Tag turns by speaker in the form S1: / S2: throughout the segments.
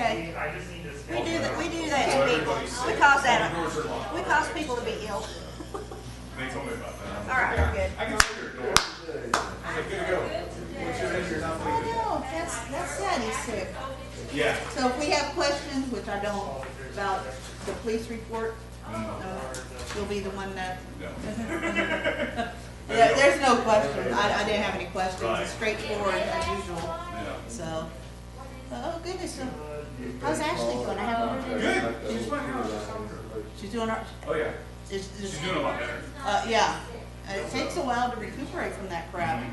S1: Okay. We do that to people. We cause that. We cause people to be ill.
S2: They told me about that.
S1: All right, we're good.
S2: I can see your door. I'm good to go. What's your name? You're not
S1: I know, that's sad, he's sick.
S2: Yeah.
S1: So if we have questions, which I don't, about the police report, you'll be the one that.
S2: No.
S1: Yeah, there's no question. I didn't have any questions.
S2: Right.
S1: It's straightforward as usual.
S2: Yeah.
S1: So, oh goodness. So, how's Ashley doing? I haven't heard her.
S2: Good. She's fine.
S1: She's doing her.
S2: Oh yeah.
S1: She's
S2: doing a lot better.
S1: Yeah. It takes a while to recuperate from that crap.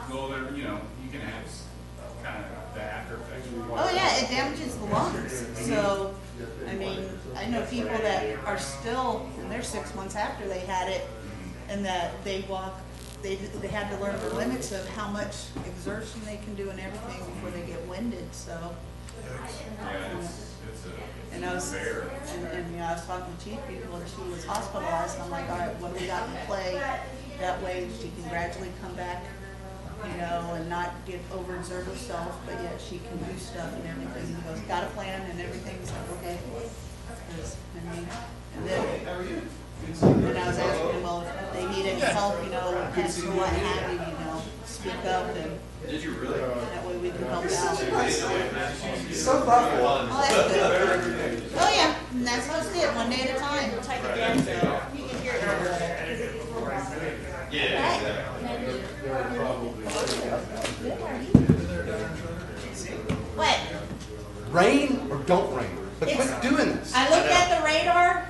S2: Well, there, you know, you can have kind of the after effects.
S1: Oh yeah, it damages the lungs. So, I mean, I know people that are still, and they're 6 months after they had it, and that they had to learn the limits of how much exertion they can do and everything before they get winded. So,
S2: Yeah, it's
S1: and I was, and you know, I was talking to chief people, and she was hospitalized. And I'm like, all right, what do we got in play? That way she can gradually come back, you know, and not get overexert herself, but yet she can do stuff and everything. He goes, got a plan and everything's like, okay. I mean, and then I was asking him, well, if they need any help, you know, tests or what have you, you know, speak up, and
S2: Did you really?
S1: that way we can help out.
S3: So thoughtful.
S1: Oh, that's good. Oh, yeah, and that's how it's it, one day at a time. We'll take it down so you can hear it.
S2: Yeah.
S1: What?
S3: Rain or don't rain? But
S1: It's-
S3: quit doing this.
S1: I looked at the radar.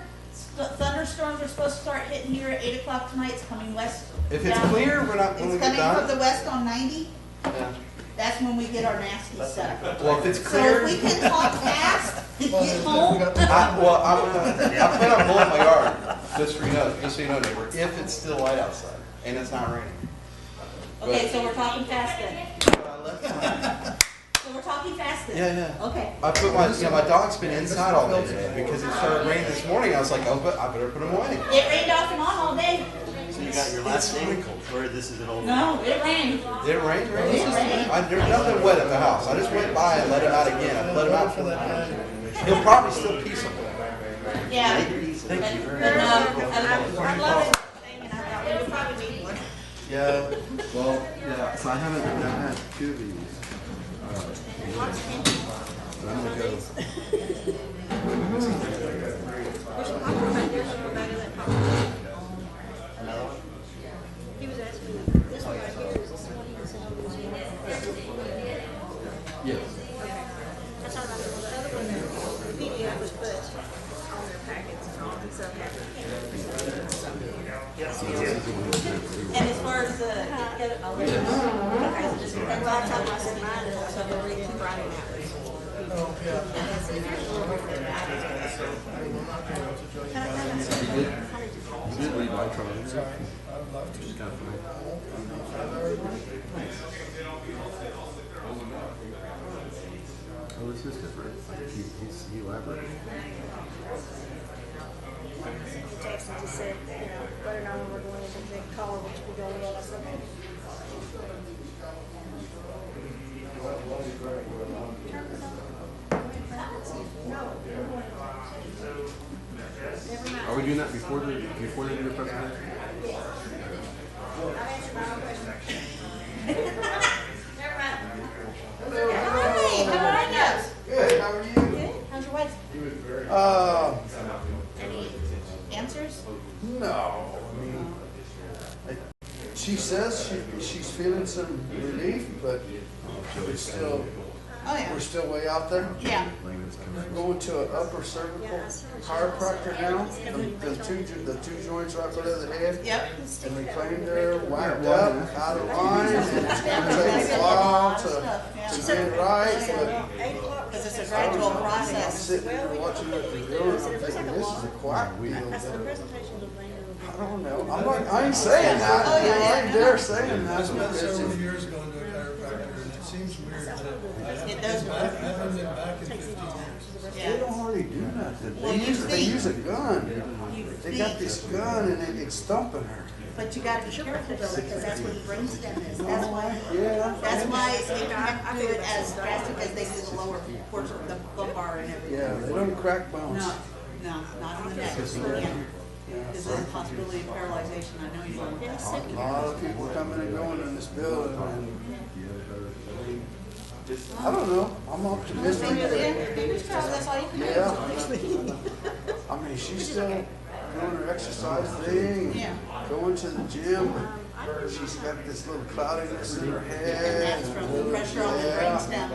S1: Thunderstorms are supposed to start hitting here at 8 o'clock tonight. It's coming west.
S3: If it's
S1: down.
S3: clear, we're not going to
S1: It's
S3: get
S1: coming from
S3: done.
S1: the west on 90.
S3: Yeah.
S1: That's when we get our nasty stuff.
S3: Well, if it's
S1: So
S3: clear,
S1: if we can talk fast and get home.
S3: I plan on mowing my yard, just so you know, neighbor, if it's still light outside and it's not raining.
S1: Okay, so we're talking fast then. So we're talking fast then.
S3: Yeah.
S1: Okay.
S3: I put my dog's been inside all day today because it started raining this morning. I was like, oh, but I better put him away.
S1: It rained off and on all day.
S4: So you got your last name, or this is an old?
S1: No, it rained.
S3: Did it rain?
S1: It rained.
S3: There's nothing wet at the house. I just went by and let him out again. I let him out 4 times. He'll probably still pee somewhere.
S1: Yeah.
S4: Thank you very
S1: But,
S4: much.
S1: I love it. And I thought we would probably need one.
S3: Yeah.
S5: Well, yeah, so I haven't had 2 of these. So I'm gonna go.
S4: Another one?
S6: He was asking me, this one right here is the one he was saying was
S5: Yes.
S6: that's all right. The other one, the PDF was put on their packets and all, and so.
S1: And as far as the other, I'll let you know. Okay, so just, that's all I told him. I said mine is also the reading Friday hours. And that's it.
S5: You did leave my trouble. Just kind of funny. Oh, this is different. Like he elaborated.
S6: Text and just said, you know, let her know when we're going to the call, which we go to all that stuff. Never mind.
S5: Are we doing that before they do the presentation?
S6: I've answered my own question. Never mind.
S1: Hi, how are you?
S3: Good. How are you?
S1: Good. How's your wife? Any answers?
S7: No, I mean, she says she's feeling some relief, but we're still
S1: Oh, yeah.
S7: way out there.
S1: Yeah.
S7: Going to an upper cervical chiropractor now. The two joints right below the head.
S1: Yep.
S7: And reclaimed there, whacked up, out of line, and it's gonna take a while to get it right, but
S6: 8 o'clock.
S1: Because it's a gradual
S7: I'm
S1: process.
S7: sitting here watching what they're doing, I'm thinking, this is a quack deal.
S6: That's the presentation of the
S7: I don't know. I ain't saying that.
S1: Oh, yeah,
S7: I ain't dare saying that.
S8: I spent
S7: because
S8: several years going to a chiropractor, and it seems weird that
S1: It does
S8: I
S1: work.
S8: haven't been back in 15 years.
S1: Yeah.
S7: They don't hardly really do nothing.
S1: Well, you
S7: They
S1: think-
S7: use a gun.
S1: You
S7: They got
S1: think-
S7: this gun and it's stumping her.
S1: But you gotta be careful though, because that's what brainstem is. That's why,
S7: Yeah.
S1: that's why they can't do it as drastic as they do the lower portion, the lumbar and everything.
S7: Yeah, they don't crack bones.
S1: No, not in the neck, you can't. Because of the possibility of paralyzation, I know you don't.
S7: A lot of people coming and going in this building and I don't know, I'm optimistic.
S1: Fingers crossed, that's all you can do.
S7: Yeah. I mean, she's still doing her exercise thing,
S1: Yeah.
S7: going to the gym. She's got this little cloudiness in her
S1: And
S7: head.
S1: that's from the pressure on the
S7: Yeah.
S1: brainstem. And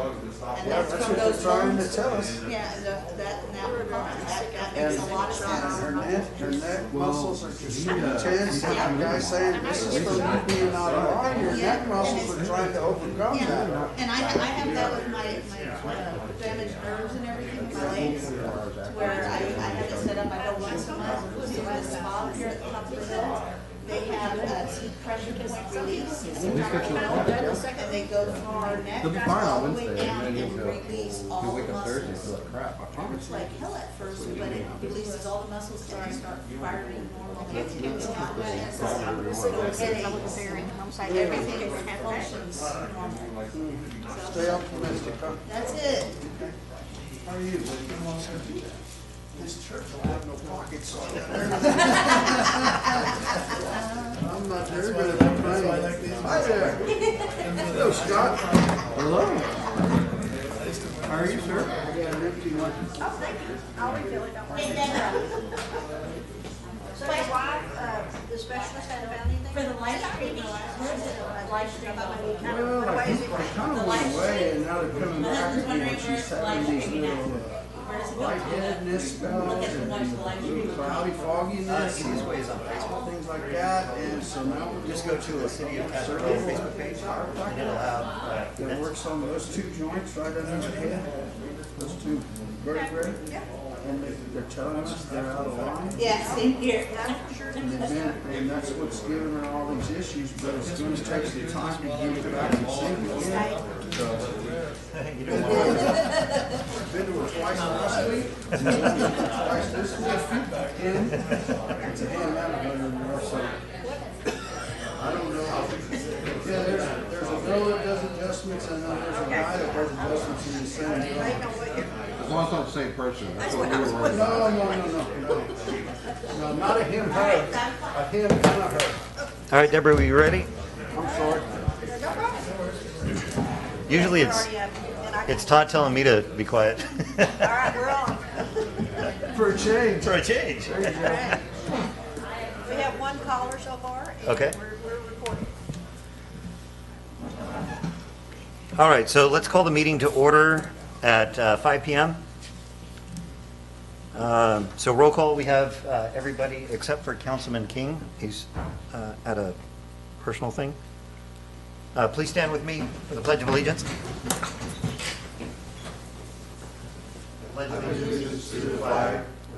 S7: Yeah,
S1: that's
S7: that's
S1: from
S7: what they're
S1: those
S7: trying to
S1: bones.
S7: tell us.
S1: Yeah, and that
S7: And
S1: makes a lot of sense.
S7: her neck muscles are just tense. And the guy's saying, this is from you being out of line. Your neck muscles are trying to overcome
S1: Yeah,
S7: that.
S1: and I have that with my damaged nerves and everything, in my legs, to where I have it set up, I go once a month, to my spa here at the top of the hill. They have a deep pressure point release. And they go from our neck
S5: They'll be fine
S1: all
S5: on
S1: the way
S5: Wednesday,
S1: down
S5: and then
S1: and
S5: you'll
S1: release
S5: you'll
S1: all
S5: wake
S1: the
S5: up Thursday and
S1: muscles.
S5: feel like crap. I
S1: It
S5: promise
S1: looks
S5: you.
S1: like hell at first, but it releases all the muscles and you start firing normal. It's not bad. Everything functions normal.
S7: Stay optimistic, huh?
S1: That's it.
S7: How are you? This church don't have no pockets, so I'm not very good at that money. Hi there. Hello, Scott.
S5: Hello. How are you, sir?
S7: I got an empty one.
S6: Oh, thank you. I'll refill it, don't worry.
S1: Hey, Deborah,
S6: So why, the specialist hadn't found anything?
S1: for the live streaming, where's it, live streaming?
S7: Well, I kind of went away and now they're coming back again. She's having these little lightheadedness spells
S1: Look at the
S7: and
S1: watch the live
S7: little
S1: stream.
S7: cloudy fogginess
S4: Easiest way is on
S7: and
S4: Facebook.
S7: things like that. And so now we're
S4: Just go to the City of Tasmania Facebook page, and it'll have
S7: that works on those two joints right under the head, those two vertebrae. And they're telling us they're out of line.
S1: Yeah, same here.
S7: And that's what's giving her all these issues, but it's gonna take some time to get it back in sync again.
S4: you don't want
S7: Been to her twice last week, twice this week, and it's a hand out in there, so. I don't know. Yeah, there's a girl that does adjustments, and then there's a guy that does adjustments in the same joint.
S5: As long as it's not the same person. That's what we were worried
S7: No,
S5: about.
S7: no, not a him, her, a him and a her.
S4: All right, Deborah, are you ready?
S7: I'm sorry.
S4: Usually it's Todd telling me to be quiet.
S6: All right, we're on.
S7: For a change.
S4: For a change.
S6: All right. We have one caller so far. And
S4: Okay.
S6: We're recording.
S4: All right, so let's call the meeting to order at 5 p.m. So roll call, we have everybody except for Councilman King. He's at a personal thing. Please stand with me for the Pledge of Allegiance. Pledge of Allegiance.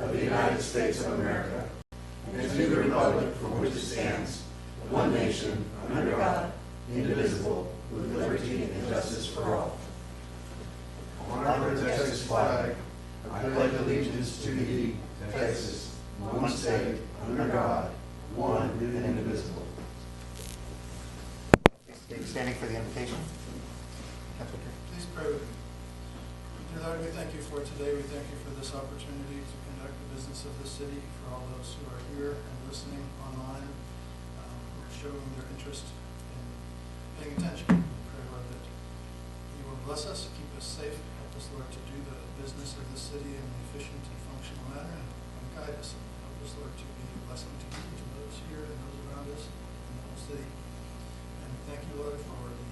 S4: Standing for the invitation.
S8: Please pray with me. Dear Lord, we thank you for today. We thank you for this opportunity to conduct the business of the city, for all those who are here and listening online, who are showing their interest in paying attention. We pray, Lord, that you will bless us, keep us safe, help us, Lord, to do the business of the city in an efficient and functional manner, and guide us, and help us, Lord, to be a blessing to you, to those here and those around us in the whole city. And thank you, Lord, for the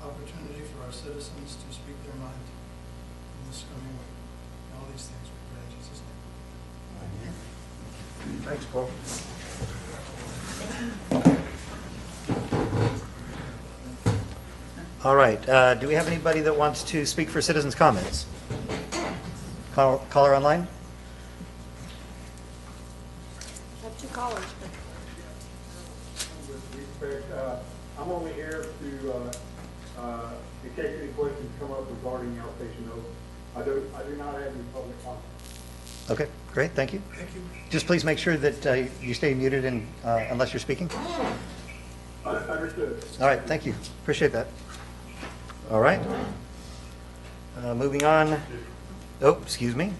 S8: opportunity for our citizens to speak their mind in this coming week. And all these things we pray in Jesus' name.
S7: Thanks, Paul.
S4: All right, do we have anybody that wants to speak for citizens' comments? Caller online?
S6: I have two callers.
S9: With respect, I'm only here to, in case any questions come up regarding the outpatient note. I do not have any public comment.
S4: Okay, great, thank you.
S8: Thank you.
S4: Just please make sure that you stay muted and, unless you're speaking.
S9: Understood.
S4: All right, thank you. Appreciate that. All right. Moving on. Oh, excuse me.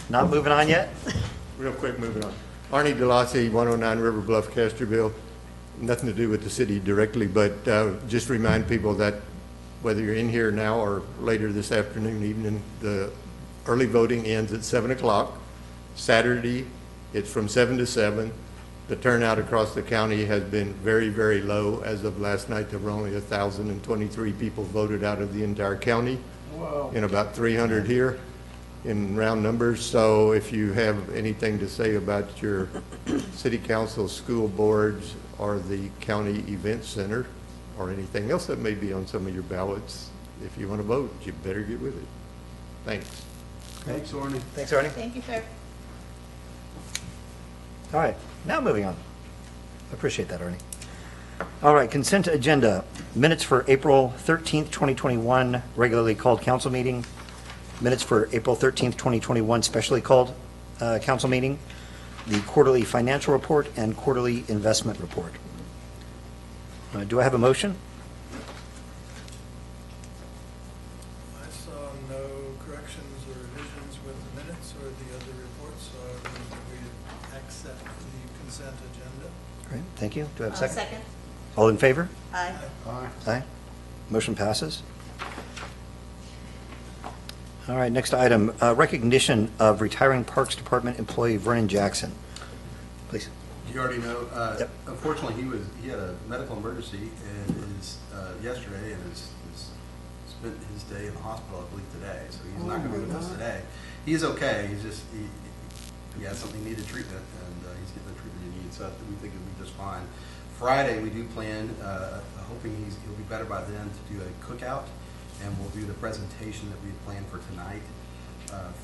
S4: Not moving on yet?
S10: Real quick, moving on. Arnie DeLasse, 109 River Bluff, Casterville. Nothing to do with the city directly, but just remind people that whether you're in here now or later this afternoon, evening, the early voting ends at 7 o'clock. Saturday, it's from 7 to 7. The turnout across the county has been very, very low. As of last night, there were only 1,023 people voted out of the entire county. Wow. And about 300 here in round numbers. So if you have anything to say about your city council, school boards, or the county event center, or anything else that may be on some of your ballots, if you want to vote, you better get with it. Thanks.
S5: Thanks, Arnie.
S4: Thanks, Arnie.
S6: Thank you, sir.
S4: All right, now moving on. Appreciate that, Arnie. All right, consent agenda. Minutes for April 13th, 2021, regularly called council meeting. Minutes for April 13th, 2021, specially called council meeting. The quarterly financial report and quarterly investment report. Do I have a motion?
S8: I saw no corrections or revisions with the minutes or the other reports, so I move that we accept the consent agenda.
S4: Great, thank you. Do I have a second?
S6: Second.
S4: All in favor?
S1: Aye.
S5: Aye.
S4: Aye. Motion passes. All right, next item, recognition of retiring Parks Department employee Vernon Jackson. Please.
S3: You already know,
S4: Yep.
S3: unfortunately, he had a medical emergency and yesterday, and has spent his day in the hospital, I believe, today, so he's not gonna be with us today. He's okay, he had something, needed treatment, and he's getting the treatment he needs, so we think he'll be just fine. Friday, we do plan, hoping he'll be better by then, to do a cookout, and we'll do the presentation that we had planned for tonight,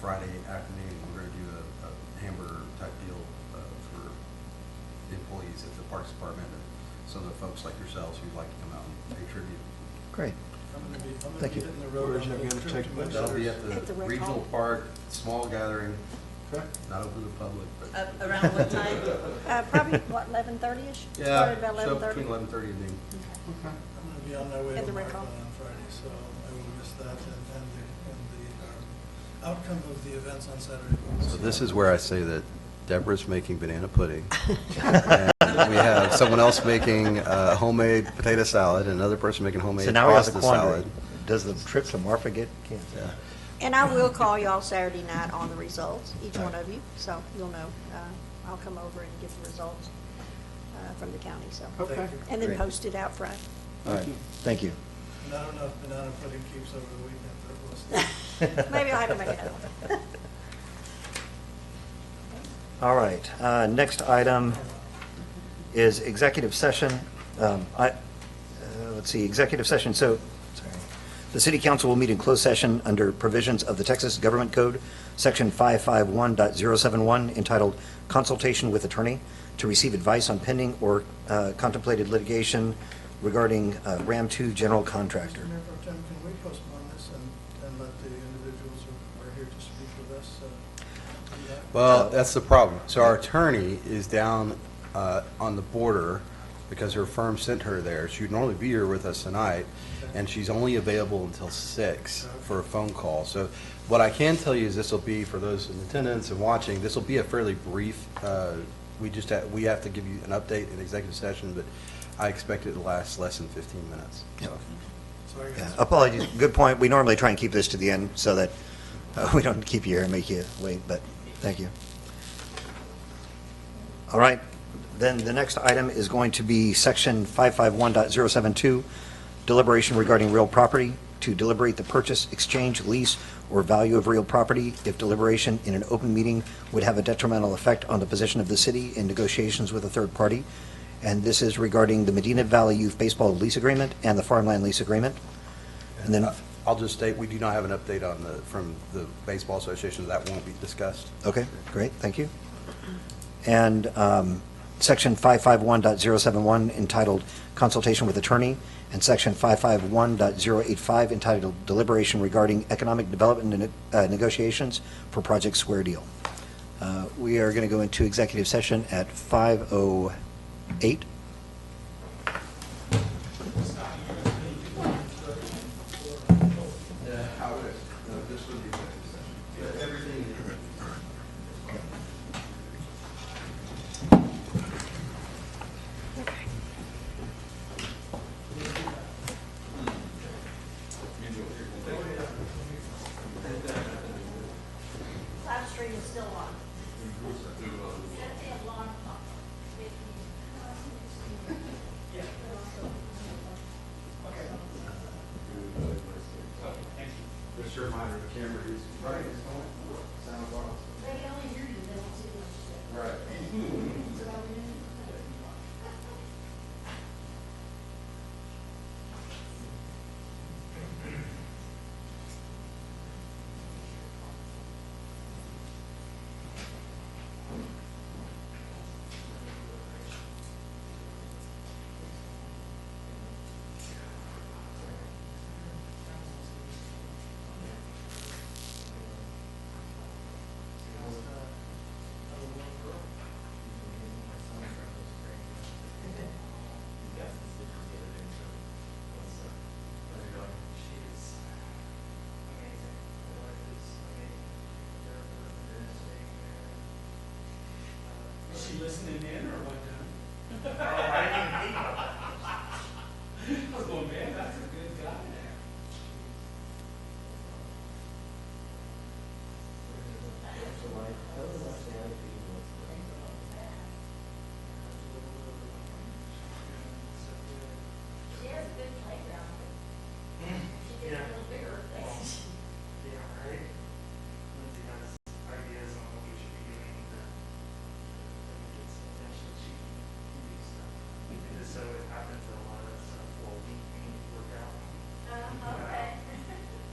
S3: Friday afternoon. We're gonna do a hamburger type deal for the employees at the Parks Department and some of the folks like yourselves who'd like to come out and pay tribute.
S4: Great.
S8: I'm gonna be
S4: Thank you.
S8: hitting the road.
S5: Where's
S8: on
S5: that
S8: the
S5: gonna
S8: trip
S5: take
S8: to
S5: place?
S3: That'll be
S8: Minnesota.
S3: at
S6: At the
S3: the
S6: rec
S3: regional
S6: hall.
S3: park, small gathering,
S5: Okay.
S3: not open to the public, but.
S1: Around what time?
S6: Probably, what, 11:30-ish?
S3: Yeah,
S6: Started about
S3: so
S6: 11:30.
S3: between 11:30 and noon.
S5: Okay.
S8: I'm gonna be on my way
S6: At
S8: to
S6: the rec hall.
S8: Markham on Friday, so I will miss that and the outcome of the events on Saturday.
S3: So this is where I say that Deborah's making banana pudding. And we have someone else making homemade potato salad, and another person making homemade
S4: So now we have the
S3: pasta
S4: quandary.
S3: salad.
S4: Does the trip to Marfa get canceled?
S3: Yeah.
S6: And I will call y'all Saturday night on the results, each one of you, so you'll know. I'll come over and get the results from the county, so.
S5: Okay.
S6: And then
S4: Great.
S6: post it out front.
S4: All right, thank you.
S8: And I don't know if banana pudding keeps over the weekend, but we'll see.
S6: Maybe I'll have to make it up.
S4: All right, next item is executive session. Let's see, executive session, so, sorry. The city council will meet in closed session under provisions of the Texas Government Code, section 551.071, entitled Consultation with Attorney, to receive advice on pending or contemplated litigation regarding RAM 2 General Contractor.
S8: Mr. Mayor Pro Tem, can we postpone this and let the individuals who are here to speak with us do that?
S3: Well, that's the problem. So our attorney is down on the border because her firm sent her there. She would normally be here with us tonight, and she's only available until 6 for a phone call. So what I can tell you is this will be, for those in attendance and watching, this will be a fairly brief, we have to give you an update in executive session, but I expect it to last less than 15 minutes. So.
S8: Sorry,
S4: Yeah,
S8: guys.
S4: apologies, good point. We normally try and keep this to the end so that we don't keep you here and make you wait, but thank you. All right, then the next item is going to be section 551.072, deliberation regarding real property, to deliberate the purchase, exchange, lease, or value of real property if deliberation in an open meeting would have a detrimental effect on the position of the city in negotiations with a third party. And this is regarding the Medina Valley Youth Baseball lease agreement and the farmland lease agreement. And then,
S3: I'll just state, we do not have an update from the Baseball Association. That won't be discussed.
S4: okay, great, thank you. And section 551.071 entitled Consultation with Attorney, and section 551.085 entitled Deliberation regarding economic development negotiations for Project Square Deal. We are going to go into executive session at 5:08.
S3: How is, this would be executive session. Everything.
S6: Live stream is still on.
S3: Just a reminder, the camera is right. Sounds awesome.
S6: They can only hear you, they don't see what you
S3: Right.
S2: Is she listening in or what? I was going, man, that's a good guy there.
S6: She has a good playground. She gets a little bigger.
S11: Yeah, right. Lindsay has ideas on what we should be doing that it's essentially cheating TV stuff. And just so it happens that a lot of that stuff will we need to work out.
S6: Okay.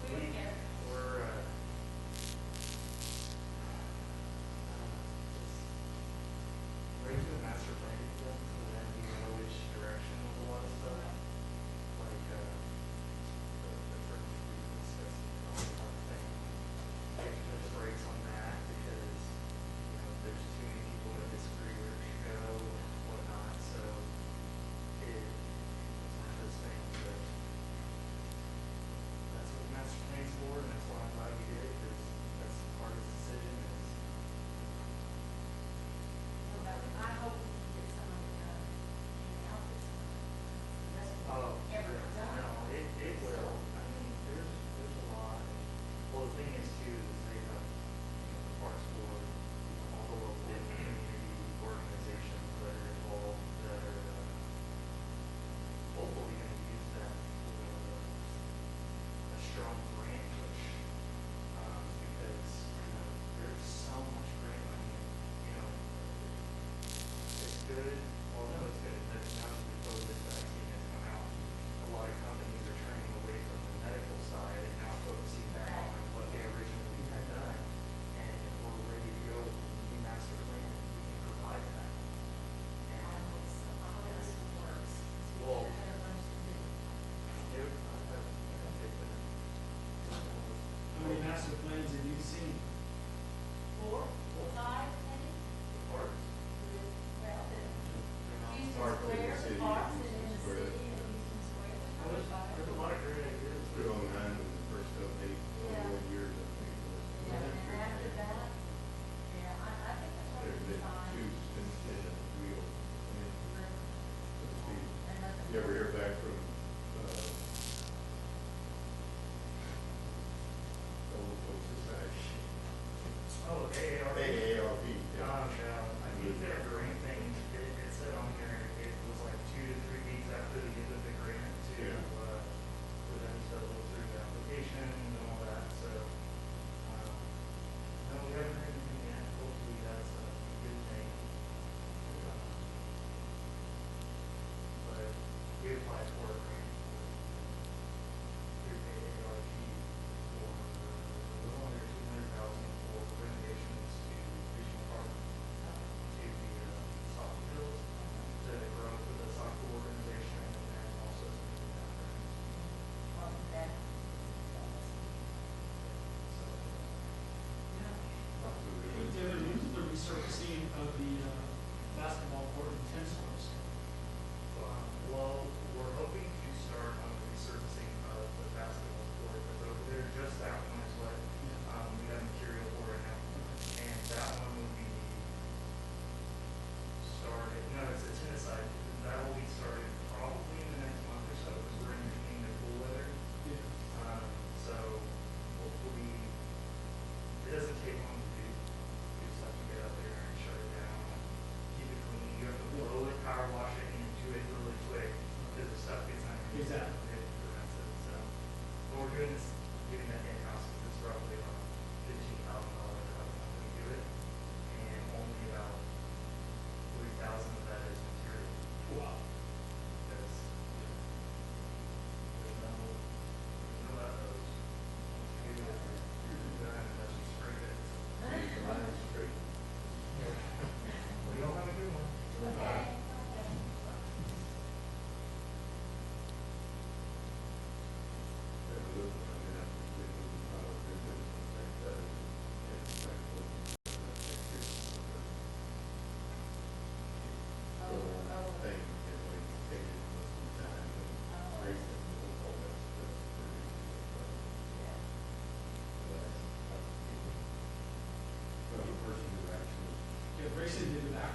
S6: We would care.
S11: We're just ready to do a master plan for them, so then we know which direction with a lot of stuff. Like the terms we discussed, thing. We have to put the brakes on that because, you know, there's too many people that disagree where it should go and whatnot, so it's one of those things that that's what the master plan's for, and that's why I'm glad we did, because that's the hardest decision is.
S6: I hope we can get some of the, help this. That's
S11: Oh,
S6: ever done.
S11: no, it will. I mean, there's a lot. Well, the thing is too, is they have, you know, the parks board, all the local community organizations that are involved, that are, hopefully gonna use that for a strong grant push. Because, you know, there's so much grant money, you know, it's good, although it's good, that now that the COVID vaccine has come out, a lot of companies are turning away from the medical side and now focusing back on what they originally had done. And if we're ready to go, with the new master plan, we can provide that. And, well,
S2: How many master plans have you seen?
S6: 4, 5, maybe?
S11: parks,
S6: Well, Houston
S7: Park in the
S6: Square,
S7: city,
S6: parks in
S7: Houston
S6: the
S7: Square.
S6: city, and Houston Square.
S11: there's a lot of great ideas.
S7: Put on 9 when the first update,
S6: Yeah.
S7: 1 years, I think it was.
S6: Yeah, and after that, yeah, I think that's what
S7: There's
S6: we
S7: been
S6: find.
S7: 2 since then, real.
S6: And nothing.
S7: You ever hear back from, old folks society?
S11: Oh, AARP.
S7: AARP, yeah.
S11: I think their grant thing, it said on here, it was like 2 to 3 weeks after the end of the grant to,
S7: Yeah.
S11: for them to look through the application and all that, so. No, we haven't heard anything yet, hopefully that's a good thing. But we applied for a grant through AARP for a little under 200,000 for renovations to Regional Park, to the soccer fields, to grow for the soccer organization, and then also some new bathrooms.
S6: Well, that,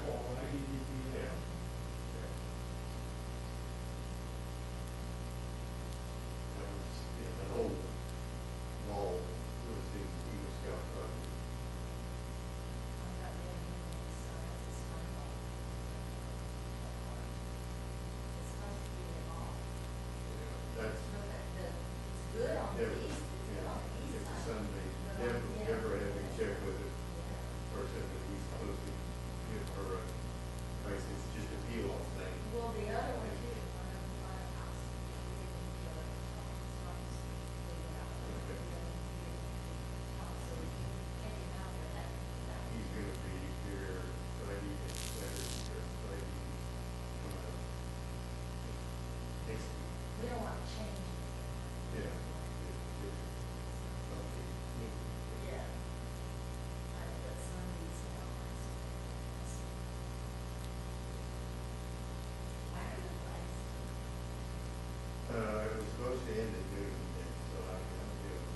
S9: wall, like EDP.
S10: Yeah. That was, yeah, the whole wall was the Eagle Scout project. Yeah, that's never, yeah, it's a Sunday, never had me check with it. Person that he's supposed to give her a, it's just a peel off thing.
S12: Well, the other one too,
S10: He's gonna be here Friday and Saturday, or Friday.
S12: we don't want to change.
S10: Yeah. Okay.
S12: Yeah. I put Sundays down. Why are the lights?
S10: It was supposed to end at noon, so I can't do it.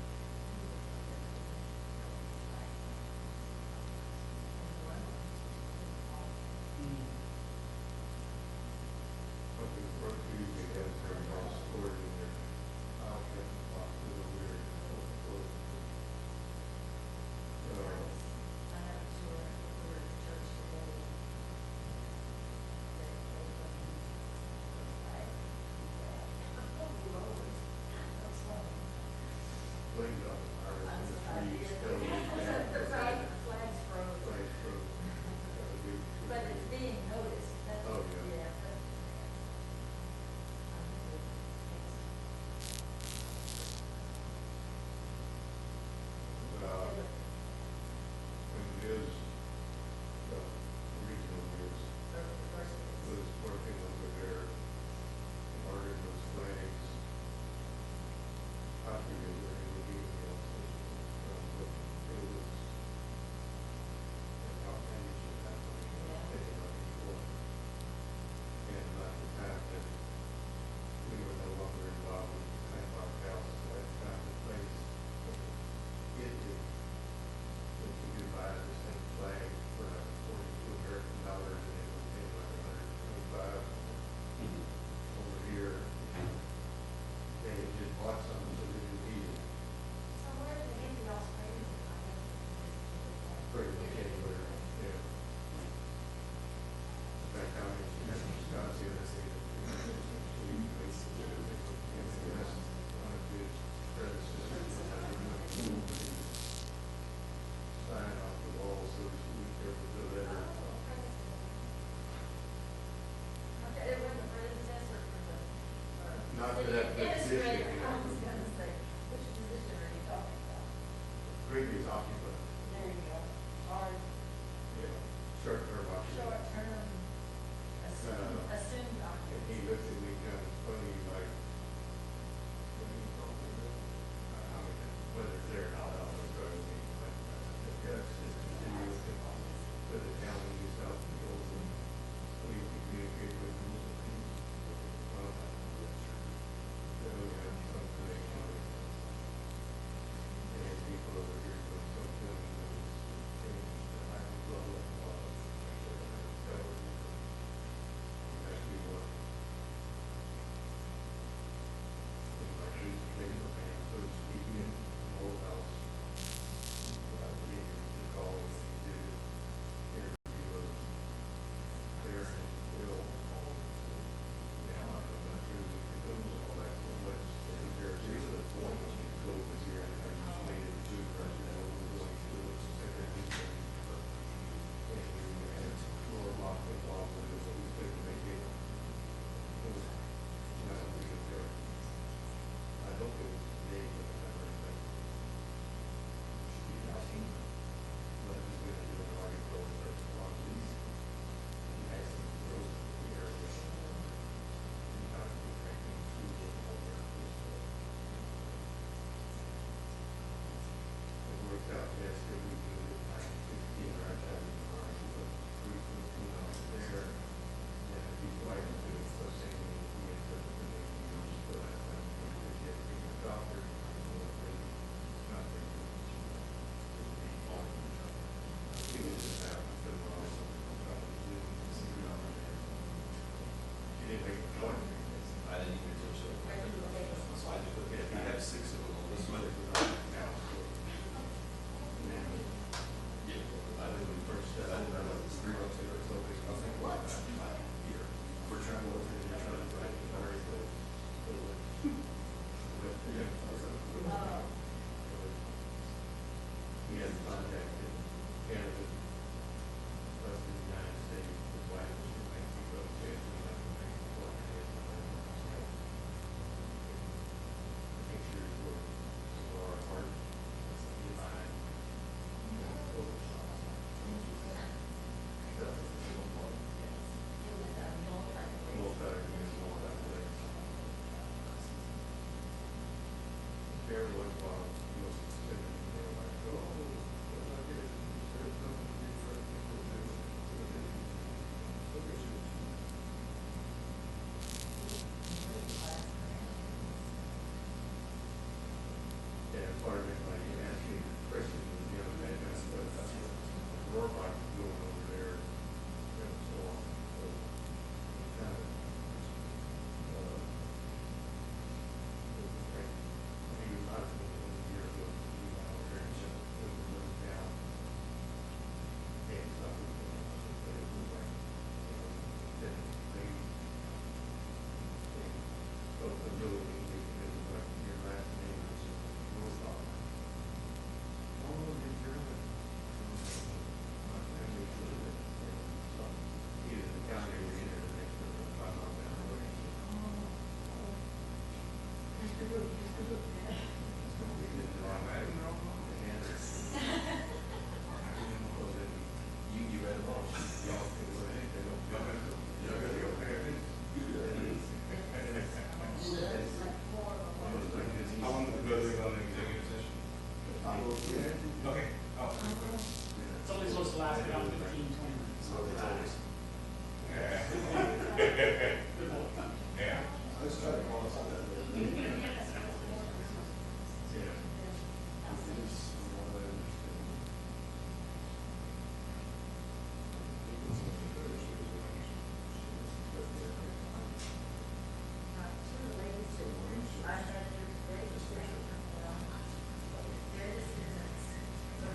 S10: Okay, for Tuesday, they have their all stored in there. I'll get the box of the weird.
S12: I have a tour, we're at church today.
S10: Blamed on the fire, and the trees fell down.
S12: The flags froze.
S10: Flags froze.
S12: But it's being noticed, that's,
S10: Oh, yeah.
S12: yeah.
S10: When Liz, regional Liz, was working over there, ordering those flags. I figured there would be else, but it was, how can you should happen, taking on before. And at the time that we were no longer involved with the St. Mark House, that kind of place, it did. That you could buy the same flag for like $42 American, and it would pay like $125. Over here, they had just bought some, so they didn't need it.
S12: So where did they get the Australians?
S10: Pretty much anywhere, yeah. In fact, I mentioned Scott's the other day, that's one of his predecessors. Sign off the wall so she would be able to letter.
S12: Okay, it wasn't for the assessor, for the.
S10: Not for that position.
S12: I was gonna say, which position are you talking about?
S10: Previous occupant,
S12: There you go. Or
S10: yeah, short-term occupant.
S12: short-term, assumed
S10: And
S12: occupancy.
S10: he looked at me kind of funny, like, what are you talking about? I mean, whether it's there or not, I don't know, but that's just continue with him to the county, New South Wales, and we communicate with them. So, yeah.
S9: more like going over there and so on. So, kind of, I think it might have been a year ago, we went over there and shut the road down. And stuff, but it was like, then they, so the really, it was like your last name was North Star. Oh, you're German. My family lived it, and so, either the county or either the next one, I don't know.
S2: I want to go to an executive session. Okay. Oh.
S11: It's only supposed to last about 15, 20 minutes.
S2: Yeah.
S7: Let's try to qualify that.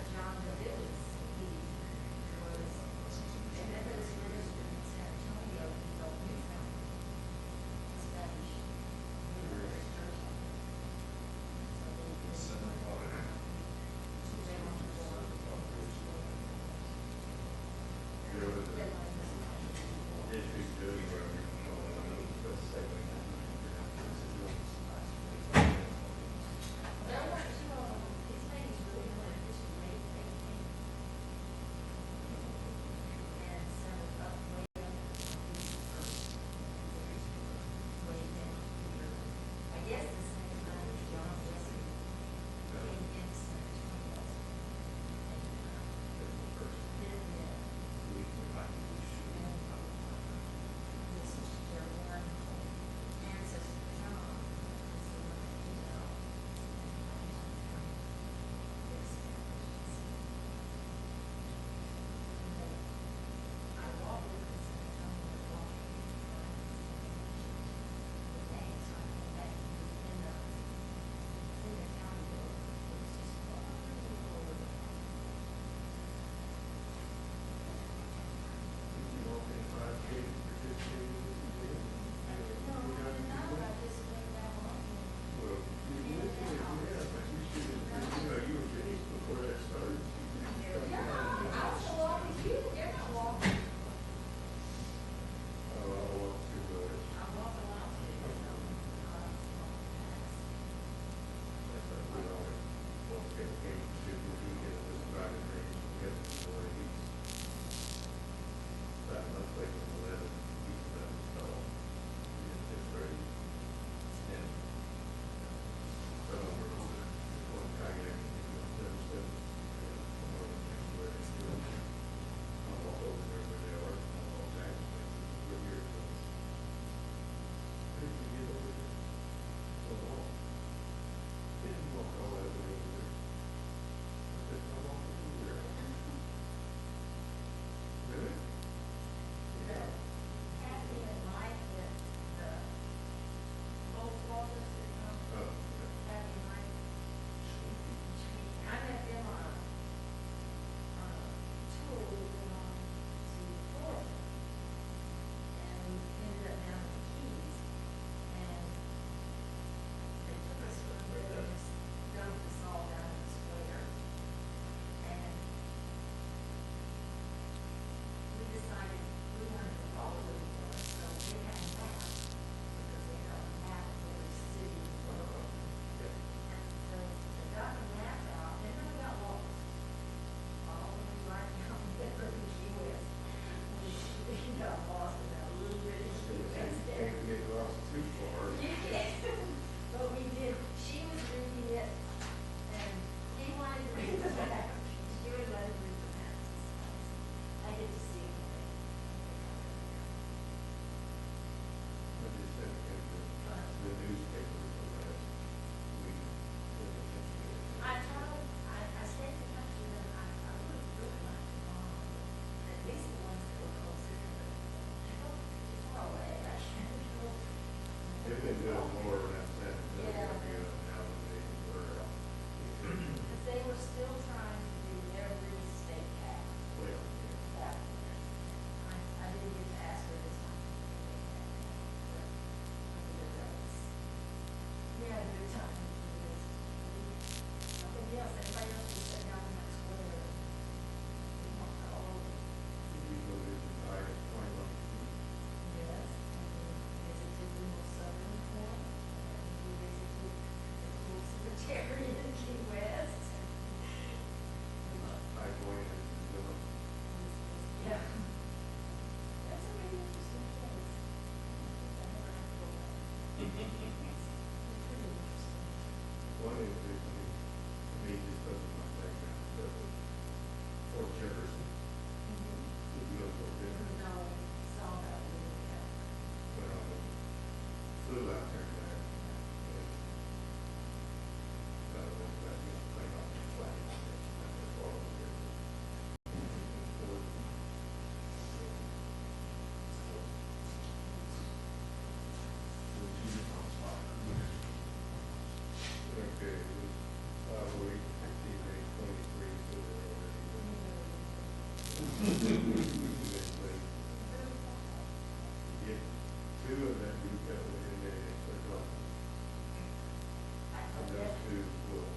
S12: John, but it was, he was, and that was
S9: Get two of that group that were in there, it's their club. And those two will,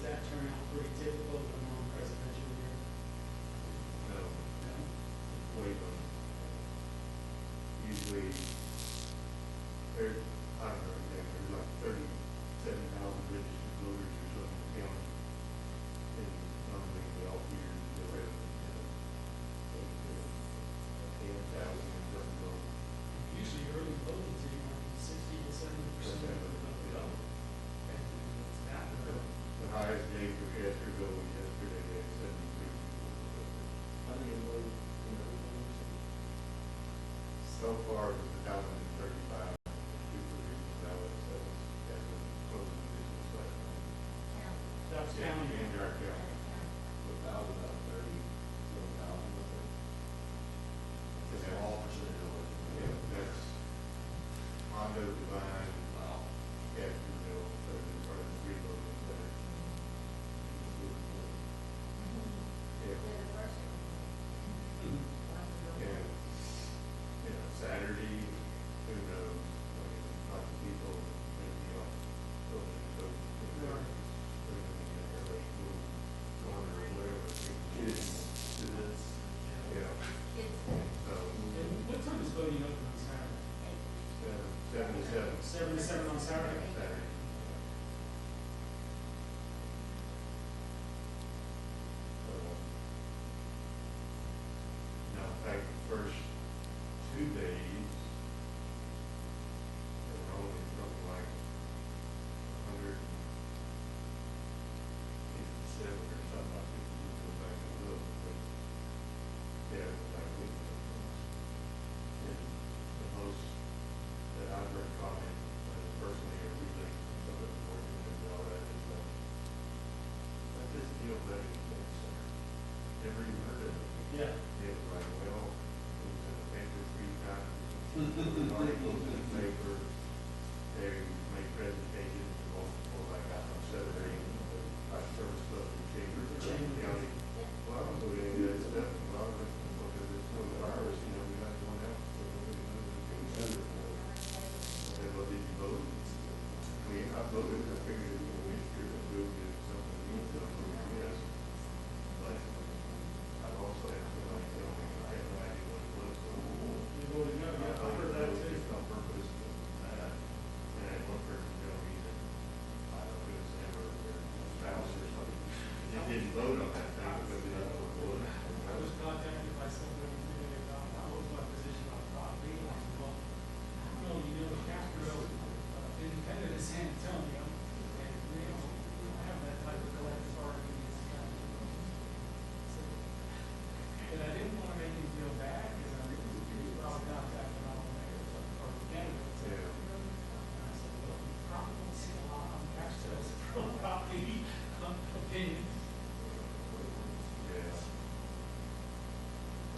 S13: that turn out pretty typical of a non-presidential year?
S9: No,
S13: No?
S9: wait on. Usually, there's, I don't know, there's like 37,000 registered voters or something in the county. And normally the off years, they'll have, 10,000 or something going.
S13: Usually early voting team, like 60 to 70% of the vote. And it's that low.
S9: The highest day for Castroville was yesterday, they had 73 people.
S7: How many voted in the
S9: So far, it was 1,035 super regional ballots, that was, as of closing business last night.
S13: That's
S9: Yeah,
S13: county.
S9: in our county.
S7: 1,000 out of 30, 1,000 with it. It's a
S9: Yeah.
S7: small percentage of it.
S9: Yeah, that's Hondo, Divine,
S7: Wow.
S9: Castroville, those are the three voting centers. Yeah. Yeah. You know, Saturday, who knows, I mean, lots of people, maybe on, building, so, you know, corner or whatever, kids to this, yeah. So,
S13: And what time is voting open on Saturday?
S9: 77.
S13: 7 to 7 on Saturday?
S9: Saturday. Now, in fact, the first 2 days, there were only something like 157 or something like that. You go back and look, but yeah, it was like we, and the most that I've heard comment, personally, or really, some of the working and all that is, I just feel that it's, never even heard of it.
S13: Yeah.
S9: It was like, well, it was in the paper 3 times, articles in the paper, they made presentations, multiple, like, I don't know, 7 or 8, like, service club and chamber, county. Well, I don't know any of that stuff, well, because it's no virus, you know, we got one out, so nobody knows anything about it. Okay, well, did you vote? I voted, I figured it was a mixture of good and something, yes. But I've also had somebody tell me, I had no idea what it was.
S13: You voted no, yeah, I heard that too.
S9: Just on purpose, and I had one person tell me that, I don't know, it was never their spouse or something. They didn't vote on that thing because they didn't know what it was.
S13: I was contacted by someone who what was my position on property, and I said, well, I don't know, you know, Castro, independent of San Antonio, and we don't have that type of collective bargaining in this county. So, and I didn't want to make him feel bad, because I knew he was probably contacting all the mayors or candidates.
S9: Yeah.
S13: And I said, well, you probably won't see a lot on Castro's property opinion.
S9: Yeah.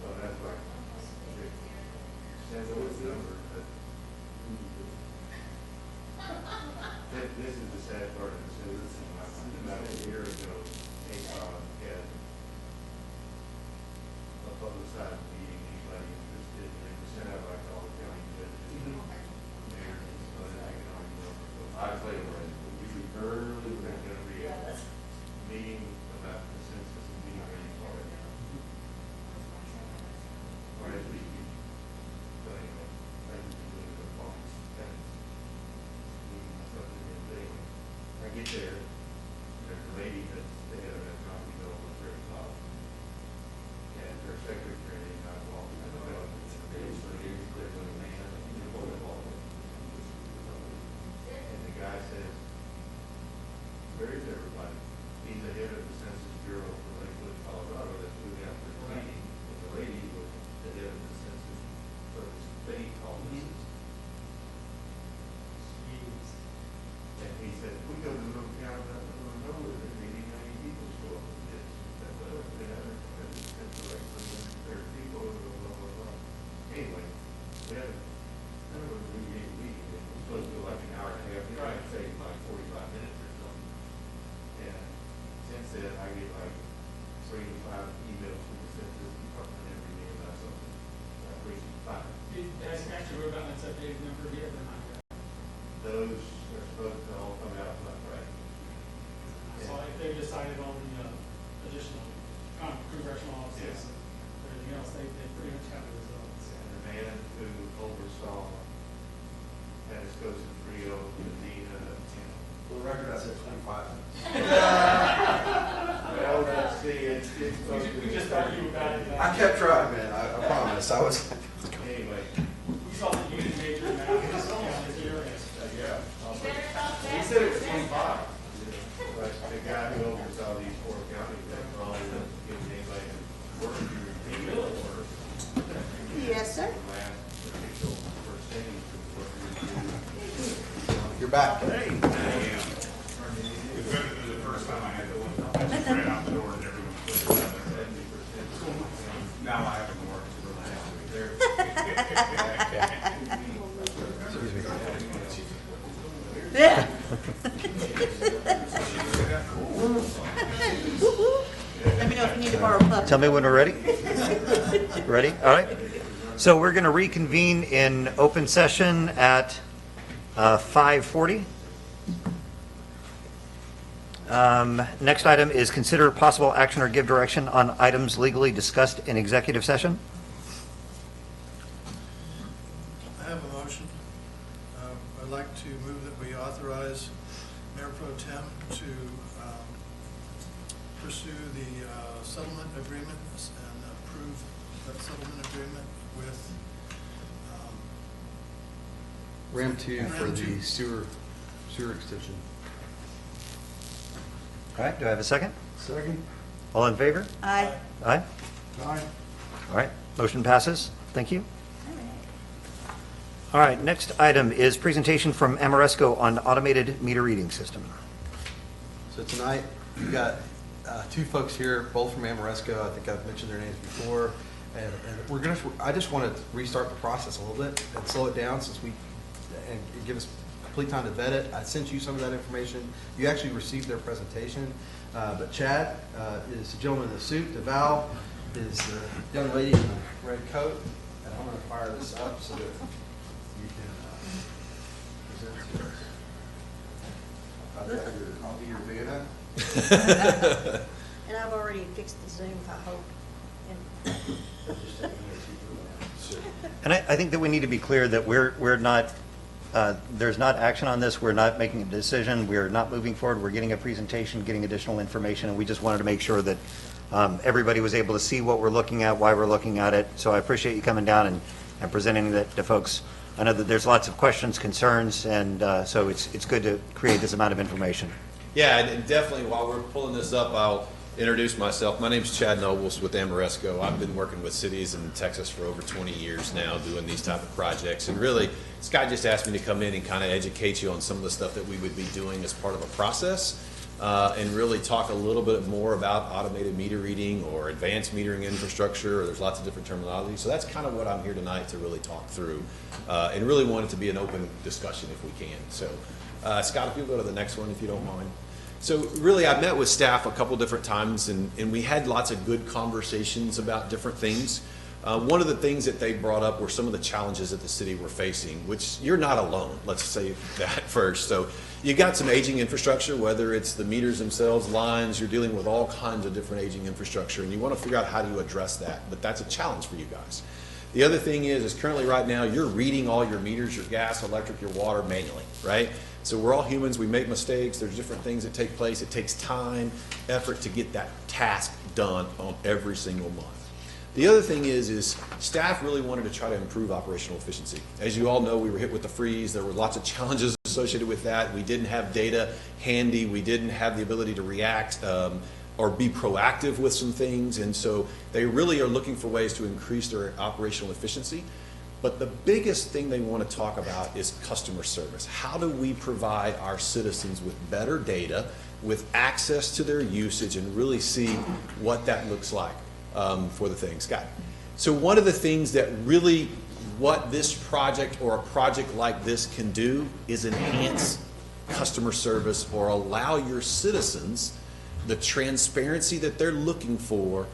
S9: Well, that's like, send those numbers, but this is the sad part of the citizen. About a year ago, ACOG had a publicized meeting, anybody interested, and it was sent out like all the county judges, mayors, and other economic development. I tell you what, we early, we're gonna be a meeting about consensus and meeting ready for it. Or as we keep telling them, thank you for doing the box, and something in there. I get there, there's a lady that's the head of economic development there at the top. And her secretary, and I walked, I know, there's a man, and the guy says, where is everybody? He's the head of the Census Bureau for Lakewood, Colorado, that's moving out for the lady. And the lady was the head of the census for the state offices. And he said, we go to a little town out in the middle of nowhere, there's 80, 90 people show up with this. He said, well, they have it, it's like 300 people, blah, blah, blah, blah. Anyway, we had a meeting, it was supposed to be like an hour and a half, you know, I'd say like 45 minutes or something. And since then, I get like 3 to 5 emails from the Census Department every day about something, at least 5.
S13: Has Castro got its updated number yet or not yet?
S9: Those are supposed to all come out like Friday.
S13: I So if they decided on the additional congressional offices and everything else, they pretty much have the results.
S9: And the man who oversaw Pasco's and Frio, Medina, Tim.
S3: For the record, I said 25.
S9: Well, let's see, it's supposed to be.
S13: We just thought you were bad at that.
S3: I kept trying, man. I promise. I was.
S9: Anyway,
S13: We saw that you didn't major in math in this area.
S9: yeah. He said it was 25. But the guy who oversaw these four counties, that probably doesn't give anybody a work, you work.
S6: Yes, sir.
S9: The last official percentage of what we do.
S3: You're back.
S2: Hey. The first time I had to look, I just ran out the door and everyone quit.
S9: 70%.
S2: Now I have to work.
S6: Yeah. Let me know if you need to borrow a puppy.
S4: Tell me when we're ready. Ready? All right. So we're going to reconvene in open session at 5:40. Next item is consider possible action or give direction on items legally discussed in executive session.
S8: I have a motion. I'd like to move that we authorize Mayor Pro Tem to pursue the settlement agreement and approve that settlement agreement with
S3: Ram 2 for
S8: Ram
S3: the
S8: 2.
S3: sewer extension.
S4: All right. Do I have a second?
S7: Second?
S4: All in favor?
S6: Aye.
S4: Aye.
S7: Aye.
S4: All right. Motion passes. Thank you. All right. Next item is presentation from Amoresco on automated meter reading system.
S3: So tonight, we've got two folks here, both from Amoresco. I think I've mentioned their names before. And I just want to restart the process a little bit and slow it down and give us complete time to vet it. I sent you some of that information. You actually received their presentation. But Chad is the gentleman in the suit. DeVal is the young lady in the red coat. And I'm going to fire this up so that you can present to us. I'll be your big enough.
S6: And I've already fixed the Zoom, I hope.
S4: And I think that we need to be clear that we're not, there's not action on this. We're not making a decision. We're not moving forward. We're getting a presentation, getting additional information, and we just wanted to make sure that everybody was able to see what we're looking at, why we're looking at it. So I appreciate you coming down and presenting that to folks. I know that there's lots of questions, concerns, and so it's good to create this amount of information.
S14: Yeah, and definitely while we're pulling this up, I'll introduce myself. My name's Chad Nobles with Amoresco. I've been working with cities in Texas for over 20 years now doing these type of projects. And really, Scott just asked me to come in and kind of educate you on some of the stuff that we would be doing as part of a process and really talk a little bit more about automated meter reading or advanced metering infrastructure. Or there's lots of different terminology. So that's kind of what I'm here tonight to really talk through and really want it to be an open discussion if we can. So Scott, if you'll go to the next one, if you don't mind. So really, I met with staff a couple different times, and we had lots of good conversations about different things. One of the things that they brought up were some of the challenges that the city were facing, which you're not alone, let's say that first. So you got some aging infrastructure, whether it's the meters themselves, lines, you're dealing with all kinds of different aging infrastructure, and you want to figure out how do you address that, but that's a challenge for you guys. The other thing is currently right now, you're reading all your meters, your gas, electric, your water manually, right? So we're all humans, we make mistakes, there's different things that take place. It takes time, effort to get that task done on every single month. The other thing is staff really wanted to try to improve operational efficiency. As you all know, we were hit with the freeze. There were lots of challenges associated with that. We didn't have data handy. We didn't have the ability to react or be proactive with some things. And so they really are looking for ways to increase their operational efficiency. But the biggest thing they want to talk about is customer service. How do we provide our citizens with better data, with access to their usage, and really see what that looks like for the thing? Scott. So one of the things that really what this project or a project like this can do is enhance customer service or allow your citizens the transparency that they're looking for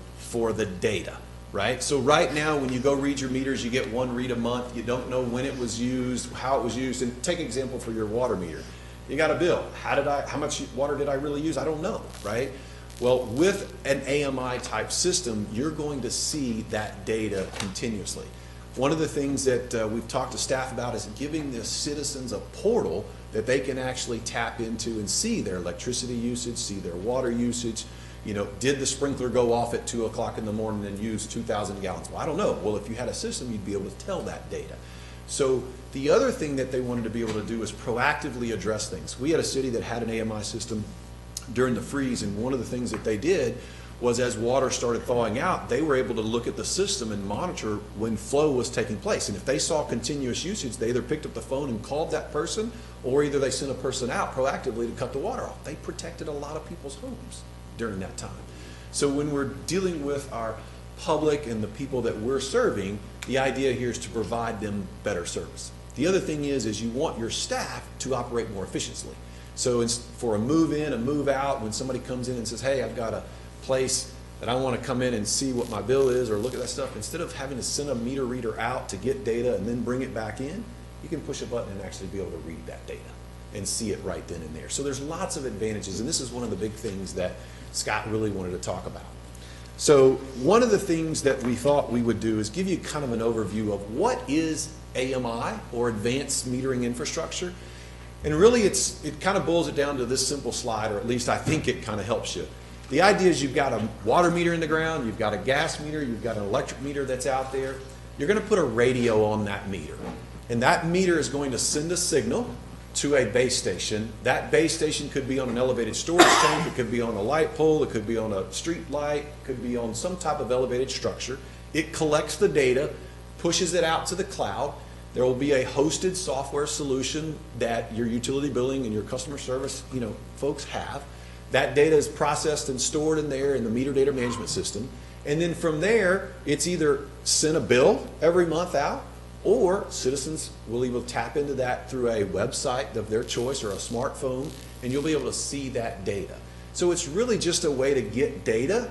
S14: the data. Right? So right now, when you go read your meters, you get one read a month. You don't know when it was used, how it was used. And take an example for your water meter. You got a bill. How much water did I really use? I don't know, right? Well, with an AMI type system, you're going to see that data continuously. One of the things that we've talked to staff about is giving the citizens a portal that they can actually tap into and see their electricity usage, see their water usage. You know, did the sprinkler go off at 2 o'clock in the morning and use 2,000 gallons? Well, I don't know. Well, if you had a system, you'd be able to tell that data. So the other thing that they wanted to be able to do is proactively address things. We had a city that had an AMI system during the freeze, and one of the things that they did was as water started thawing out, they were able to look at the system and monitor when flow was taking place. And if they saw continuous usage, they either picked up the phone and called that person, or either they sent a person out proactively to cut the water off. They protected a lot of people's homes during that time. So when we're dealing with our public and the people that we're serving, the idea here is to provide them better service. The other thing is you want your staff to operate more efficiently. So for a move in, a move out, when somebody comes in and says, hey, I've got a place that I want to come in and see what my bill is or look at that stuff, instead of having to send a meter reader out to get data and then bring it back in, you can push a button and actually be able to read that data and see it right then and there. So there's lots of advantages, and this is one of the big things that Scott really wanted to talk about. So one of the things that we thought we would do is give you kind of an overview of what is AMI, or advanced metering infrastructure. And really it kind of boils it down to this simple slide, or at least I think it kind of helps you. The idea is you've got a water meter in the ground, you've got a gas meter, you've got an electric meter that's out there. You're going to put a radio on that meter. And that meter is going to send a signal to a base station. That base station could be on an elevated storage tank, it could be on a light pole, it could be on a street light, it could be on some type of elevated structure. It collects the data, pushes it out to the cloud. There will be a hosted software solution that your utility billing and your customer service, folks have. That data is processed and stored in there in the meter data management system. And then from there, it's either send a bill every month out, or citizens will either tap into that through a website of their choice or a smartphone, and you'll be able to see that data. So it's really just a way to get data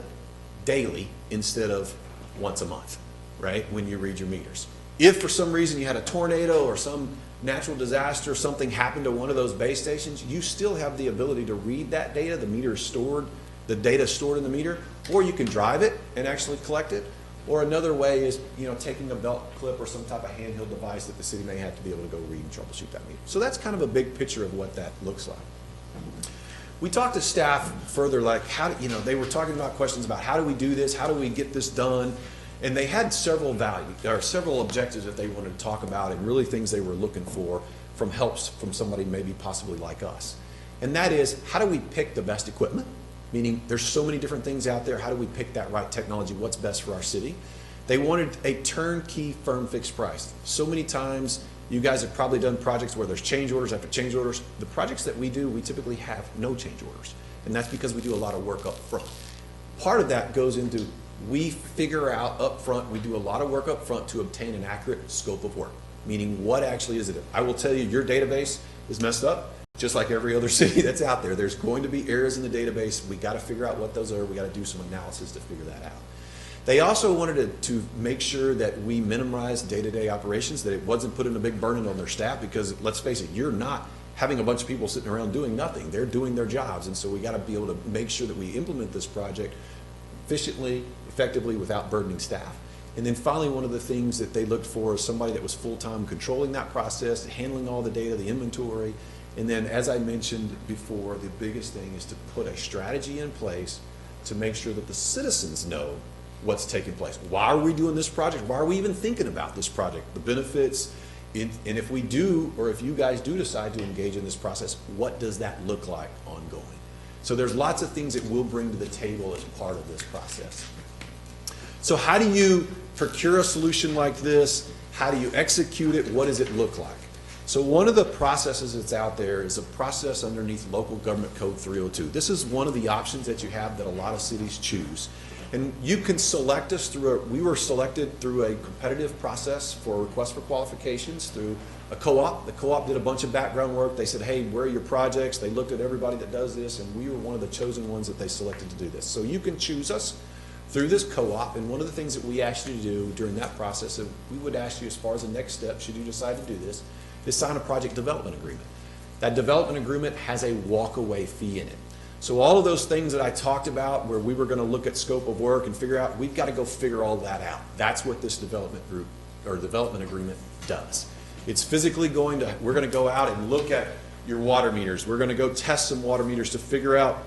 S14: daily instead of once a month, right, when you read your meters. If for some reason you had a tornado or some natural disaster, something happened to one of those base stations, you still have the ability to read that data. The meter is stored, the data is stored in the meter, or you can drive it and actually collect it. Or another way is, taking a belt clip or some type of handheld device that the city may have to be able to go read and troubleshoot that meter. So that's kind of a big picture of what that looks like. We talked to staff further, like they were talking about questions about how do we do this, how do we get this done, and they had several objectives that they wanted to talk about, and really things they were looking for from helps from somebody maybe possibly like us. And that is, how do we pick the best equipment? Meaning there's so many different things out there. How do we pick that right technology? What's best for our city? They wanted a turnkey firm fixed price. So many times you guys have probably done projects where there's change orders after change orders. The projects that we do, we typically have no change orders. And that's because we do a lot of work up front. Part of that goes into, we figure out up front, we do a lot of work up front to obtain an accurate scope of work. Meaning what actually is it? I will tell you, your database is messed up. Just like every other city that's out there, there's going to be errors in the database. We got to figure out what those are. We got to do some analysis to figure that out. They also wanted to make sure that we minimize day-to-day operations, that it wasn't putting a big burden on their staff, because let's face it, you're not having a bunch of people sitting around doing nothing. They're doing their jobs, and so we got to be able to make sure that we implement this project efficiently, effectively, without burdening staff. And then finally, one of the things that they looked for is somebody that was full-time controlling that process, handling all the data, the inventory. And then, as I mentioned before, the biggest thing is to put a strategy in place to make sure that the citizens know what's taking place. Why are we doing this project? Why are we even thinking about this project? The benefits, and if we do, or if you guys do decide to engage in this process, what does that look like ongoing? So there's lots of things that we'll bring to the table as part of this process. So how do you procure a solution like this? How do you execute it? What does it look like? So one of the processes that's out there is a process underneath Local Government Code 302. This is one of the options that you have that a lot of cities choose. And you can select us we were selected through a competitive process for request for qualifications through a co-op. The co-op did a bunch of background work. They said, hey, where are your projects? They looked at everybody that does this, and we were one of the chosen ones that they selected to do this. So you can choose us through this co-op, and one of the things that we asked you to do during that process, we would ask you as far as the next step, should you decide to do this, is sign a project development agreement. That development agreement has a walk-away fee in it. So all of those things that I talked about where we were going to look at scope of work and figure out, we've got to go figure all that out. That's what this development group or development agreement does. It's physically we're going to go out and look at your water meters. We're going to go test some water meters to figure out,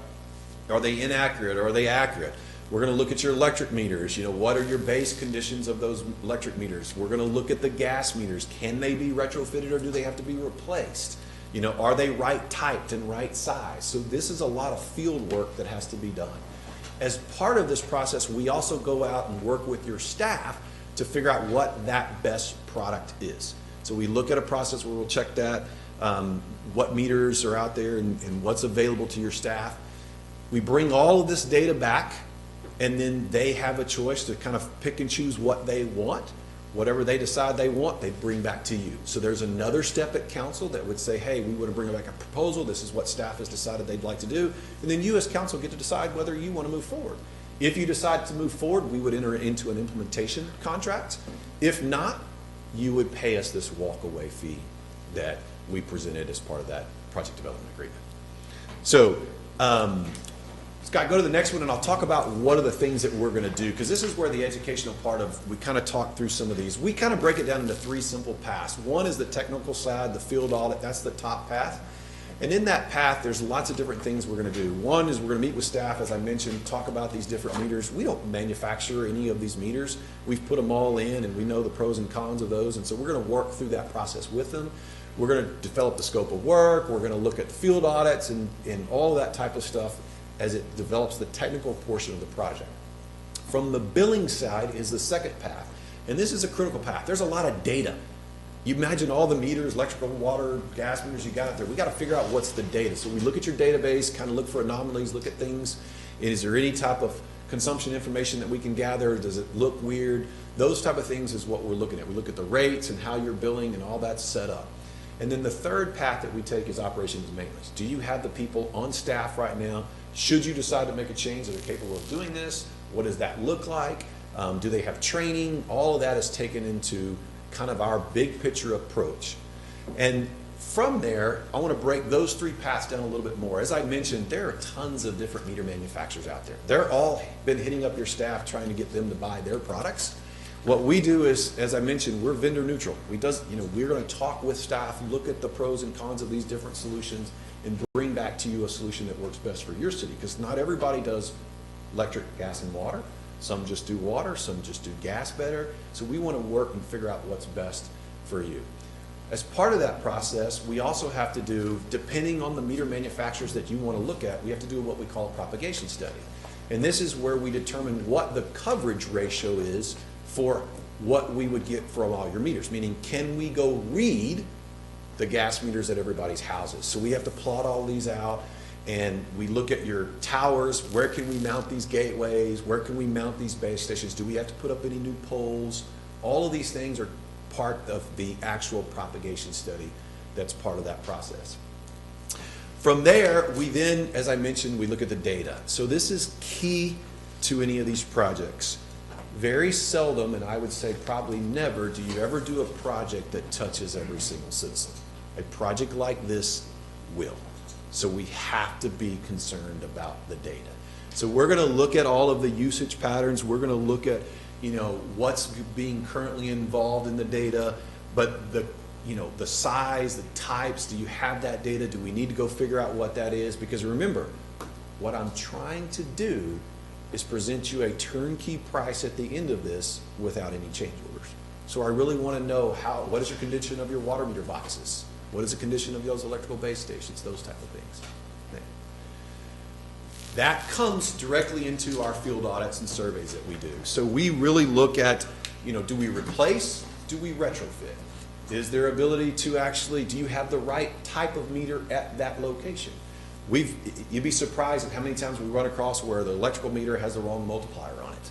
S14: are they inaccurate or are they accurate? We're going to look at your electric meters. You know, what are your base conditions of those electric meters? We're going to look at the gas meters. Can they be retrofitted or do they have to be replaced? You know, are they right typed and right size? So this is a lot of field work that has to be done. As part of this process, we also go out and work with your staff to figure out what that best product is. So we look at a process where we'll check that, what meters are out there and what's available to your staff. We bring all of this data back, and then they have a choice to kind of pick and choose what they want. Whatever they decide they want, they bring back to you. So there's another step at council that would say, hey, we want to bring back a proposal. This is what staff has decided they'd like to do. And then you as council get to decide whether you want to move forward. If you decide to move forward, we would enter into an implementation contract. If not, you would pay us this walk-away fee that we presented as part of that project development agreement. So, Scott, go to the next one and I'll talk about what are the things that we're going to do, because this is where the educational part of, we kind of talk through some of these. We kind of break it down into three simple paths. One is the technical side, the field audit, that's the top path. And in that path, there's lots of different things we're going to do. One is we're going to meet with staff, as I mentioned, talk about these different meters. We don't manufacture any of these meters. We've put them all in and we know the pros and cons of those. And so we're going to work through that process with them. We're going to develop the scope of work. We're going to look at the field audits and all that type of stuff as it develops the technical portion of the project. From the billing side is the second path. And this is a critical path. There's a lot of data. You imagine all the meters, electrical, water, gas meters you got out there. We got to figure out what's the data. So we look at your database, kind of look for anomalies, look at things. Is there any type of consumption information that we can gather? Does it look weird? Those type of things is what we're looking at. We look at the rates and how you're billing and all that's set up. And then the third path that we take is operations and maintenance. Do you have the people on staff right now? Should you decide to make a change that are capable of doing this? What does that look like? Do they have training? All of that is taken into kind of our big picture approach. And from there, I want to break those three paths down a little bit more. As I mentioned, there are tons of different meter manufacturers out there. They're all been hitting up your staff trying to get them to buy their products. What we do is, as I mentioned, we're vendor neutral. We're going to talk with staff, look at the pros and cons of these different solutions, and bring back to you a solution that works best for your city. Because not everybody does electric, gas, and water. Some just do water, some just do gas better. So we want to work and figure out what's best for you. As part of that process, we also have to do, depending on the meter manufacturers that you want to look at, we have to do what we call a propagation study. And this is where we determine what the coverage ratio is for what we would get from all your meters. Meaning, can we go read the gas meters at everybody's houses? So we have to plot all these out. And we look at your towers. Where can we mount these gateways? Where can we mount these base stations? Do we have to put up any new poles? All of these things are part of the actual propagation study that's part of that process. From there, we then, as I mentioned, we look at the data. So this is key to any of these projects. Very seldom, and I would say probably never, do you ever do a project that touches every single citizen. A project like this will. So we have to be concerned about the data. So we're going to look at all of the usage patterns. We're going to look at, what's being currently involved in the data, but the size, the types, do you have that data? Do we need to go figure out what that is? Because remember, what I'm trying to do is present you a turnkey price at the end of this without any change orders. So I really want to know what is your condition of your water meter boxes? What is the condition of those electrical base stations? Those type of things. That comes directly into our field audits and surveys that we do. So we really look at, do we replace? Do we retrofit? Is there ability to actually, do you have the right type of meter at that location? You'd be surprised at how many times we run across where the electrical meter has the wrong multiplier on it.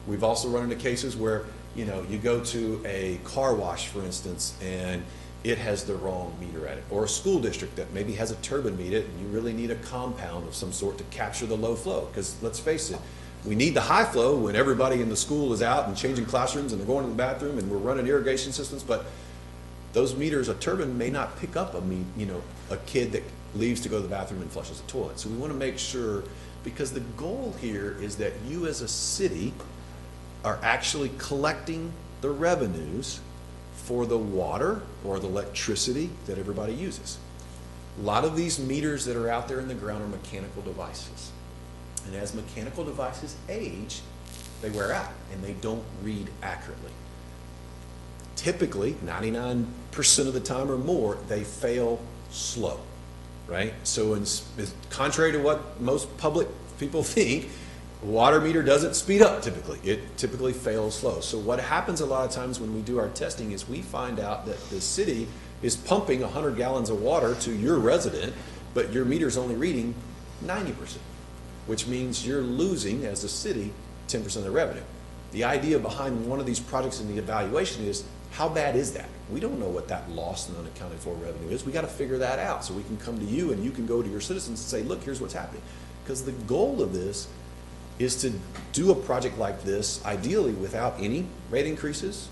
S14: We've also run into cases where, you go to a car wash, for instance, and it has the wrong meter at it, or a school district that maybe has a turbine meter and you really need a compound of some sort to capture the low flow. Because let's face it, we need the high flow when everybody in the school is out and changing classrooms and they're going to the bathroom and we're running irrigation systems, but those meters, a turbine may not pick up a kid that leaves to go to the bathroom and flushes the toilet. So we want to make sure, because the goal here is that you as a city are actually collecting the revenues for the water or the electricity that everybody uses. A lot of these meters that are out there in the ground are mechanical devices. And as mechanical devices age, they wear out and they don't read accurately. Typically, 99% of the time or more, they fail slow, right? So contrary to what most public people think, water meter doesn't speed up typically. It typically fails slow. So what happens a lot of times when we do our testing is we find out that the city is pumping 100 gallons of water to your resident, but your meter's only reading 90%, which means you're losing, as a city, 10% of the revenue. The idea behind one of these projects in the evaluation is, how bad is that? We don't know what that lost and unaccounted for revenue is. We got to figure that out so we can come to you and you can go to your citizens and say, look, here's what's happening. Because the goal of this is to do a project like this, ideally without any rate increases,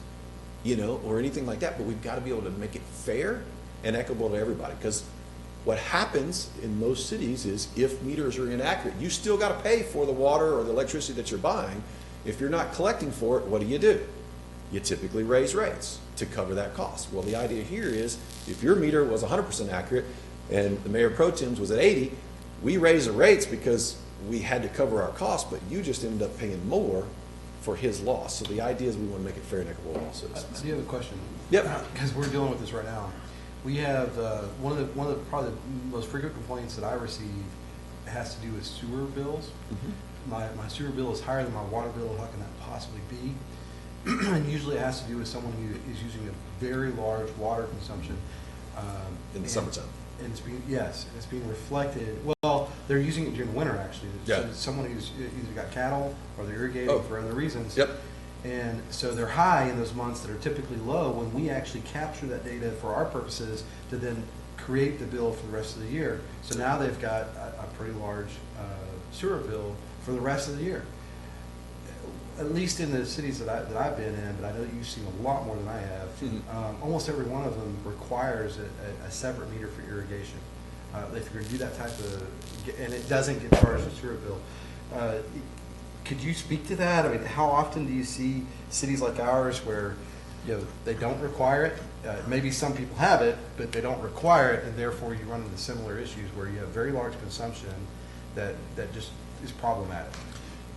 S14: or anything like that, but we've got to be able to make it fair and equitable to everybody. Because what happens in most cities is, if meters are inaccurate, you still got to pay for the water or the electricity that you're buying. If you're not collecting for it, what do? You typically raise rates to cover that cost. Well, the idea here is, if your meter was 100% accurate and the Mayor Pro Tem's was at 80, we raise the rates because we had to cover our costs, but you just ended up paying more for his loss. So the idea is we want to make it fair and equitable to all citizens.
S3: I do have a question.
S14: Yep.
S3: Because we're dealing with this right now. We have one of the probably the most frequent complaints that I receive has to do with sewer bills. Mm-hmm. My sewer bill is higher than my water bill. How can that possibly be? And usually it has to do with someone who is using a very large water consumption
S14: in the summertime.
S3: And it's being reflected. Well, they're using it during the winter actually.
S14: Yeah.
S3: So it's someone who's either got cattle or they're irrigating for other reasons.
S14: Yep.
S3: And so they're high in those months that are typically low, when we actually capture that data for our purposes to then create the bill for the rest of the year. So now they've got a pretty large sewer bill for the rest of the year. At least in the cities that I've been in, but I know that you've seen a lot more than I have. Mm-hmm. Almost every one of them requires a separate meter for irrigation. If you're going to do that type of, and it doesn't get charged a sewer bill. Could you speak to that? I mean, how often do you see cities like ours where they don't require it? Maybe some people have it, but they don't require it, and therefore you run into similar issues where you have very large consumption that just is problematic.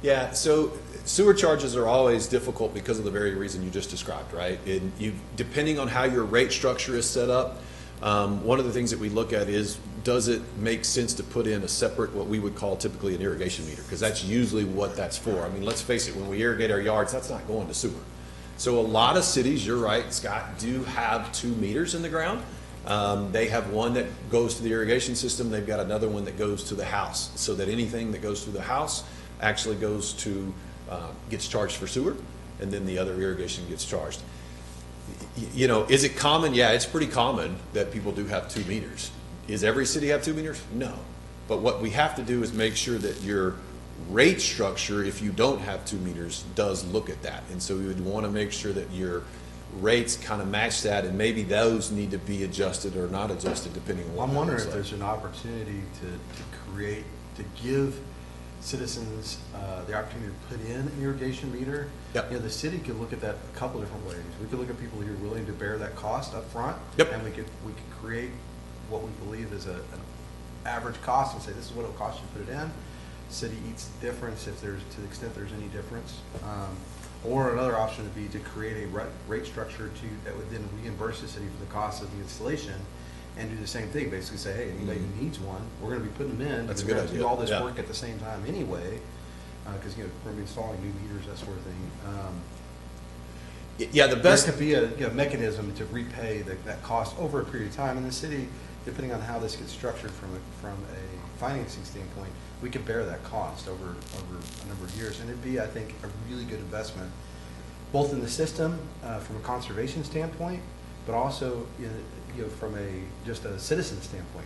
S14: Yeah, so sewer charges are always difficult because of the very reason you just described, right? And depending on how your rate structure is set up, one of the things that we look at is, does it make sense to put in a separate, what we would call typically an irrigation meter? Because that's usually what that's for. I mean, let's face it, when we irrigate our yards, that's not going to sewer. So a lot of cities, you're right, Scott, do have 2 meters in the ground. They have one that goes to the irrigation system. They've got another one that goes to the house, so that anything that goes through the house actually goes to, gets charged for sewer, and then the other irrigation gets charged. Is it common? Yeah, it's pretty common that people do have 2 meters. Is every city have 2 meters? No. But what we have to do is make sure that your rate structure, if you don't have 2 meters, does look at that. And so we would want to make sure that your rates kind of match that, and maybe those need to be adjusted or not adjusted depending on what.
S3: I'm wondering if there's an opportunity to give citizens the opportunity to put in an irrigation meter.
S14: Yep.
S3: The city could look at that a couple different ways. We could look at people who are willing to bear that cost up front.
S14: Yep.
S3: And we could create what we believe is an average cost and say, this is what it'll cost you to put it in. City eats the difference to the extent there's any difference. Or another option would be to create a rate structure that would then reimburse the city for the cost of the installation, and do the same thing, basically say, hey, anybody who needs one, we're going to be putting them in.
S14: That's a
S3: we're
S14: good
S3: gonna
S14: idea.
S3: do all this
S14: Yeah.
S3: work at the same time anyway, because we're going to be installing new meters, that sort of thing.
S14: Yeah, the best.
S3: There could be a mechanism to repay that cost over a period of time. In the city, depending on how this gets structured from a financing standpoint, we could bear that cost over a number of years, and it'd be, I think, a really good investment, both in the system from a conservation standpoint, but also from just a citizen standpoint,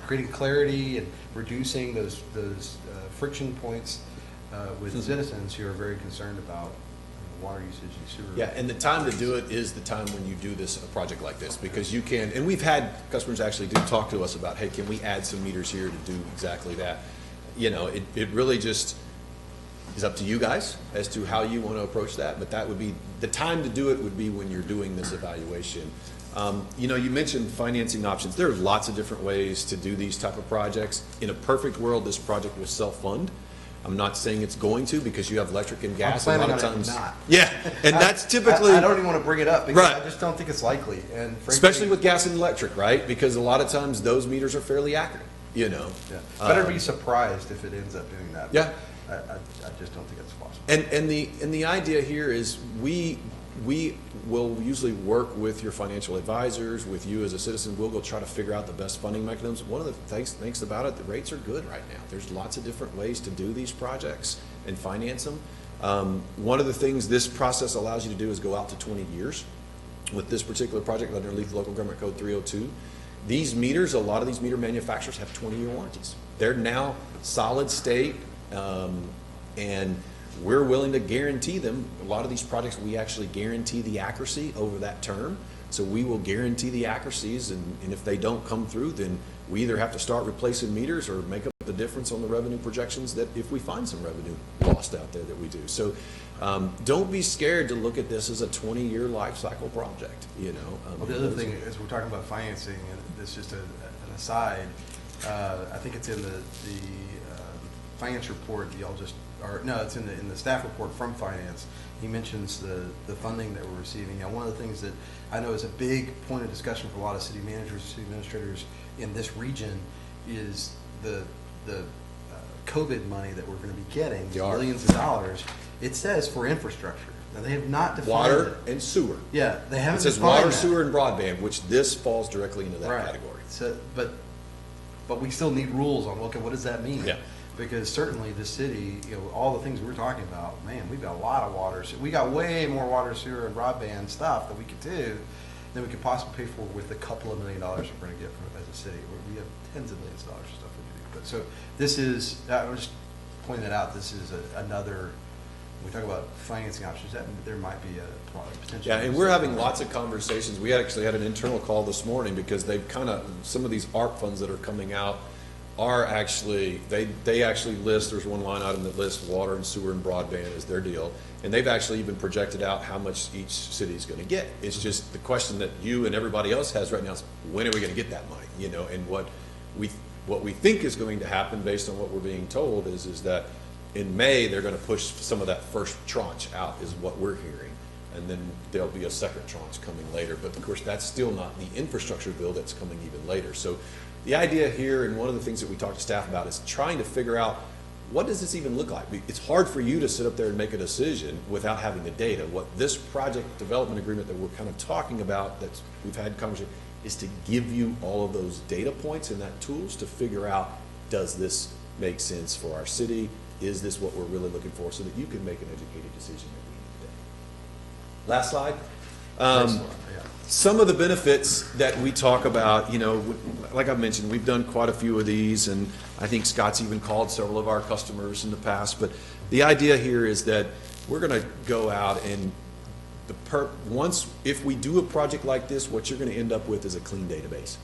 S3: creating clarity and reducing those friction points with citizens who are very concerned about water usage and sewer.
S14: Yeah, and the time to do it is the time when you do this, a project like this, because you can, and we've had customers actually do talk to us about, hey, can we add some meters here to do exactly that? You know, it really just is up to you guys as to how you want to approach that, but that would be, the time to do it would be when you're doing this evaluation. You know, you mentioned financing options. There are lots of different ways to do these type of projects. In a perfect world, this project will self-fund. I'm not saying it's going to, because you have electric and gas.
S3: I'm
S14: a lot of
S3: planning on it
S14: times.
S3: not.
S14: Yeah, and that's typically.
S3: I don't even want to bring it up because
S14: Right.
S3: I just don't think it's likely. And frankly,
S14: Especially with gas and electric, right? Because a lot of times those meters are fairly accurate, you know?
S3: yeah. Better be surprised if it ends up doing that.
S14: Yeah.
S3: I just don't think it's possible.
S14: And the idea here is we will usually work with your financial advisors, with you as a citizen. We'll go try to figure out the best funding mechanisms. One of the things about it, the rates are good right now. There's lots of different ways to do these projects and finance them. One of the things this process allows you to do is go out to 20 years. With this particular project underneath Local Government Code 302, these meters, a lot of these meter manufacturers have 20-year warranties. They're now solid state, and we're willing to guarantee them. A lot of these projects, we actually guarantee the accuracy over that term. So we will guarantee the accuracies, and if they don't come through, then we either have to start replacing meters or make up the difference on the revenue projections that if we find some revenue lost out there that we do. So don't be scared to look at this as a 20-year life cycle project, you know.
S3: Well, the other thing is we're talking about financing, and this is just an aside. I think it's in the finance report. It's in the staff report from finance. He mentions the funding that we're receiving. Now, one of the things that I know is a big point of discussion for a lot of city managers, city administrators in this region is the COVID money that we're going to be getting, billions of dollars. It says for infrastructure. Now, they have not defined
S14: water
S3: it.
S14: and sewer.
S3: Yeah, they haven't.
S14: It says
S3: defined
S14: water,
S3: that.
S14: sewer, and broadband, which this falls directly into that
S3: Right.
S14: category.
S3: So, but we still need rules on, okay, what does that mean?
S14: Yeah.
S3: Because certainly the city, you know, all the things we're talking about, man, we've got a lot of water. So we got way more water, sewer, and broadband stuff that we could do than we could possibly pay for with the couple of $1 million we're going to get from as a city. We have tens of millions of dollars of stuff we can do. But so this is, I'm just pointing that out. This is another. When we talk about financing options, that there might be a potential.
S14: Yeah, and we're having lots of conversations. We actually had an internal call this morning because they've some of these ARP funds that are coming out are actually, they actually list, there's one line item that lists water and sewer and broadband as their deal. And they've actually even projected out how much each city is going to get. It's just the question that you and everybody else has right now is, when are we going to get that money? You know, and what we think is going to happen based on what we're being told is that in May, they're going to push some of that first tranche out, is what we're hearing. And then there'll be a second tranche coming later. But of course, that's still not the infrastructure bill that's coming even later. So the idea here, and one of the things that we talk to staff about, is trying to figure out, what does this even look like? It's hard for you to sit up there and make a decision without having the data. What this project development agreement that we're kind of talking about, that we've had conversation, is to give you all of those data points and that tools to figure out, does this make sense for our city? Is this what we're really looking for, so that you can make an educated decision at the end of the day. Last slide. Some of the benefits that we talk about, you know, like I mentioned, we've done quite a few of these, and I think Scott's even called several of our customers in the past. But the idea here is that we're going to go out and if we do a project like this, what you're going to end up with is a clean database.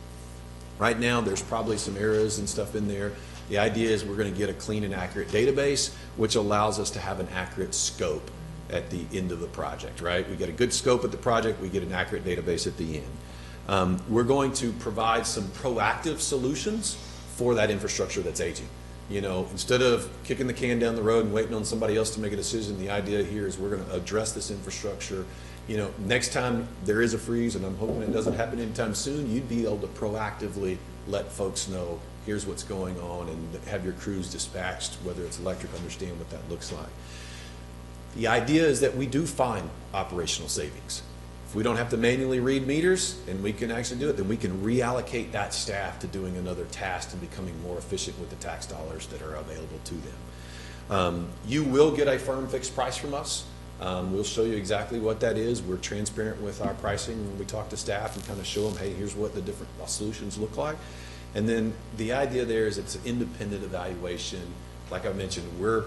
S14: Right now, there's probably some errors and stuff in there. The idea is we're going to get a clean and accurate database, which allows us to have an accurate scope at the end of the project, right? We get a good scope at the project, we get an accurate database at the end. We're going to provide some proactive solutions for that infrastructure that's aging. You know, instead of kicking the can down the road and waiting on somebody else to make a decision, the idea here is we're going to address this infrastructure. You know, next time there is a freeze, and I'm hoping it doesn't happen anytime soon, you'd be able to proactively let folks know, here's what's going on, and have your crews dispatched, whether it's electric, understand what that looks like. The idea is that we do find operational savings. If we don't have to manually read meters and we can actually do it, then we can reallocate that staff to doing another task and becoming more efficient with the tax dollars that are available to them. You will get a firm fixed price from us. We'll show you exactly what that is. We're transparent with our pricing when we talk to staff and kind of show them, hey, here's what the different solutions look like. And then the idea there is it's an independent evaluation. Like I mentioned, we're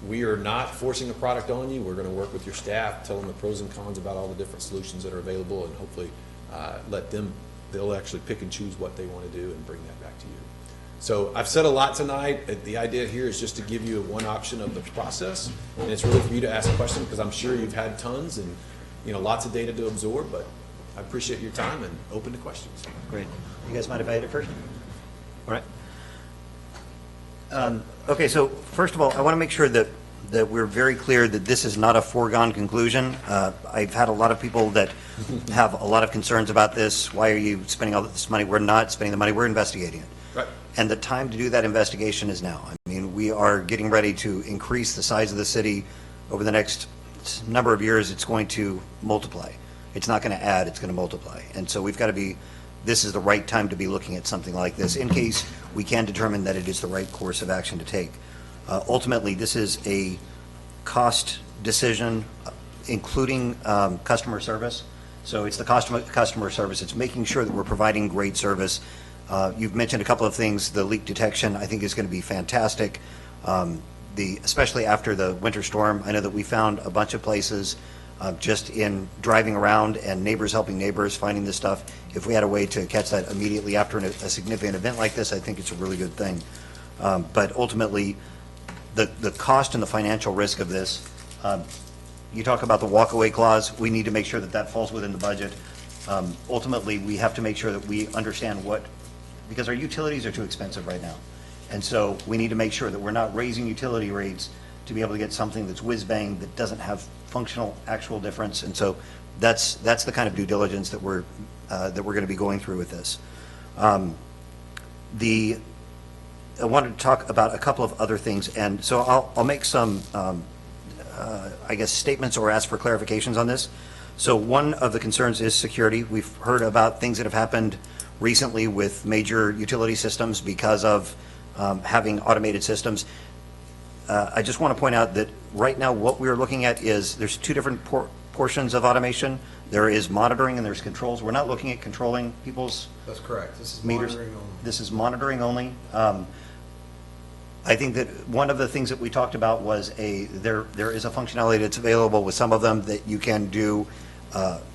S14: we are not forcing a product on you. We're going to work with your staff, tell them the pros and cons about all the different solutions that are available, and hopefully they'll actually pick and choose what they want to do and bring that back to you. So I've said a lot tonight. The idea here is just to give you one option of the process, and it's really for you to ask questions, because I'm sure you've had tons and lots of data to absorb, but I appreciate your time and open to questions.
S4: Great. You guys mind if I hit it first? All right. Okay, so first of all, I want to make sure that we're very clear that this is not a foregone conclusion. I've had a lot of people that have a lot of concerns about this. Why are you spending all this money? We're not spending the money. We're investigating it.
S14: Right.
S4: And the time to do that investigation is now. I mean, we are getting ready to increase the size of the city. Over the next number of years, it's going to multiply. It's not going to add, it's going to multiply. And so we've got to be, this is the right time to be looking at something like this in case we can determine that it is the right course of action to take. Ultimately, this is a cost decision, including customer service. So it's the customer service. It's making sure that we're providing great service. You've mentioned a couple of things. The leak detection, I think, is going to be fantastic. Especially after the winter storm, I know that we found a bunch of places just in driving around and neighbors helping neighbors finding this stuff. If we had a way to catch that immediately after a significant event like this, I think it's a really good thing. But ultimately, the cost and the financial risk of this, you talk about the walkaway clause, we need to make sure that that falls within the budget. Ultimately, we have to make sure that we understand because our utilities are too expensive right now. And so we need to make sure that we're not raising utility rates to be able to get something that's whiz-bang that doesn't have functional actual difference. And so that's the kind of due diligence that we're going to be going through with this. I wanted to talk about a couple of other things, and so I'll make some I guess statements or ask for clarifications on this. So one of the concerns is security. We've heard about things that have happened recently with major utility systems because of having automated systems. I just want to point out that right now what we're looking at is there's two different portions of automation. There is monitoring and there's controls. We're not looking at controlling people's
S3: That's correct. This is
S4: meters.
S3: monitoring only.
S4: This is monitoring only. I think that one of the things that we talked about was there is a functionality that's available with some of them that you can do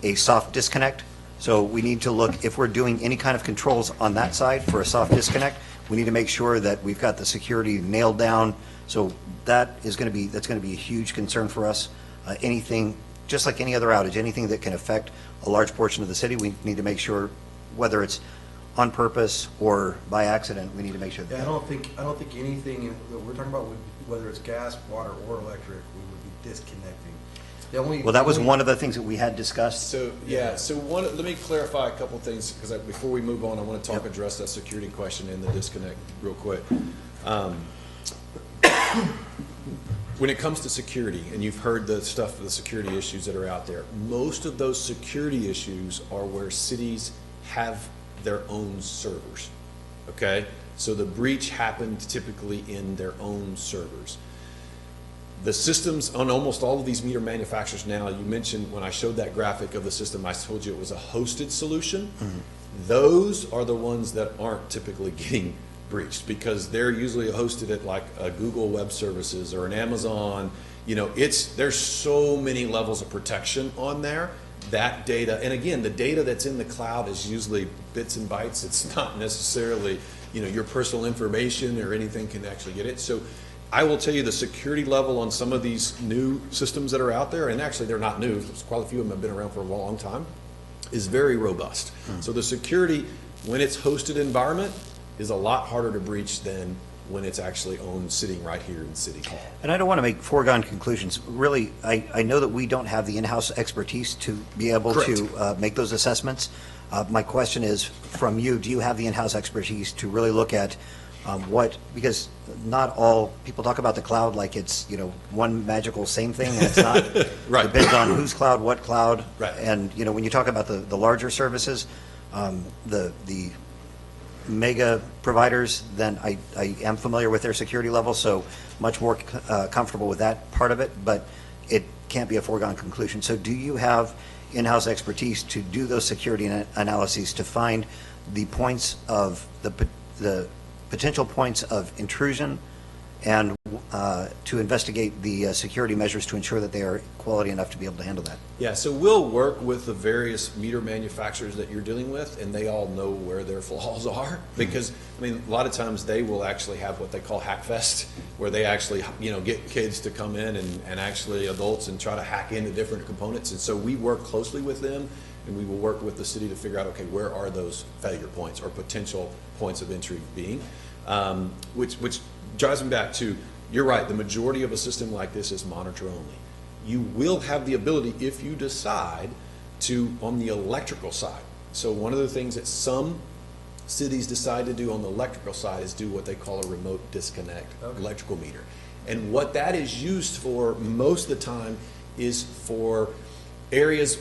S4: a soft disconnect. So we need to look, if we're doing any kind of controls on that side for a soft disconnect, we need to make sure that we've got the security nailed down. So that's going to be a huge concern for us. Anything, just like any other outage, anything that can affect a large portion of the city, we need to make sure, whether it's on purpose or by accident, we need to make sure that.
S3: Yeah, I don't think anything that we're talking about, whether it's gas, water, or electric, we would be disconnecting.
S4: Well, that was one of the things that we had discussed.
S14: So, let me clarify a couple things, because before we move on, I want to address that security question and the disconnect real quick. When it comes to security, and you've heard the security issues that are out there, most of those security issues are where cities have their own servers, okay? So the breach happened typically in their own servers. The systems on almost all of these meter manufacturers now, you mentioned when I showed that graphic of the system, I told you it was a hosted solution. Mm-hmm. Those are the ones that aren't typically getting breached because they're usually hosted at like a Google Web Services or an Amazon. There's so many levels of protection on there. That data, and again, the data that's in the cloud is usually bits and bytes. It's not necessarily, your personal information or anything can actually get it. So I will tell you the security level on some of these new systems that are out there, and actually they're not new, quite a few of them have been around for a long time, is very robust. So the security, when it's hosted environment, is a lot harder to breach than when it's actually owned sitting right here in City Hall.
S4: And I don't want to make foregone conclusions. Really, I know that we don't have the in-house expertise to be able to make those assessments. My question is, from you, do you have the in-house expertise to really look at because not all people talk about the cloud like it's, one magical same thing, and it's not.
S14: Right.
S4: It depends on whose cloud, what cloud.
S14: Right.
S4: And, when you talk about the larger services, the mega providers, then I am familiar with their security level, so much more comfortable with that part of it, but it can't be a foregone conclusion. So do you have in-house expertise to do those security analyses to find the points of the potential points of intrusion and to investigate the security measures to ensure that they are quality enough to be able to handle that?
S14: Yeah, so we'll work with the various meter manufacturers that you're dealing with, and they all know where their flaws are. Because, I mean, a lot of times they will actually have what they call hack fest, where they actually, you know, get kids to come in and actually adults and try to hack into different components. And so we work closely with them, and we will work with the city to figure out, okay, where are those failure points or potential points of entry being? Which drives me back to, you're right, the majority of a system like this is monitor only. You will have the ability, if you decide to, on the electrical side. So one of the things that some cities decide to do on the electrical side is do what they call a remote disconnect electrical meter. And what that is used for most of the time is for areas,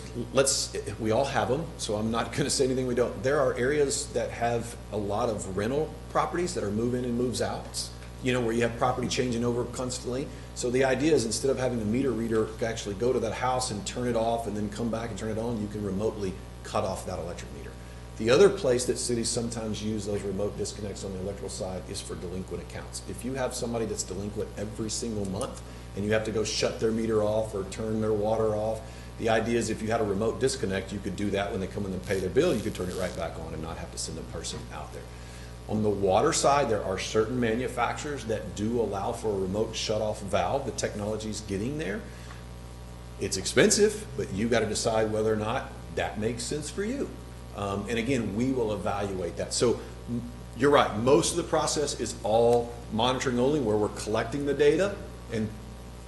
S14: we all have them, so I'm not going to say anything we don't. There are areas that have a lot of rental properties that are move in and moves out, you know, where you have property changing over constantly. So the idea is, instead of having a meter reader actually go to that house and turn it off and then come back and turn it on, you can remotely cut off that electric meter. The other place that cities sometimes use those remote disconnects on the electrical side is for delinquent accounts. If you have somebody that's delinquent every single month and you have to go shut their meter off or turn their water off, the idea is, if you had a remote disconnect, you could do that when they come in and pay their bill. You could turn it right back on and not have to send a person out there. On the water side, there are certain manufacturers that do allow for a remote shut-off valve. The technology's getting there. It's expensive, but you got to decide whether or not that makes sense for you. And again, we will evaluate that. So you're right, most of the process is all monitoring only, where we're collecting the data and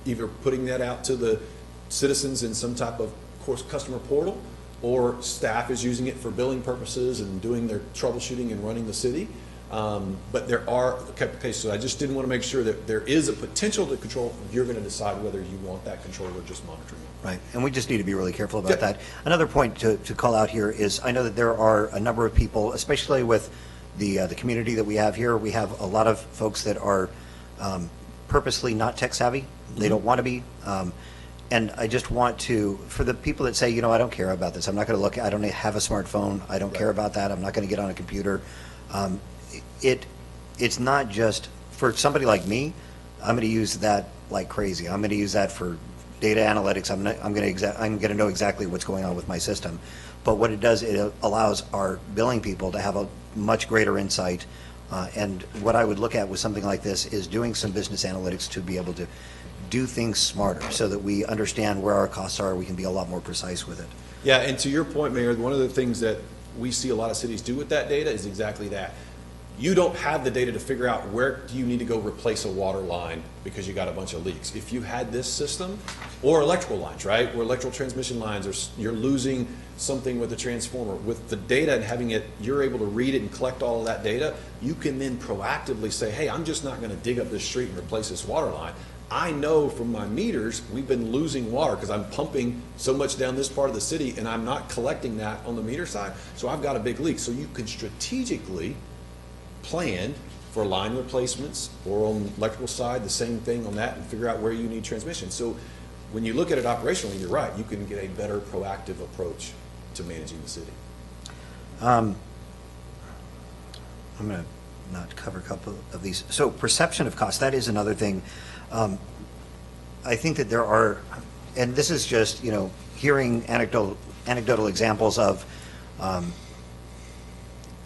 S14: either putting that out to the citizens in some type of course customer portal, or staff is using it for billing purposes and doing their troubleshooting and running the city. But there are cases. So I just didn't want to make sure that there is a potential to control. You're going to decide whether you want that control or just monitoring.
S4: Right, and we just need to be really careful about that. Another point to call out here is, I know that there are a number of people, especially with the community that we have here. We have a lot of folks that are purposely not tech savvy. They don't want to be. And I just want to, for the people that say, you know, I don't care about this, I'm not going to look, I don't have a smartphone, I don't care about that, I'm not going to get on a computer. It's not just, for somebody like me, I'm going to use that like crazy. I'm going to use that for data analytics. I'm going to know exactly what's going on with my system. But what it does, it allows our billing people to have a much greater insight. And what I would look at with something like this is doing some business analytics to be able to do things smarter, so that we understand where our costs are. We can be a lot more precise with it.
S14: Yeah, and to your point, Mayor, one of the things that we see a lot of cities do with that data is exactly that. You don't have the data to figure out where do you need to go replace a water line because you got a bunch of leaks. If you had this system, or electrical lines, right, or electrical transmission lines, or you're losing something with the transformer, with the data and having it, you're able to read it and collect all of that data, you can then proactively say, hey, I'm just not going to dig up this street and replace this water line. I know from my meters we've been losing water because I'm pumping so much down this part of the city and I'm not collecting that on the meter side, so I've got a big leak. So you can strategically plan for line replacements, or on the electrical side, the same thing on that, and figure out where you need transmission. So when you look at it operationally, you're right, you can get a better proactive approach to managing the city.
S4: I'm going to not cover a couple of these. So perception of cost, that is another thing. I think that there are, and this is just, you know, hearing anecdotal examples of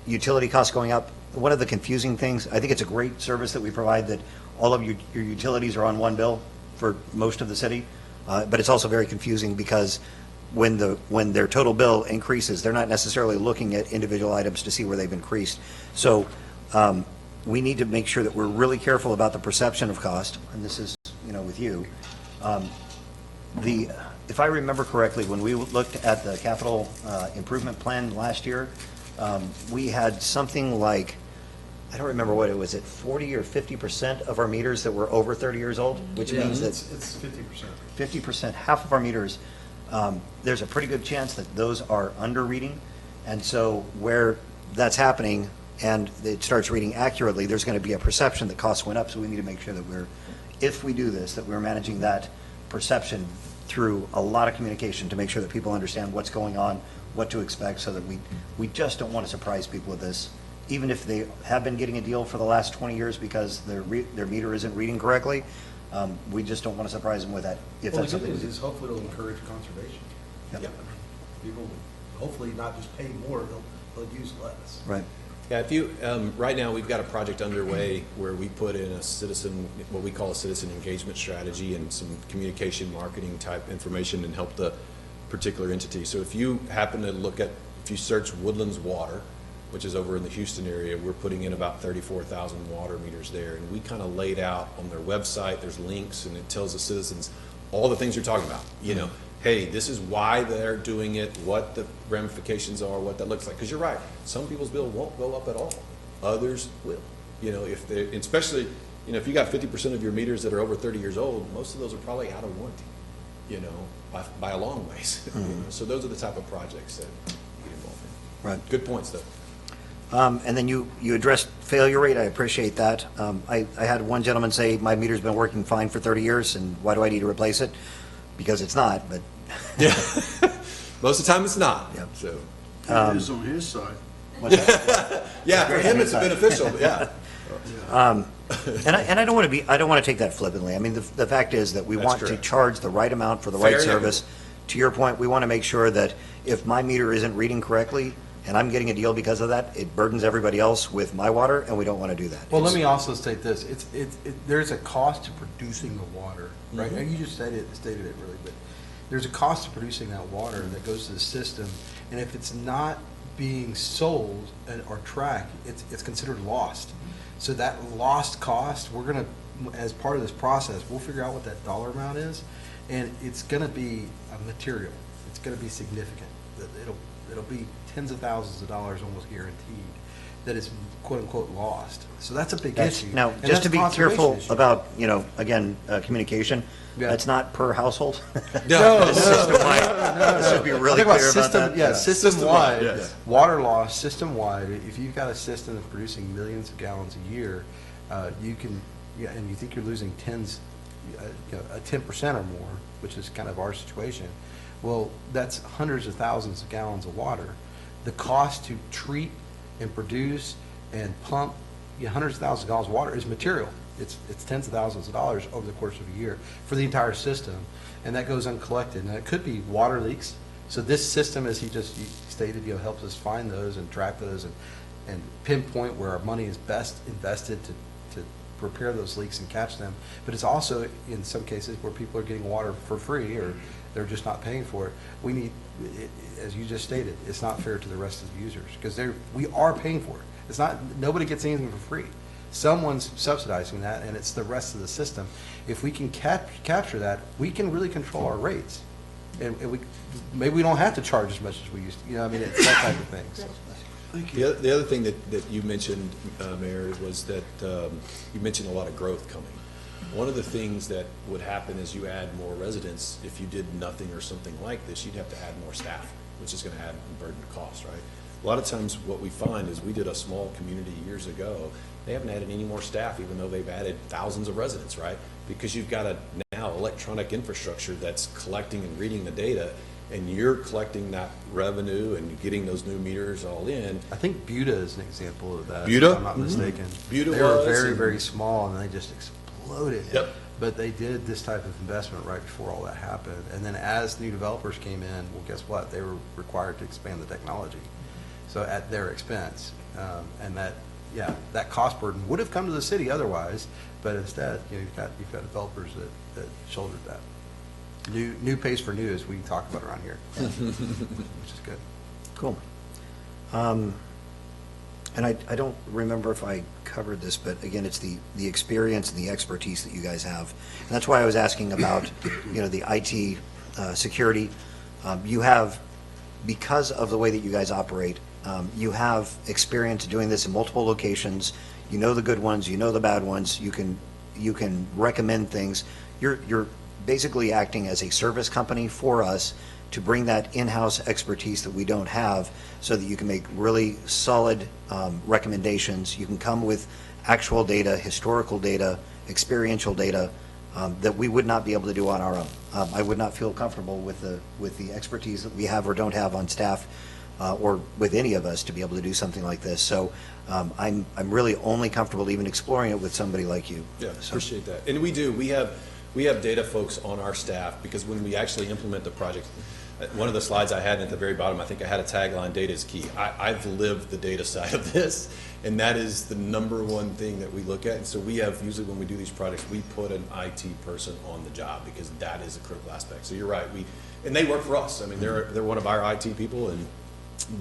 S4: utility costs going up. One of the confusing things, I think it's a great service that we provide, that all of your utilities are on one bill for most of the city, but it's also very confusing because when their total bill increases, they're not necessarily looking at individual items to see where they've increased. So we need to make sure that we're really careful about the perception of cost, and this is, you know, with you. If I remember correctly, when we looked at the capital improvement plan last year, we had something like, I don't remember what it was, 40 or 50% of our meters that were over 30 years old, which means that
S3: it's 50%.
S4: 50%, half of our meters, there's a pretty good chance that those are under reading. And so where that's happening and it starts reading accurately, there's going to be a perception that costs went up. So we need to make sure that if we do this, that we're managing that perception through a lot of communication to make sure that people understand what's going on, what to expect, so that we just don't want to surprise people with this even if they have been getting a deal for the last 20 years because their meter isn't reading correctly, we just don't want to surprise them with that, if
S3: Well,
S4: that's
S3: the good
S4: something.
S3: news is hopefully it'll encourage conservation.
S4: Yep.
S3: People will hopefully not just pay more, they'll use less.
S4: Right.
S14: Yeah, if you, right now, we've got a project underway where we put in a citizen, what we call a citizen engagement strategy and some communication marketing type information and help the particular entity. So if you happen to look at, if you search Woodlands Water, which is over in the Houston area, we're putting in about 34,000 water meters there. And we kind of laid out on their website, there's links, and it tells the citizens all the things you're talking about. You know, hey, this is why they're doing it, what the ramifications are, what that looks like. Because you're right, some people's bill won't go up at all. Others will. You know, if they, especially, you know, if you got 50% of your meters that are over 30 years old, most of those are probably out of warranty, you know, by a long ways. You know? So those are the type of projects that you get involved in.
S4: Right.
S14: Good points, though.
S4: And then you addressed failure rate. I appreciate that. I had one gentleman say, my meter's been working fine for 30 years, and why do I need to replace it? Because it's not, but.
S14: Yeah. Most of the time it's not.
S4: Yep.
S14: So.
S7: It is on his side.
S14: Yeah, for him it's beneficial, but yeah.
S4: And I don't want to take that flippantly. I mean, the fact is that we
S14: That's
S4: want to
S14: correct.
S4: charge the right amount for the
S14: Fair
S4: right
S14: and
S4: service. To your point, we want to make sure that if my meter isn't reading correctly, and I'm getting a deal because of that, it burdens everybody else with my water, and we don't want to do that.
S3: Well, let me also state this, there's a cost to producing the water, right?
S14: Mhm.
S3: And you just stated it really, but there's a cost to producing that water that goes to the system, and if it's not being sold or tracked, it's considered lost. So that lost cost, we're gonna, as part of this process, we'll figure out what that dollar amount is, and it's gonna be a material. It's gonna be significant. It'll be tens of thousands of dollars almost guaranteed that is quote unquote lost. So that's a big issue.
S4: Now,
S3: And
S4: just
S3: that's
S4: to
S3: a
S4: be
S3: conservation
S4: careful
S3: issue.
S4: about, again, communication,
S3: Yeah.
S4: that's not per household.
S3: No,
S4: It's system-wide. Let's just be really
S3: I'm talking
S4: clear about that.
S3: Yeah, system-wide,
S14: yes.
S3: water loss, system-wide. If you've got a system that's producing millions of gallons a year, you can, and you think you're losing a 10% or more, which is kind of our situation, well, that's hundreds of thousands of gallons of water. The cost to treat and produce and pump hundreds of thousands of gallons of water is material. It's tens of thousands of dollars over the course of a year for the entire system, and that goes uncollected. And it could be water leaks. So this system, as he just stated, helps us find those and track those and pinpoint where our money is best invested to repair those leaks and catch them. But it's also in some cases where people are getting water for free or they're just not paying for it. We need, as you just stated, it's not fair to the rest of the users because we are paying for it. It's not, nobody gets anything for free. Someone's subsidizing that, and it's the rest of the system. If we can capture that, we can really control our rates. And maybe we don't have to charge as much as we used to. I mean, it's that type of thing. So.
S14: The other thing that you mentioned, Mayor, was that you mentioned a lot of growth coming. One of the things that would happen is you add more residents. If you did nothing or something like this, you'd have to add more staff, which is going to add and burden the cost, right? A lot of times what we find is we did a small community years ago. They haven't added any more staff, even though they've added thousands of residents, right? Because you've got a now electronic infrastructure that's collecting and reading the data, and you're collecting that revenue and getting those new meters all in.
S3: I think Buda is an example of that.
S14: Buda?
S3: If I'm not mistaken.
S14: Buda
S3: They were
S14: was,
S3: very,
S14: and-
S3: very small, and they just exploded.
S14: Yep.
S3: But they did this type of investment right before all that happened. And then as new developers came in, well, guess what? They were required to expand the technology. So at their expense. And that cost burden would have come to the city otherwise, but instead, you've got developers that shouldered that. New pays for new, as we talk about around here, which is good.
S4: Cool. And I don't remember if I covered this, but again, it's the experience and the expertise that you guys have. And that's why I was asking about, the IT security. You have, because of the way that you guys operate, you have experience doing this in multiple locations. You know the good ones, you know the bad ones. You can recommend things. You're basically acting as a service company for us to bring that in-house expertise that we don't have so that you can make really solid recommendations. You can come with actual data, historical data, experiential data that we would not be able to do on our own. I would not feel comfortable with the expertise that we have or don't have on staff or with any of us to be able to do something like this. So I'm really only comfortable even exploring it with somebody like you.
S14: Yeah,
S4: So-
S14: appreciate that. And we do. We have data folks on our staff because when we actually implement the project, one of the slides I had at the very bottom, I think I had a tagline, data is key. I've lived the data side of this, and that is the number one thing that we look at. And so we have, usually when we do these projects, we put an IT person on the job because that is a critical aspect. So you're right, and they work for us. I mean, they're one of our IT people, and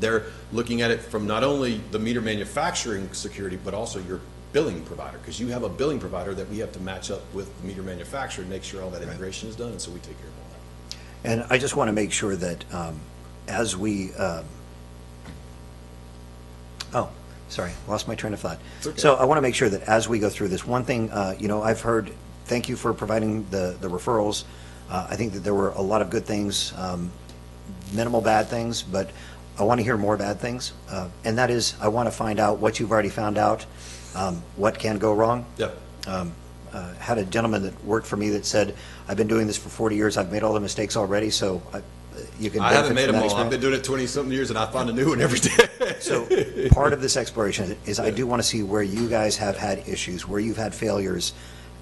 S14: they're looking at it from not only the meter manufacturing security, but also your billing provider, because you have a billing provider that we have to match up with the meter manufacturer and make sure all that integration is done, and so we take care of all that.
S4: And I just want to make sure that as we, sorry, lost my train of thought.
S14: Okay.
S4: So I want to make sure that as we go through this, one thing, I've heard, thank you for providing the referrals. I think that there were a lot of good things, minimal bad things, but I want to hear more bad things. And that is, I want to find out what you've already found out, what can go wrong.
S14: Yep.
S4: Had a gentleman that worked for me that said, I've been doing this for 40 years, I've made all the mistakes already, so you can
S14: I haven't
S4: benefit
S14: made
S4: from
S14: them
S4: that
S14: all. I've been
S4: experience.
S14: doing it 20-something years, and I find a new one every day.
S4: So part of this exploration is I do want to see where you guys have had issues, where you've had failures,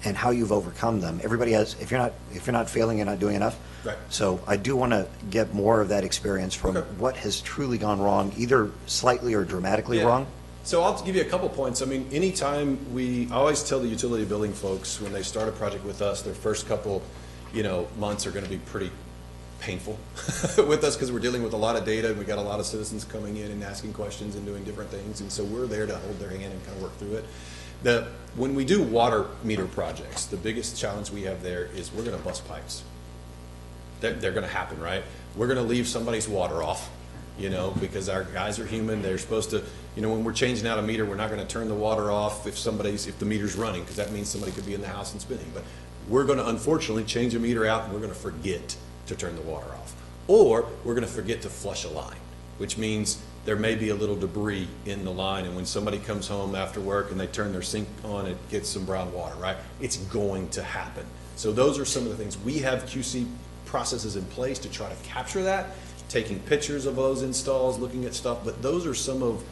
S4: and how you've overcome them. Everybody has, if you're not failing, you're not doing enough.
S14: Right.
S4: So I do want to get more of that experience from
S14: Okay.
S4: what has truly gone wrong, either slightly or dramatically
S14: Yeah.
S4: wrong.
S14: So I'll give you a couple points. I mean, anytime I always tell the utility billing folks when they start a project with us, their first couple, months are going to be pretty painful with us because we're dealing with a lot of data and we got a lot of citizens coming in and asking questions and doing different things. And so we're there to hold their hand and kind of work through it. When we do water meter projects, the biggest challenge we have there is we're going to bust pipes. They're going to happen, right? We're going to leave somebody's water off. Because our guys are human. They're supposed to, when we're changing out a meter, we're not going to turn the water off if the meter's running, because that means somebody could be in the house and spinning. But we're going to unfortunately change a meter out and we're going to forget to turn the water off. Or we're going to forget to flush a line, which means there may be a little debris in the line. And when somebody comes home after work and they turn their sink on, it gets some brown water, right? It's going to happen. So those are some of the things. We have QC processes in place to try to capture that, taking pictures of those installs, looking at stuff, but those are some of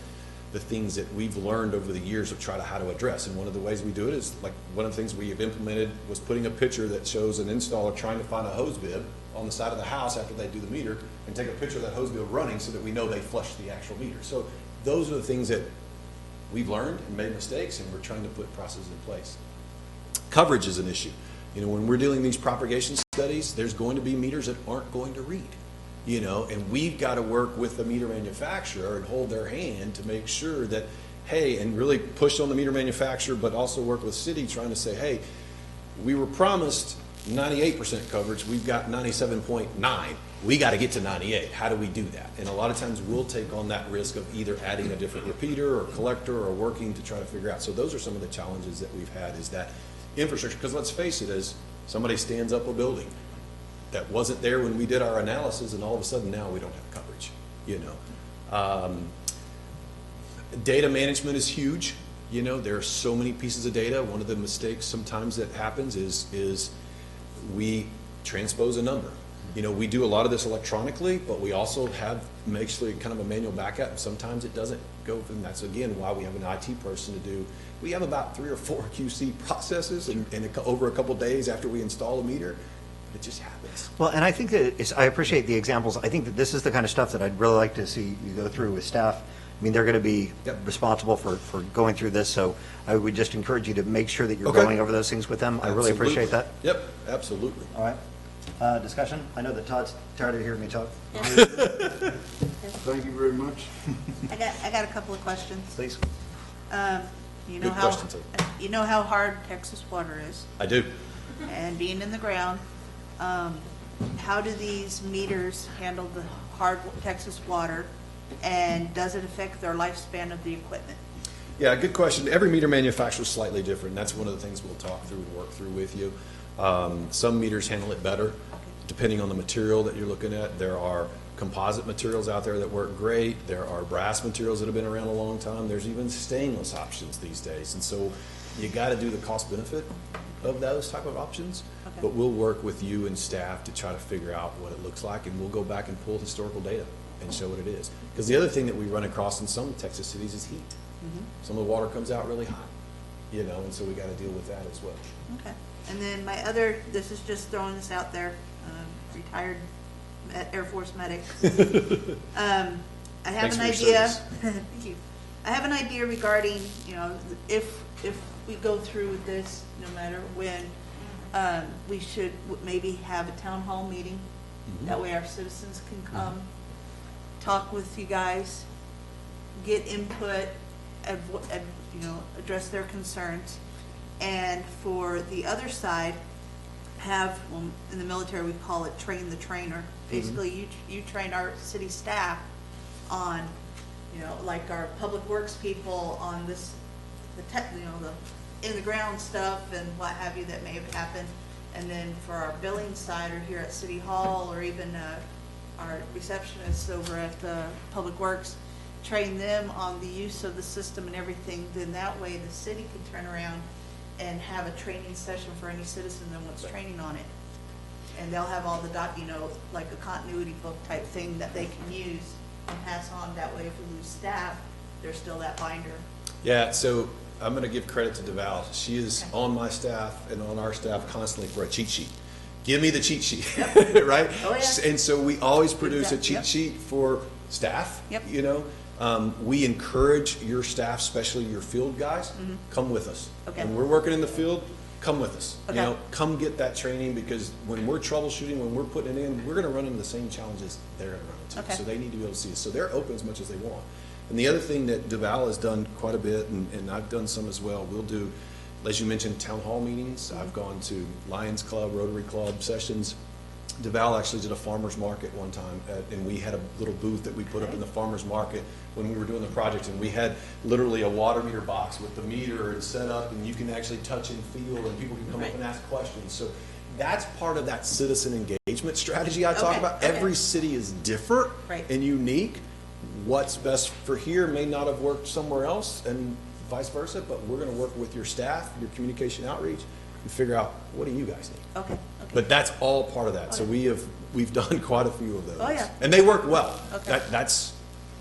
S14: the things that we've learned over the years of how to address. And one of the ways we do it is, like, one of the things we have implemented was putting a picture that shows an installer trying to find a hose bib on the side of the house after they do the meter, and take a picture of that hose bib running so that we know they flushed the actual meter. So those are the things that we've learned and made mistakes, and we're trying to put processes in place. Coverage is an issue. When we're doing these propagation studies, there's going to be meters that aren't going to read. And we've got to work with the meter manufacturer and hold their hand to make sure that, hey, and really push on the meter manufacturer, but also work with city trying to say, hey, we were promised 98% coverage, we've got 97.9, we got to get to 98. How do we do that? And a lot of times we'll take on that risk of either adding a different repeater or collector or working to try to figure out. So those are some of the challenges that we've had, is that infrastructure, because let's face it, as somebody stands up a building that wasn't there when we did our analysis, and all of a sudden now we don't have coverage. Data management is huge. There are so many pieces of data. One of the mistakes sometimes that happens is we transpose a number. We do a lot of this electronically, but we also have actually kind of a manual backup, and sometimes it doesn't go, and that's again why we have an IT person to do. We have about 3 or 4 QC processes, and over a couple days after we install a meter. It just happens.
S4: Well, and I think that I appreciate the examples. I think that this is the kind of stuff that I'd really like to see you go through with staff. I mean, they're going to be responsible for going through this, so I would just encourage you to make sure that you're going over those things with them. I really appreciate that.
S14: Yep, absolutely.
S4: All right. Discussion? I know that Todd's tired of hearing me talk.
S7: Thank you very much.
S1: I got a couple of questions.
S4: Please.
S14: Good question, too.
S1: You know how hard Texas water is,
S14: I do.
S1: and being in the ground, how do these meters handle the hard Texas water, and does it affect their lifespan of the equipment?
S14: Yeah, good question. Every meter manufacturer is slightly different. That's one of the things we'll talk through and work through with you. Some meters handle it better, depending on the material that you're looking at. There are composite materials out there that work great. There are brass materials that have been around a long time. There's even stainless options these days. And so you got to do the cost benefit of those type of options.
S1: Okay.
S14: But we'll work with you and staff to try to figure out what it looks like, and we'll go back and pull historical data. and show what it is. Because the other thing that we run across in some Texas cities is heat. Some of the water comes out really hot, you know, and so we got to deal with that as well.
S1: Okay. And then my other, this is just throwing this out there, retired Air Force medic. I have
S14: Thanks
S1: an
S14: for your
S1: idea.
S14: service.
S1: Thank you. I have an idea regarding, you know, if we go through with this, no matter when, we should maybe have a town hall meeting. That way our citizens can come, talk with you guys, get input, you know, address their concerns. And for the other side, have, well, in the military, we call it train the trainer. Basically, you train our city staff on, you know, like our public works people on this, you know, the in the ground stuff and what have you that may have happened. And then for our billing side, or here at City Hall, or even our receptionists over at the Public Works, train them on the use of the system and everything. Then that way, the city can turn around and have a training session for any citizen that wants training on it. And they'll have all the you know, like a continuity book type thing that they can use and pass on. That way, if we lose staff, there's still that binder.
S14: Yeah, so I'm going to give credit to DeVal. She is on my staff and on our staff constantly for a cheat sheet. Give me the cheat sheet, right?
S1: Oh, yeah.
S14: And so we always produce a
S1: Yep.
S14: cheat sheet for staff,
S1: Yep.
S14: you know. We encourage your staff, especially your field guys, come with us.
S1: Okay.
S14: When we're working in the field, come with us.
S1: Okay.
S14: You know, come get that training, because when we're troubleshooting, when we're putting it in, we're going to run into the same challenges they're going to run into.
S1: Okay.
S14: So they need to be able to see us. So they're open as much as they want. And the other thing that DeVal has done quite a bit, and I've done some as well, we'll do, as you mentioned, town hall meetings. I've gone to Lions Club, Rotary Club sessions. DeVal actually did a farmer's market one time, and we had a little booth that we put up in the farmer's market when we were doing the project, and we had literally a water meter box with the meter and set up, and you can actually touch and feel, and people can come up and ask questions. So that's part of that citizen engagement strategy I talk about. Every city is different and unique. What's best for here may not have worked somewhere else, and vice versa, but we're going to work with your staff, your communication outreach, and figure out, what do you guys need?
S1: Okay.
S14: But that's all part of that. So we've done quite a few of those.
S1: Oh, yeah.
S14: And they work well.
S1: Okay.
S14: That's,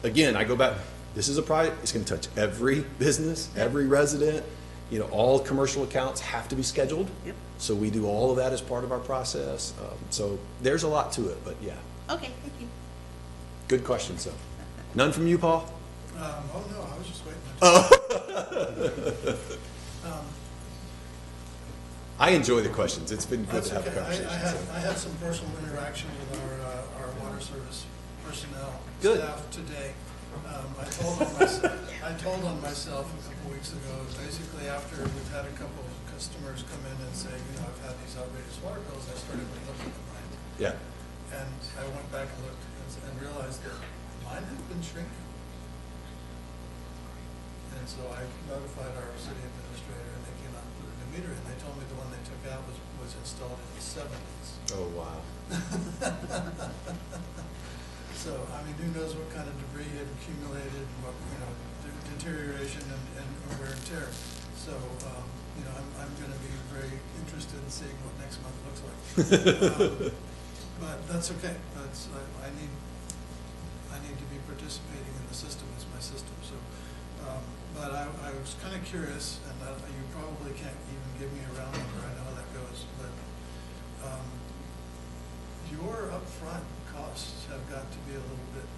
S14: again, I go back, this is a project, it's going to touch every business, every resident. You know, all commercial accounts have to be scheduled.
S1: Yep.
S14: So we do all of that as part of our process. So there's a lot to it, but yeah.
S1: Okay, thank you.
S14: Good question, so. None from you, Paul?
S8: Oh, no, I was just waiting.
S14: I enjoy the questions. It's been good
S8: That's
S14: to have a
S8: okay.
S14: conversation.
S8: I had some personal interaction with our water service personnel,
S14: Good.
S8: staff today. I told on myself a couple weeks ago, basically after we've had a couple of customers come in and say, you know, I've had these outrageous water bills, I started looking at mine.
S14: Yeah.
S8: And I went back and looked and realized that mine had been shrinking. And so I notified our city administrator, and they came out and put a new meter in. They told me the one they took out was installed in the 70s.
S14: Oh, wow.
S8: So, I mean, who knows what kind of debris had accumulated, and what, you know, deterioration and wear and tear. So, you know, I'm gonna be very interested in seeing what next month looks like. But that's okay. I need to be participating in the system. It's my system, so. But I was kind of curious, and you probably can't even give me a round number, I know how that goes, but your upfront costs have got to be a little bit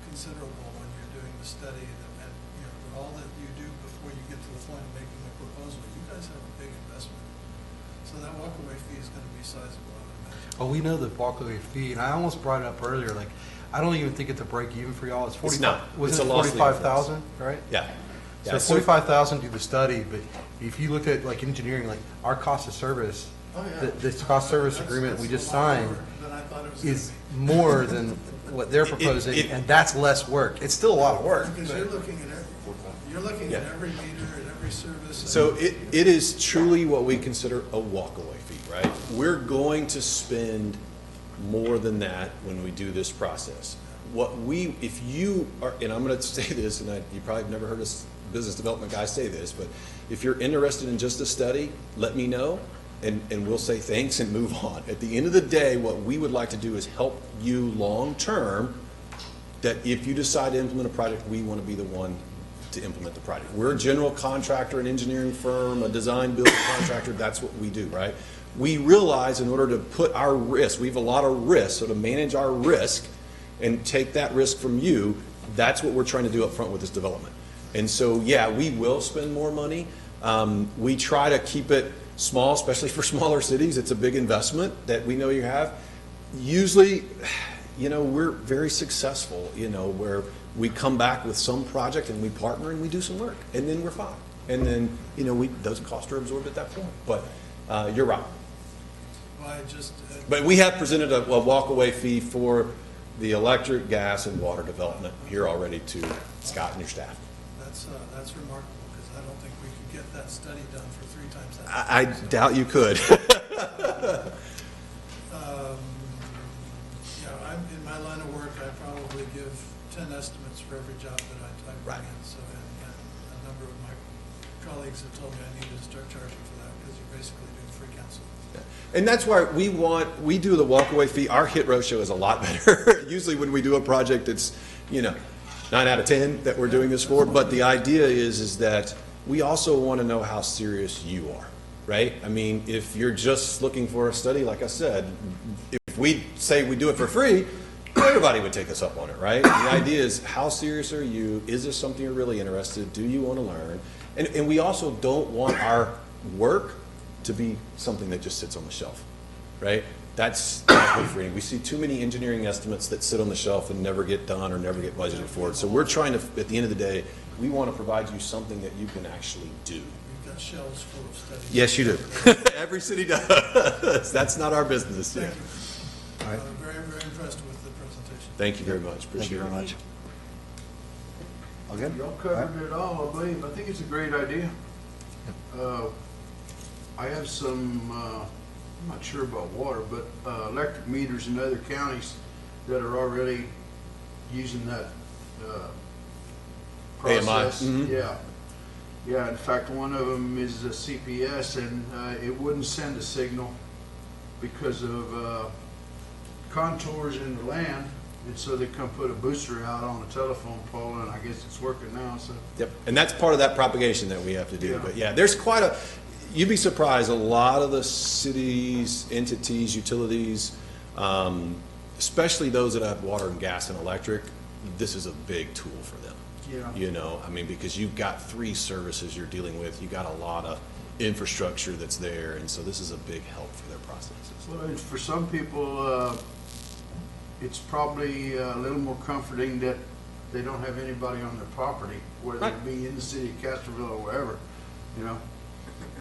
S8: considerable when you're doing the study, and you know, all that you do before you get to the point of making a proposal. You guys have a big investment, so that walkaway fee is going to be sizable, I would imagine.
S3: Oh, we know the walkaway fee, and I almost brought it up earlier, like, I don't even think it's a break even for y'all. It's 45.
S14: It's not.
S3: Was
S14: It's
S3: it
S14: a loss leader for us.
S3: 45,000, right?
S14: Yeah.
S3: So 45,000 do the study, but if you look at like engineering, like our cost of service, the cost service agreement we just signed is more than what they're proposing, and that's less work. It's still a lot of work.
S8: Because you're looking at every meter and every service.
S14: So it is truly what we consider a walkaway fee, right? We're going to spend more than that when we do this process. If you are, and I'm going to say this, and you probably have never heard a business development guy say this, but if you're interested in just a study, let me know, and we'll say thanks and move on. At the end of the day, what we would like to do is help you long-term that if you decide to implement a project, we want to be the one to implement the project. We're a general contractor, an engineering firm, a design build contractor, that's what we do, right? We realize in order to put our risk, we have a lot of risk, so to manage our risk and take that risk from you, that's what we're trying to do up front with this development. And so, yeah, we will spend more money. We try to keep it small, especially for smaller cities. It's a big investment that we know you have. Usually, you know, we're very successful, you know, where we come back with some project and we partner and we do some work, and then we're fine. And then, you know, those costs are absorbed at that point. But you're right.
S8: Well,
S14: But we have presented a walk-away fee for the electric, gas, and water development here already to Scott and your staff.
S8: That's remarkable, because I don't think we could get that study done for 3 times that.
S14: I doubt you could.
S8: Yeah, in my line of work, I probably give 10 estimates for every job that I bring in. So, and a number of my colleagues have told me I needed to start charging for that, because you're basically doing free counsel.
S14: And that's why we do the walkaway fee. Our hit ratio is a lot better. Usually when we do a project, it's, you know, 9 out of 10 that we're doing this for. But the idea is that we also want to know how serious you are, right? I mean, if you're just looking for a study, like I said, if we say we do it for free, everybody would take us up on it, right? The idea is, how serious are you? Is this something you're really interested in? Do you want to learn? And we also don't want our work to be something that just sits on the shelf, right? That's not good for any. We see too many engineering estimates that sit on the shelf and never get done or never get budgeted for it. So we're trying to, at the end of the day, we want to provide you something that you can actually do.
S8: We've got shelves full of studies.
S14: Yes, you do. Every city does. That's not our business.
S8: Thank you. Very, very impressed with the presentation.
S14: Thank you very much. Appreciate
S4: Thank you very
S14: it.
S4: much. All good?
S7: Y'all covered it all, I believe. I think it's a great idea. I have some, I'm not sure about water, but electric meters in other counties that are already using that process.
S14: AMI.
S7: Yeah. Yeah, in fact, one of them is a CPS, and it wouldn't send a signal because of contours in the land. And so they come put a booster out on a telephone pole, and I guess it's working now, so.
S14: Yep. And that's part of that propagation that we have to do.
S7: Yeah.
S14: But yeah, there's quite a, you'd be surprised, a lot of the cities, entities, utilities, especially those that have water and gas and electric, this is a big tool for them.
S7: Yeah.
S14: You know, I mean, because you've got 3 services you're dealing with, you got a lot of infrastructure that's there, and so this is a big help for their processes.
S7: Well, and for some people, it's probably a little more comforting that they don't have anybody on their property, whether it be in the city of Castroville or wherever, you know.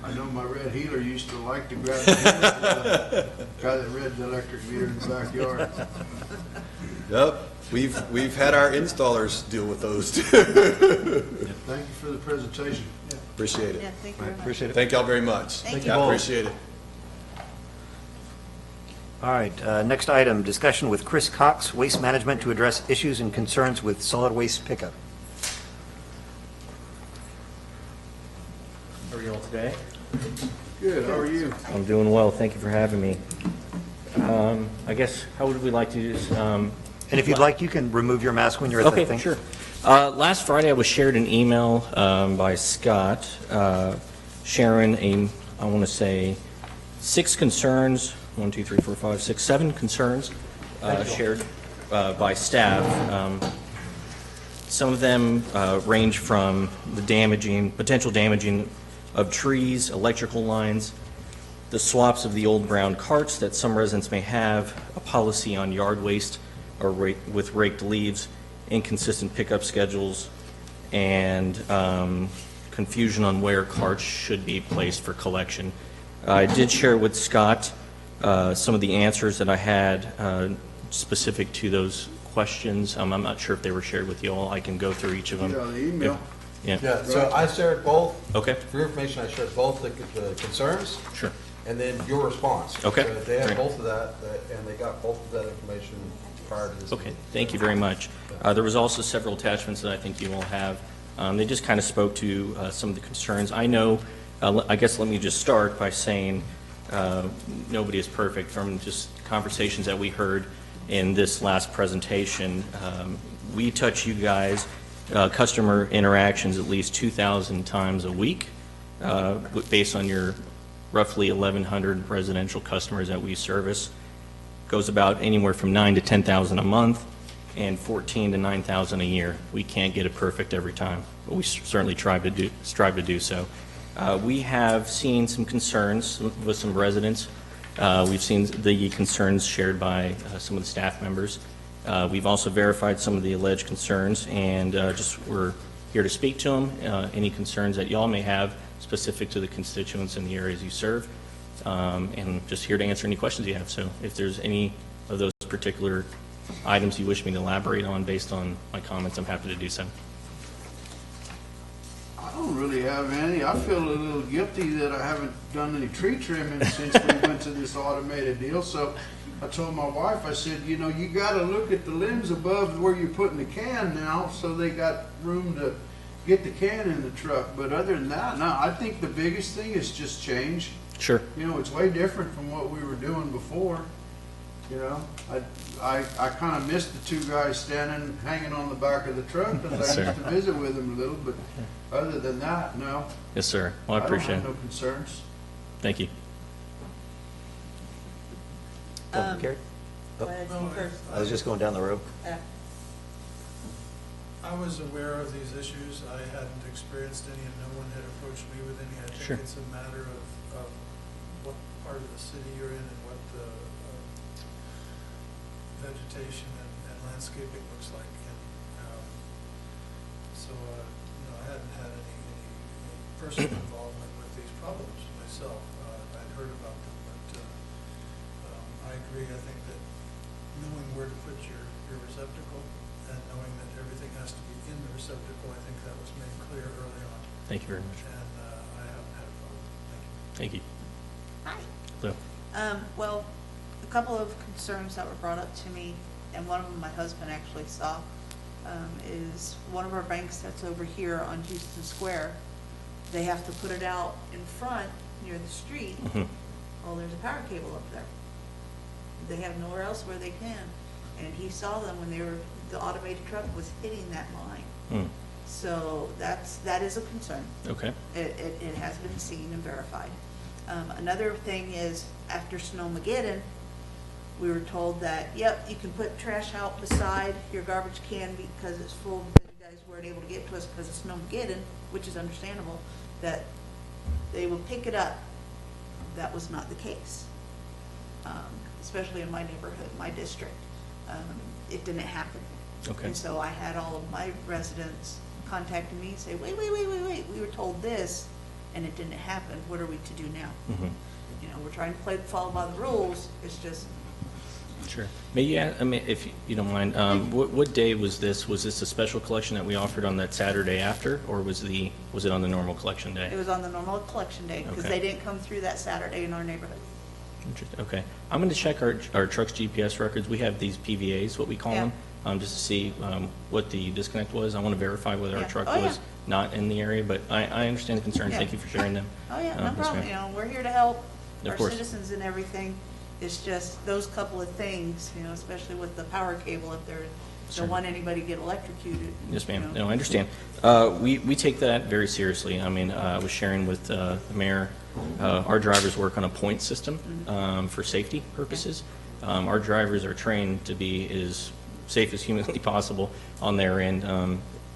S7: I know my red healer used to like to grab the guy that read the electric meter in the backyard.
S14: Yep, we've had our installers deal with those too.
S7: Thank you for the presentation.
S14: Appreciate it.
S1: Yeah, thank you very much.
S4: Appreciate it.
S14: Thank y'all very much.
S1: Thank
S14: I
S1: you.
S14: appreciate it.
S4: All right, next item, discussion with Chris Cox, Waste Management, to address issues and concerns with solid waste pickup.
S15: How are you all today?
S7: Good, how are you?
S15: I'm doing well. Thank you for having me. I guess, how would we like to do this?
S4: And if you'd like, you can remove your mask when you're at the thing.
S15: Okay, sure. Last Friday, I was shared an email by Scott sharing I want to say, 6 concerns, 1, 2, 3, 4, 5, 6, 7 concerns shared by staff. Some of them range from the potential damaging of trees, electrical lines, the swaps of the old brown carts that some residents may have, a policy on yard waste or with raked leaves, inconsistent pickup schedules, and confusion on where carts should be placed for collection. I did share with Scott some of the answers that I had specific to those questions. I'm not sure if they were shared with you all. I can go through each of them.
S7: Yeah, the email.
S3: Yeah, so I shared both.
S15: Okay.
S3: For your information, I shared both the concerns.
S15: Sure.
S3: And then your response.
S15: Okay.
S3: So they had
S15: Great.
S3: both of that, and they got both of that information prior to this.
S15: Okay,
S3: meeting.
S15: thank you very much. There was also several attachments that I think you all have. They just kind of spoke to some of the concerns. I know, I guess let me just start by saying nobody is perfect from just conversations that we heard in this last presentation. we touch you guys, customer interactions at least 2,000 times a week, based on your roughly 1,100 residential customers that we service. Goes about anywhere from 9 to 10,000 a month and 14 to 9,000 a year. We can't get it perfect every time, but we certainly strive to do so. We have seen some concerns with some residents. We've seen the concerns shared by some of the staff members. We've also verified some of the alleged concerns, and we're here to speak to them. Any concerns that y'all may have specific to the constituents in the areas you serve, and just here to answer any questions you have. So if there's any of those particular items you wish me to elaborate on based on my comments, I'm happy to do so.
S7: I don't really have any. I feel a little guilty that I haven't done any tree trimming since we went to this automated deal. So I told my wife, I said, you know, you got to look at the limbs above where you're putting the can now, so they got room to get the can in the truck. But other than that, no, I think the biggest thing is just change.
S15: Sure.
S7: You know, it's way different from what we were doing before. You know, I kind of missed the two guys standing, hanging on the back of the truck, because
S15: Yes,
S7: I used
S15: sir.
S7: to visit with them a little, but other than that, no.
S15: Yes, sir. Well, I appreciate
S7: don't have
S15: it.
S7: no concerns.
S15: Thank you.
S4: Gary?
S1: Go ahead, you first.
S4: I was just going down the road.
S1: Yeah.
S8: I was aware of these issues. I hadn't experienced any, and no one had approached me with any. I think
S15: Sure.
S8: it's a matter of what part of the city you're in and what the vegetation and landscaping looks like. And so, no, I hadn't had any personal involvement with these problems myself. I'd heard about them, but I agree. I think that knowing where to put your receptacle and knowing that everything has to be in the receptacle, I think that was made clear early on.
S15: Thank you very much.
S8: And I haven't had a problem.
S15: Thank you.
S1: Hi.
S15: So,
S1: Well, a couple of concerns that were brought up to me, and one of them my husband actually saw, is one of our banks that's over here on Houston Square. They have to put it out in front near the street.
S15: mhm.
S1: Well, there's a power cable up there. They have nowhere else where they can. And he saw them when the automated truck was hitting that line.
S15: Mm.
S1: So that is a concern.
S15: Okay.
S1: It has been seen and verified. Another thing is, after Snowmageddon, we were told that, yep, you can put trash out beside your garbage can because it's full, because you guys weren't able to get to us because of Snowmageddon, which is understandable, that they will pick it up. That was not the case, especially in my neighborhood, my district. It didn't happen.
S15: Okay.
S1: And so I had all of my residents contacting me and say, wait, we were told this, and it didn't happen. What are we to do now?
S15: Mhm.
S1: You know, we're trying to follow by the rules. It's just,
S15: Sure. May you, I mean, if you don't mind, what day was this? Was this a special collection that we offered on that Saturday after, or was it on the normal collection day?
S1: it was on the normal collection day because
S15: Okay.
S1: they didn't come through that Saturday in our neighborhood.
S15: Interesting. Okay. I'm going to check our truck's GPS records. We have these PVAs, what we call
S1: Yeah.
S15: them, just to see what the disconnect was. I want to verify whether our
S1: Yeah.
S15: truck
S1: Oh, yeah.
S15: was not in the area, but I understand the concern.
S1: Yeah.
S15: Thank you for sharing them.
S1: Oh, yeah, no
S15: Yes,
S1: problem.
S15: ma'am.
S1: You know, we're here to help
S15: Of
S1: our
S15: course.
S1: citizens and everything. It's just those couple of things, you know, especially with the power cable, if they're,
S15: Sure.
S1: don't want anybody to get electrocuted.
S15: Yes, ma'am.
S1: you know.
S15: No, I understand. We take that very seriously. I mean, I was sharing with the mayor, our drivers work on a point system for safety purposes. Our drivers are trained to be as safe as humanly possible on their end.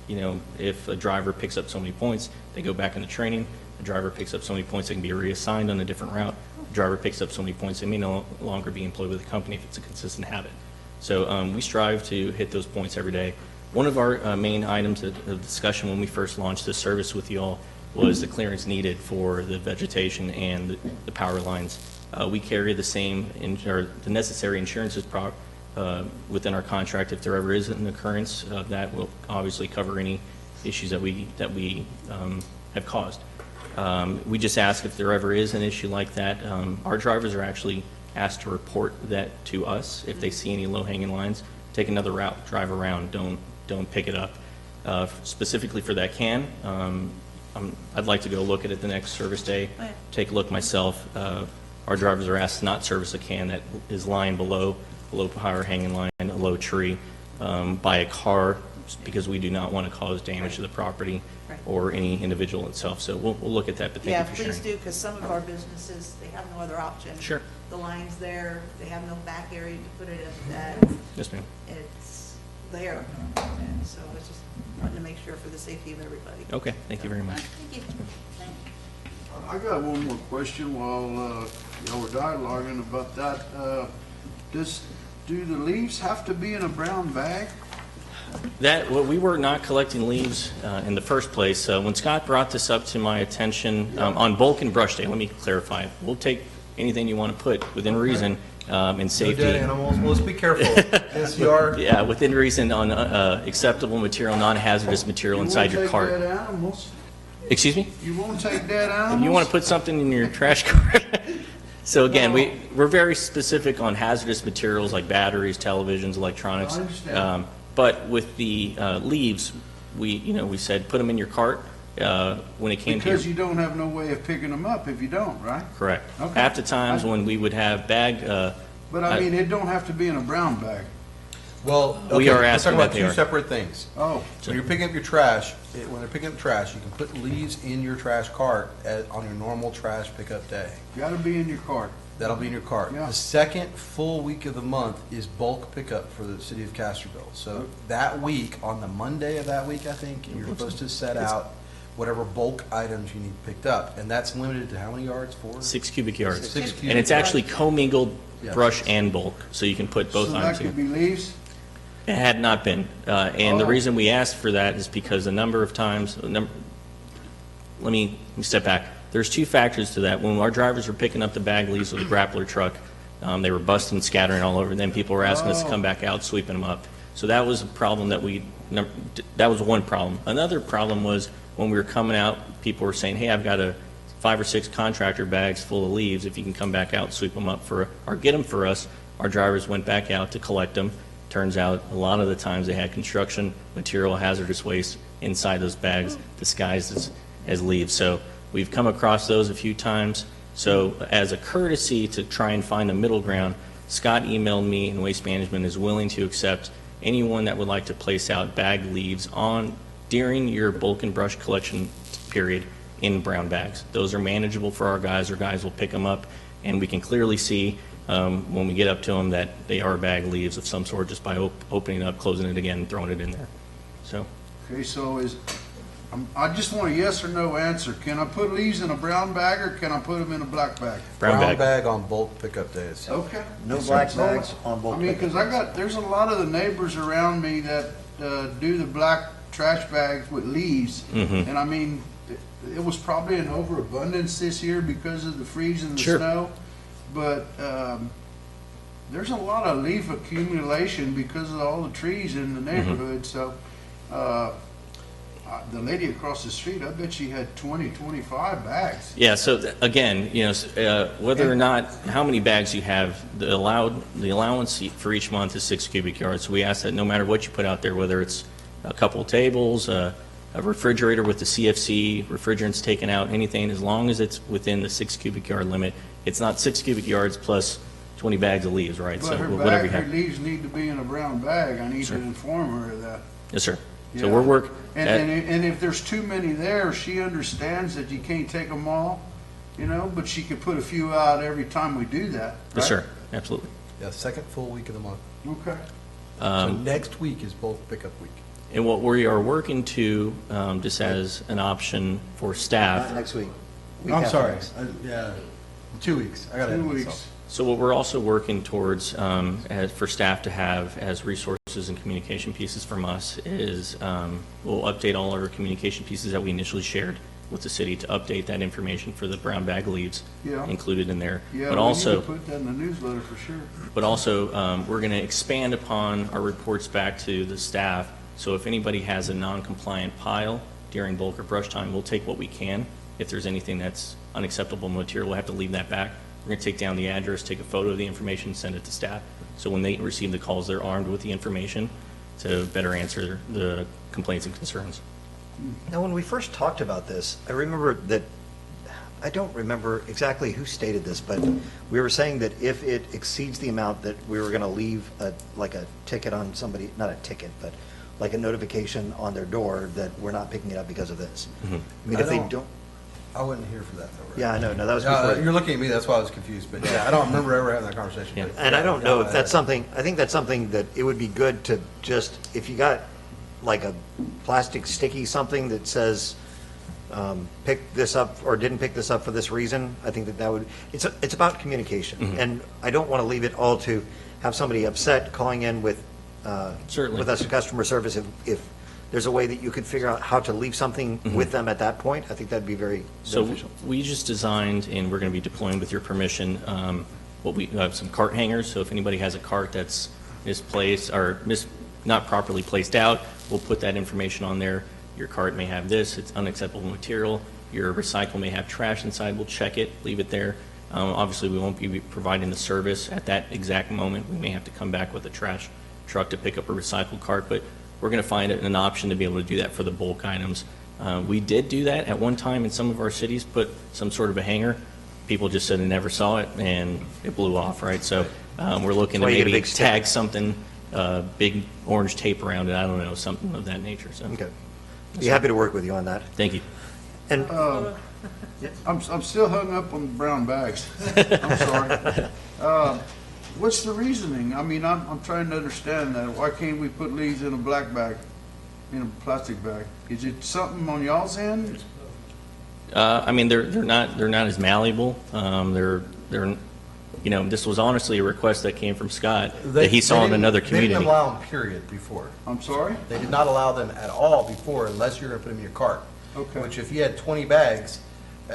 S15: You know, if a driver picks up so many points, they go back into training. A driver picks up so many points, they can be reassigned on a different route. A driver picks up so many points, they may no longer be employed with the company if it's a consistent habit. So we strive to hit those points every day. One of our main items of discussion when we first launched this service with you all was the clearance needed for the vegetation and the power lines. We carry the same, or the necessary insurances within our contract. If there ever is an occurrence, that will obviously cover any issues that we have caused. We just ask if there ever is an issue like that. Our drivers are actually asked to report that to us. If they see any low-hanging lines, take another route, drive around, don't pick it up. Specifically for that can, I'd like to go look at it the next service day,
S1: Oh, yeah.
S15: take a look myself. Our drivers are asked to not service a can that is lying below power hanging line, a low tree. by a car, because we do not want to cause damage to the property
S1: Right.
S15: or any individual itself. So we'll look at that, but thank
S1: Yeah,
S15: you for sharing.
S1: please do, because some of our businesses, they have no other option.
S15: Sure.
S1: The line's there, they have no back area to put it at.
S15: Yes, ma'am.
S1: It's there, and so it's just wanting to make sure for the safety of everybody.
S15: Okay, thank you very much.
S1: Thank you.
S7: I got one more question while y'all were dialoguing about that. Do the leaves have to be in a brown bag?
S15: Well, we were not collecting leaves in the first place. When Scott brought this up to my attention on bulk and brush day, let me clarify. We'll take anything you want to put within reason and safety.
S3: No dead animals, well, let's be careful. Yes, you are.
S15: Yeah, within reason on acceptable material, non-hazardous material inside your
S7: You
S15: cart.
S7: won't take dead animals?
S15: Excuse me?
S7: You won't take dead animals?
S15: If you want to put something in your trash cart. So again, we're very specific on hazardous materials like batteries, televisions, electronics.
S7: I understand.
S15: But with the leaves, we said, put them in your cart when it came to
S7: Because you don't have no way of picking them up if you don't, right?
S15: Correct.
S7: Okay.
S15: Half the times when we would have
S7: But I mean, it don't have to be in a brown bag.
S3: Well,
S15: We are
S3: let's talk
S15: asking
S3: about
S15: that they
S3: two
S15: are.
S3: separate things.
S7: Oh,
S3: When you're picking up your trash, when they're picking up trash, you can put leaves in your trash cart on your normal trash pickup day.
S7: gotta be in your cart.
S3: That'll be in your cart.
S7: Yeah.
S3: The second full week of the month is bulk pickup for the city of Castroville. So that week, on the Monday of that week, I think, you're supposed to set out whatever bulk items you need picked up. And that's limited to how many yards?
S15: 6 cubic yards.
S3: 6 cubic
S15: And it's actually commingled
S3: Yes.
S15: brush and bulk, so you can put both
S7: So
S15: items
S7: that
S15: in.
S7: could be leaves?
S15: It had not been. And the
S7: Oh.
S15: reason we asked for that is because a number of times, let me step back. There's two factors to that. When our drivers were picking up the bag leaves with the grappler truck, they were busting, scattering all over. Then people were asking us to come back out, sweeping them up. So that was a problem that was one problem. Another problem was when we were coming out, people were saying, hey, I've got 5 or 6 contractor bags full of leaves. If you can come back out and sweep them up or get them for us. Our drivers went back out to collect them. Turns out a lot of the times they had construction material, hazardous waste inside those bags disguised as leaves. So we've come across those a few times. So as a courtesy to try and find a middle ground, Scott emailed me, and Waste Management is willing to accept anyone that would like to place out bag leaves during your bulk and brush collection period in brown bags. Those are manageable for our guys. Our guys will pick them up, and we can clearly see when we get up to them that they are bag leaves of some sort just by opening it up, closing it again, and throwing it in there. So
S7: Okay, so I just want a yes or no answer. Can I put leaves in a brown bag or can I put them in a black bag?
S15: brown bag.
S3: on bulk pickup days.
S7: Okay.
S4: No black bags on
S7: I
S4: bulk
S7: mean,
S4: pickup.
S7: because there's a lot of the neighbors around me that do the black trash bags with leaves.
S15: Mhm.
S7: And I mean, it was probably an overabundance this year because of the freeze and the
S15: Sure.
S7: snow. But there's a lot of leaf accumulation because of all the trees in the neighborhood. So the lady across the street, I bet she had 20, 25 bags.
S15: Yeah, so again, whether or not, how many bags you have, the allowance for each month is 6 cubic yards. So we ask that no matter what you put out there, whether it's a couple of tables, a refrigerator with the CFC, refrigerants taken out, anything, as long as it's within the 6 cubic yard limit, it's not 6 cubic yards plus 20 bags of leaves, right?
S7: But
S15: So
S7: her
S15: whatever you
S7: her
S15: have.
S7: leaves need to be in a brown bag. I need to inform her of that.
S15: Yes, sir. So
S7: Yeah.
S15: we're working.
S7: And if there's too many there, she understands that you can't take them all, but she could put a few out every time we do that.
S15: Yes,
S7: right?
S15: sir. Absolutely.
S3: Yeah, second full week of the month.
S7: Okay.
S3: So next week is bulk pickup week.
S15: And what we are working to, just as an option for staff.
S4: Not next week.
S3: I'm sorry. Yeah, 2 weeks. I got
S7: 2 weeks.
S15: So what we're also working towards for staff to have as resources and communication pieces from us is we'll update all our communication pieces that we initially shared with the city to update that information for the brown bag leaves
S7: Yeah.
S15: included in there.
S7: Yeah,
S15: But
S7: we
S15: also,
S7: need to put that in the newsletter for sure.
S15: but also we're going to expand upon our reports back to the staff. So if anybody has a non-compliant pile during bulk or brush time, we'll take what we can. If there's anything that's unacceptable material, we'll have to leave that back. We're going to take down the address, take a photo of the information, send it to staff. So when they receive the calls, they're armed with the information to better answer the complaints and concerns.
S4: Now, when we first talked about this, I remember that I don't remember exactly who stated this, but we were saying that if it exceeds the amount that we were going to leave like a ticket on somebody, not a ticket, but like a notification on their door that we're not picking it up because of this. I mean, if they don't.
S3: I wasn't here for that though, right?
S4: Yeah, I know. No, that was before.
S3: You're looking at me, that's why I was confused, but yeah, I don't remember ever having that conversation.
S15: Yeah.
S3: but-
S4: And I don't know if that's something, I think that's something that it would be good to just, if you got like a plastic sticky something that says, pick this up or didn't pick this up for this reason, I think that would, it's about communication. And I don't want to leave it all to have somebody upset calling in with,
S15: Certainly.
S4: with us in customer service. If there's a way that you could figure out how to leave something with them at that point, I think that'd be very
S15: So
S4: beneficial.
S15: we just designed, and we're going to be deploying with your permission, what we have some cart hangers. So if anybody has a cart that's misplaced or not properly placed out, we'll put that information on there. Your cart may have this, it's unacceptable material. Your recycle may have trash inside. We'll check it, leave it there. Obviously, we won't be providing the service at that exact moment. We may have to come back with a trash truck to pick up a recycled cart, but we're going to find an option to be able to do that for the bulk items. We did do that at one time in some of our cities, put some sort of a hanger. People just said they never saw it, and it blew off, right? So we're looking to
S4: That's why you get a
S15: maybe
S4: big sticker.
S15: tag something, big orange tape around it, I don't know, something of that nature, so.
S4: Okay. Be happy to work with you on that.
S15: Thank you.
S4: And
S7: I'm still hung up on brown bags. I'm sorry. What's the reasoning? I mean, I'm trying to understand that. Why can't we put leaves in a black bag, in a plastic bag? Is it something on y'all's end?
S15: I mean, they're not as malleable. This was honestly a request that came from Scott that he saw in another
S3: They
S15: community.
S3: didn't allow them, period, before.
S7: I'm sorry?
S3: They did not allow them at all before unless you're going to put them in your cart.
S7: Okay.
S3: Which if you had 20 bags,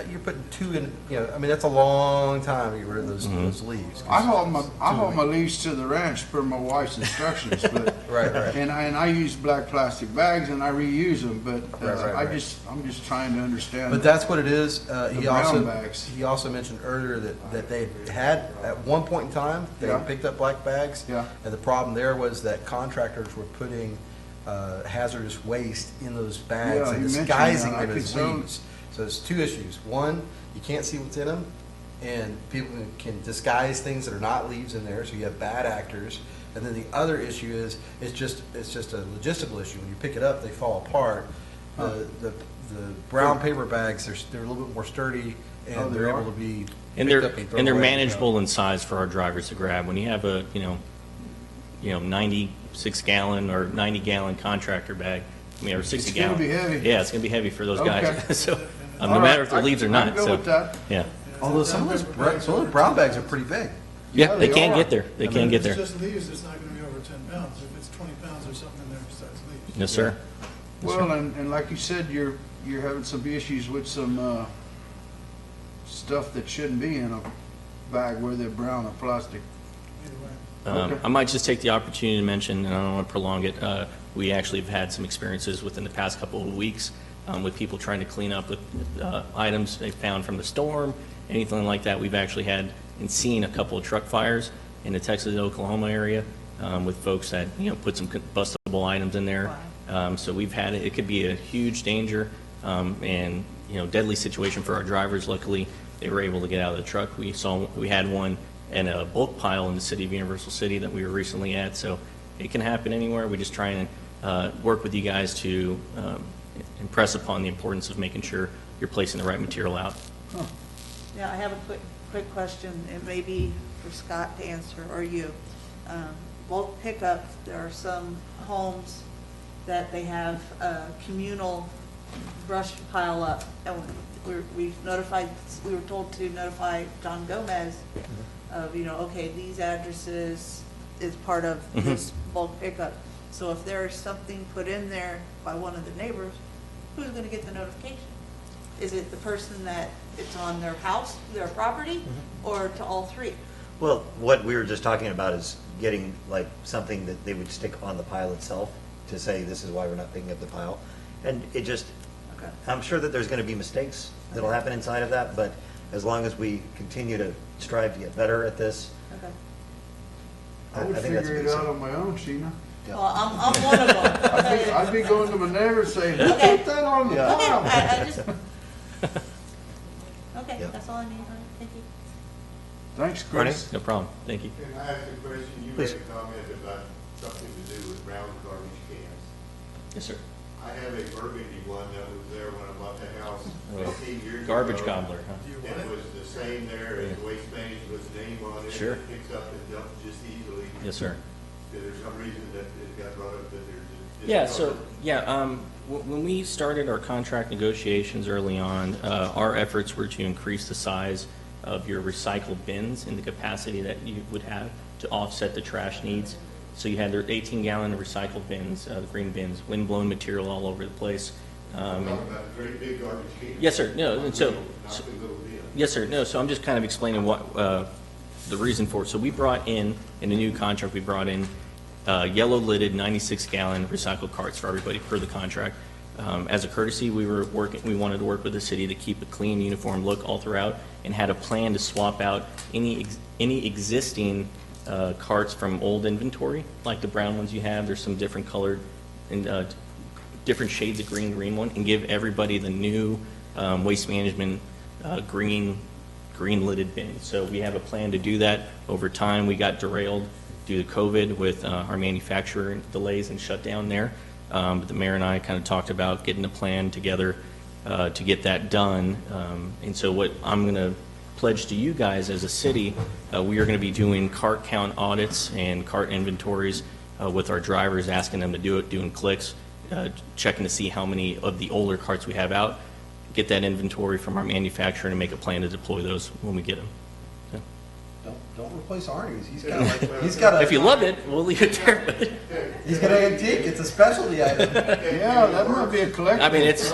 S3: you're putting 2 in, I mean, that's a long time to get rid of those leaves.
S7: I haul my leaves to the ranch per my wife's instructions, but
S3: Right.
S7: and I use black plastic bags and I reuse them, but
S3: Right.
S7: I'm just trying to understand.
S3: But that's what it is.
S7: The brown bags.
S3: He also mentioned earlier that they had, at one point in time, they
S7: Yeah.
S3: picked up black bags.
S7: Yeah.
S3: And the problem there was that contractors were putting hazardous waste in those bags
S7: Yeah,
S3: and
S7: he mentioned
S3: disguising
S7: that. I
S3: them
S7: could
S3: as
S7: tell.
S3: leaves. So there's 2 issues. One, you can't see what's in them, and people can disguise things that are not leaves in there, so you have bad actors. And then the other issue is, it's just a logistical issue. When you pick it up, they fall apart. The brown paper bags, they're a little bit more sturdy, and
S7: Oh, they
S3: they're
S7: are?
S3: able to be
S15: And
S3: picked
S15: they're
S3: up and thrown
S15: and they're
S3: away.
S15: manageable in size for our drivers to grab. When you have a 96-gallon or 90-gallon contractor bag, I mean, or 60
S7: gonna
S15: gallon.
S7: be heavy.
S15: Yeah, it's gonna be heavy for those
S7: Okay.
S15: guys. So
S7: All
S15: no
S7: right.
S15: matter if they're leaves or
S7: I
S15: not.
S7: can go
S15: So
S7: with that.
S15: yeah,
S3: Although some of those brown bags are pretty big.
S15: yeah, they
S7: they
S15: can
S7: are.
S15: get there. They can get
S8: If
S15: there.
S8: it's just leaves, it's not gonna be over 10 pounds. If it's 20 pounds or something in there besides leaves.
S15: Yes, sir.
S7: Well, and like you said, you're having some issues with some stuff that shouldn't be in a bag, whether they're brown or plastic.
S8: Either way.
S7: Okay.
S15: I might just take the opportunity to mention, and I don't want to prolong it, we actually have had some experiences within the past couple of weeks with people trying to clean up with items they found from the storm, anything like that. We've actually had and seen a couple of truck fires in the Texas and Oklahoma area with folks that, put some combustible items in there. So we've had it could be a huge danger and, deadly situation for our drivers. Luckily, they were able to get out of the truck. We had one in a bulk pile in the city of Universal City that we were recently at. So it can happen anywhere. We just try and work with you guys to impress upon the importance of making sure you're placing the right material out.
S1: Yeah, I have a quick question. It may be for Scott to answer, or you. Bulk pickups, there are some homes that they have a communal brush pile up. And we were told to notify John Gomez of, okay, these addresses is part of this bulk pickup. So if there's something put in there by one of the neighbors, who's gonna get the notification? Is it the person that it's on their house, their property, or to all three?
S4: Well, what we were just talking about is getting like something that they would stick on the pile itself to say, this is why we're not picking up the pile. And it just,
S1: Okay.
S4: I'm sure that there's going to be mistakes that'll happen inside of that, but as long as we continue to strive to get better at this,
S1: Okay.
S7: I would
S4: think that's
S7: figure
S4: a
S7: it
S4: good
S7: out
S4: sign.
S7: on my own, Sheena.
S4: Yeah.
S1: Well, I'm one of them.
S7: I'd be going to my neighbor saying,
S1: Okay.
S7: put that on the
S1: Okay,
S7: pile.
S1: I just, okay. Okay, that's all I need, all right, thank you.
S7: Thanks,
S4: Bernie?
S7: Chris.
S15: No problem. Thank you.
S9: Can I ask a question? You
S4: Please.
S9: made a comment about something to do with brown garbage cans.
S15: Yes, sir.
S9: I have a burgundy one that was there when I bought the house
S15: Well,
S9: 15 years ago.
S15: Garbage gobbler, huh?
S9: It was the same there as Waste Management's name on it.
S15: Sure.
S9: It picks up and dumps just easily.
S15: Yes, sir.
S9: There's some reason that it got brought up that there's just.
S15: Yeah, so, when we started our contract negotiations early on, our efforts were to increase the size of your recycled bins and the capacity that you would have to offset the trash needs. So you had their 18-gallon recycled bins, the green bins, wind-blown material all over the place.
S9: I'm talking about a very big garbage can.
S15: Yes, sir. No, and so,
S9: Not the little bin.
S15: yes, sir. No, so I'm just kind of explaining what the reason for it. So we brought in a new contract, we brought in yellow-lidded 96-gallon recycled carts for everybody per the contract. As a courtesy, we wanted to work with the city to keep a clean, uniform look all throughout, and had a plan to swap out any existing carts from old inventory, like the brown ones you have. There's some different colored and different shades of green one, and give everybody the new waste management green lidded bin. So we have a plan to do that. Over time, we got derailed due to COVID with our manufacturer delays and shutdown there. But the mayor and I kind of talked about getting a plan together to get that done. And so what I'm going to pledge to you guys as a city, we are going to be doing cart count audits and cart inventories with our drivers, asking them to do it, doing clicks, checking to see how many of the older carts we have out, get that inventory from our manufacturer and make a plan to deploy those when we get them.
S3: Don't replace Arnie's. He's got a.
S15: If you love it, we'll leave it there. But
S3: He's got an antique. It's a specialty item.
S7: Yeah, that might be a collector.
S15: I mean, it's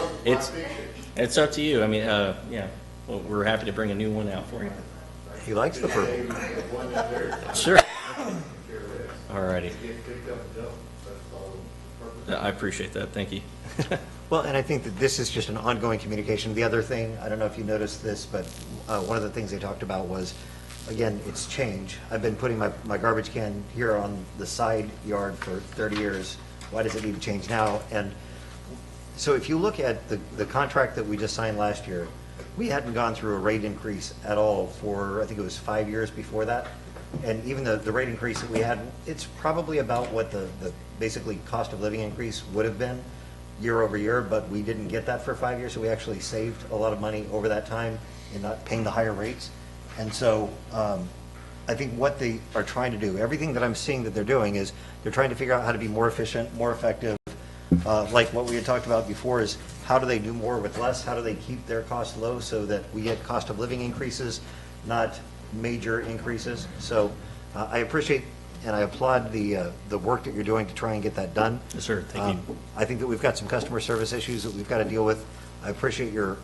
S15: up to you. I mean, yeah, well, we're happy to bring a new one out for you.
S4: He likes the purple.
S15: Sure. All righty. I appreciate that. Thank you.
S4: Well, and I think that this is just an ongoing communication. The other thing, I don't know if you noticed this, but one of the things they talked about was, again, it's change. I've been putting my garbage can here on the side yard for 30 years. Why does it need to change now? And so if you look at the contract that we just signed last year, we hadn't gone through a rate increase at all for, I think it was 5 years before that. And even the rate increase that we had, it's probably about what the basically cost of living increase would have been year over year, but we didn't get that for 5 years, so we actually saved a lot of money over that time in not paying the higher rates. And so I think what they are trying to do, everything that I'm seeing that they're doing is they're trying to figure out how to be more efficient, more effective. Like what we had talked about before is how do they do more with less? How do they keep their costs low so that we get cost of living increases, not major increases? So I appreciate and I applaud the work that you're doing to try and get that done.
S15: Yes, sir. Thank you.
S4: I think that we've got some customer service issues that we've got to deal with. I appreciate your